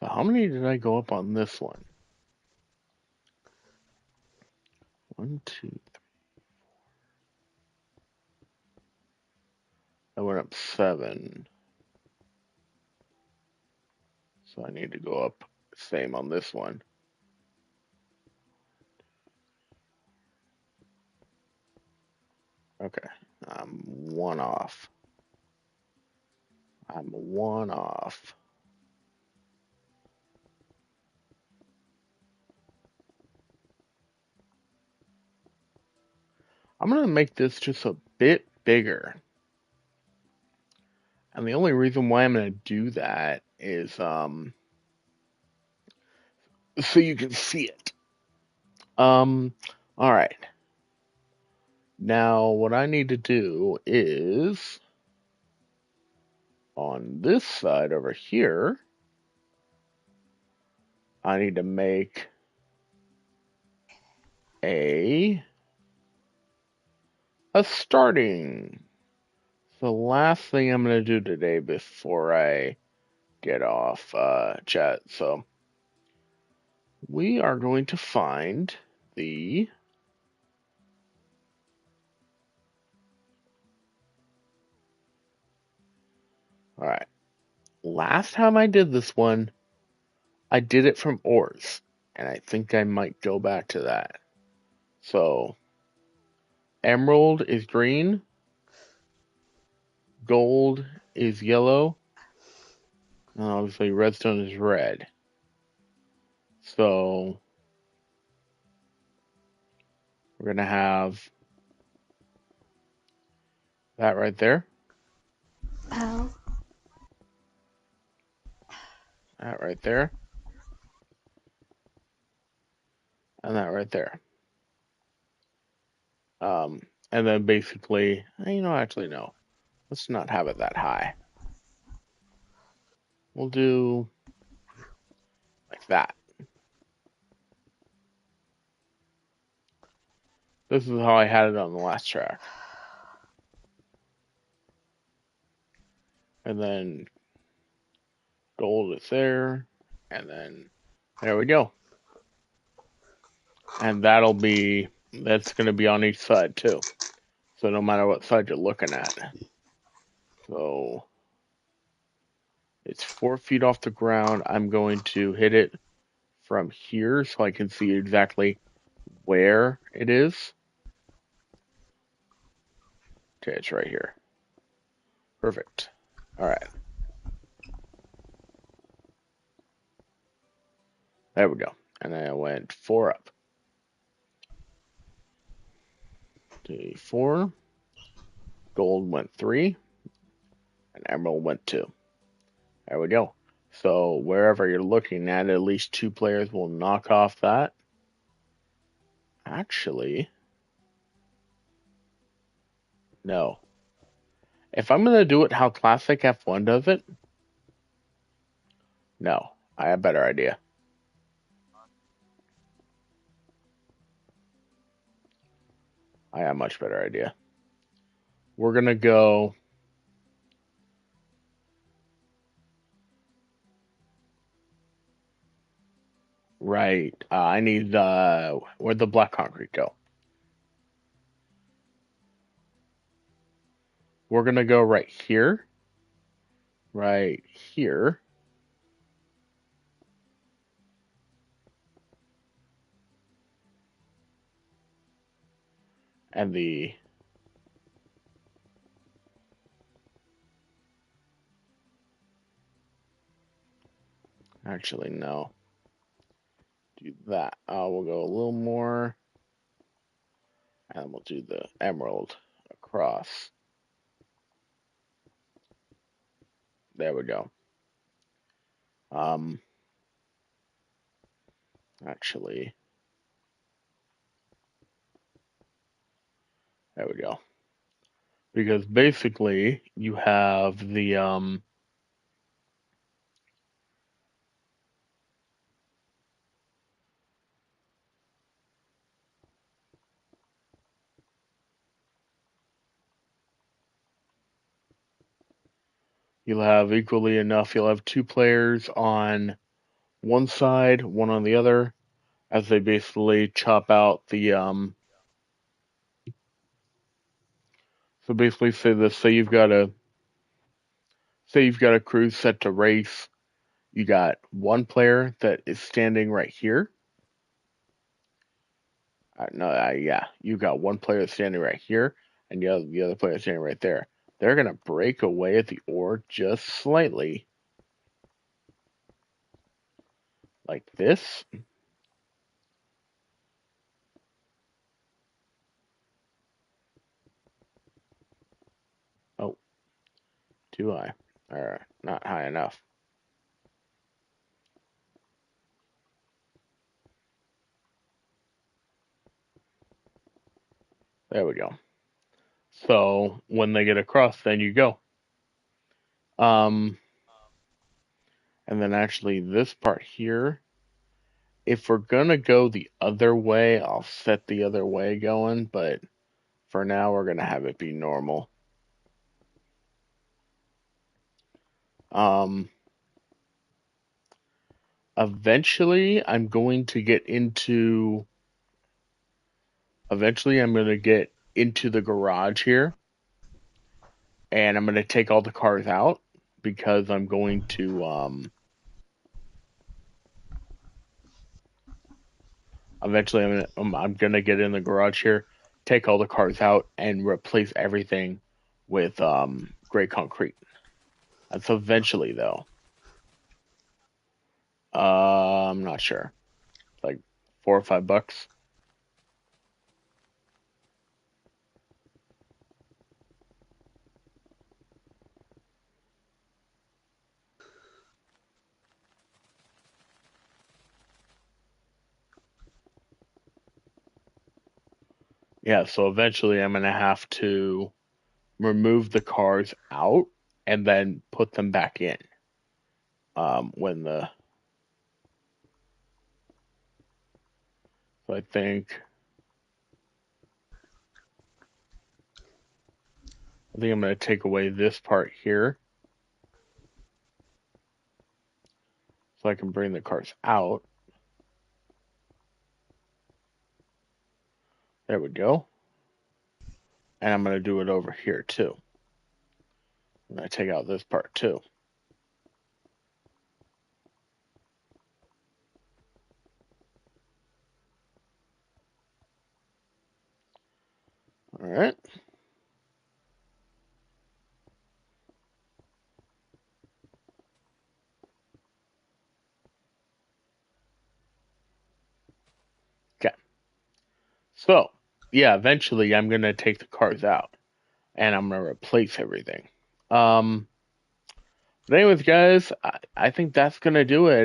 [SPEAKER 1] So how many did I go up on this one? 1, 2, 3. I went up 7. So I need to go up same on this one. Okay. I'm 1 off. I'm 1 off. I'm going to make this just a bit bigger. And the only reason why I'm going to do that is so you can see it. All right. Now what I need to do is on this side over here, I need to make a starting. The last thing I'm going to do today before I get off chat. So we are going to find the all right. Last time I did this one, I did it from ores, and I think I might go back to that. So emerald is green, gold is yellow, and obviously redstone is red. So we're gonna have that right there,
[SPEAKER 3] Oh.
[SPEAKER 1] that right there, and that right there. And then basically, actually no, let's not have it that high. We'll do like that. This is how I had it on the last track. And then gold is there, and then there we go. And that's going to be on each side too. So no matter what side you're looking at. So it's 4 feet off the ground. I'm going to hit it from here so I can see exactly where it is. Okay, it's right here. Perfect. All right. There we go. And then I went 4 up. 4. Gold went 3. And emerald went 2. There we go. So wherever you're looking at least 2 players will knock off that. Actually, no. If I'm going to do it how Classic F1 does it, no. I have a better idea. I have a much better idea. We're going to go right. I need where'd the black concrete go? We're going to go right here. Right here. And Actually, no. Do that. We'll go a little more. And we'll do the emerald across. There we go. Actually, there we go. Because basically, you have the you'll have equally enough. You'll have two players on one side, one on the other, as they basically chop out the So basically, say this: say you've got a crew set to race. You got one player that is standing right here. No, yeah, you got one player standing right here, and the other player standing right there. They're gonna break away at the oar just slightly, like this. Oh, too high, or not high enough. There we go. So when they get across, then you go. Um, and then actually this part here, if we're gonna go the other way, I'll set the other way going, but for now we're gonna have it be normal. Um, eventually I'm going to get into eventually I'm gonna get into the garage here, and I'm gonna take all the cars out because I'm going to eventually I'm gonna get in the garage here, take all the cars out, and replace everything with gray concrete. That's eventually though. I'm not sure. Like $4 or $5. Yeah, so eventually I'm gonna have to remove the cars out and then put them back in. When the so I think I'm gonna take away this part here so I can bring the cars out. There we go. And I'm gonna do it over here too. I'm gonna take out this part too. All right. Okay. So yeah, eventually I'm gonna take the cars out and I'm gonna replace everything. Um, but anyways, guys, I think that's gonna do it.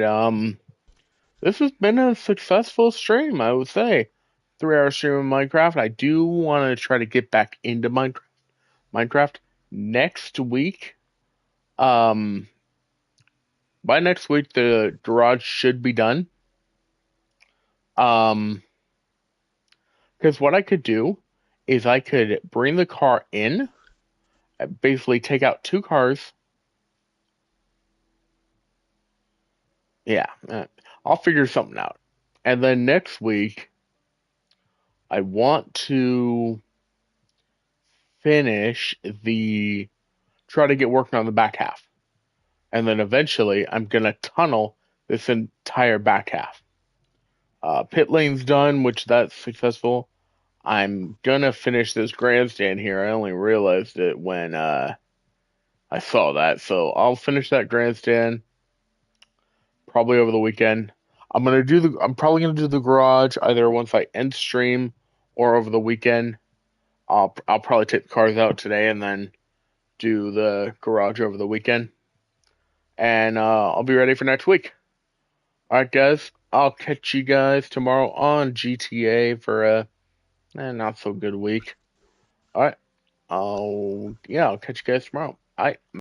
[SPEAKER 1] This has been a successful stream, I would say. 3 hour stream of Minecraft. I do want to try to get back into Minecraft next week. Um, by next week, the garage should be done. Because what I could do is I could bring the car in, basically take out two cars. Yeah, I'll figure something out. And then next week, I want to finish try to get working on the back half. And then eventually I'm gonna tunnel this entire back half. Pit lane's done, which that's successful. I'm gonna finish this grandstand here. I only realized it when I saw that, so I'll finish that grandstand. probably over the weekend. I'm probably gonna do the garage either once I end stream or over the weekend. I'll probably take the cars out today and then do the garage over the weekend, and I'll be ready for next week. All right, guys. I'll catch you guys tomorrow on GTA for a not so good week. All right. I'll catch you guys tomorrow. All right.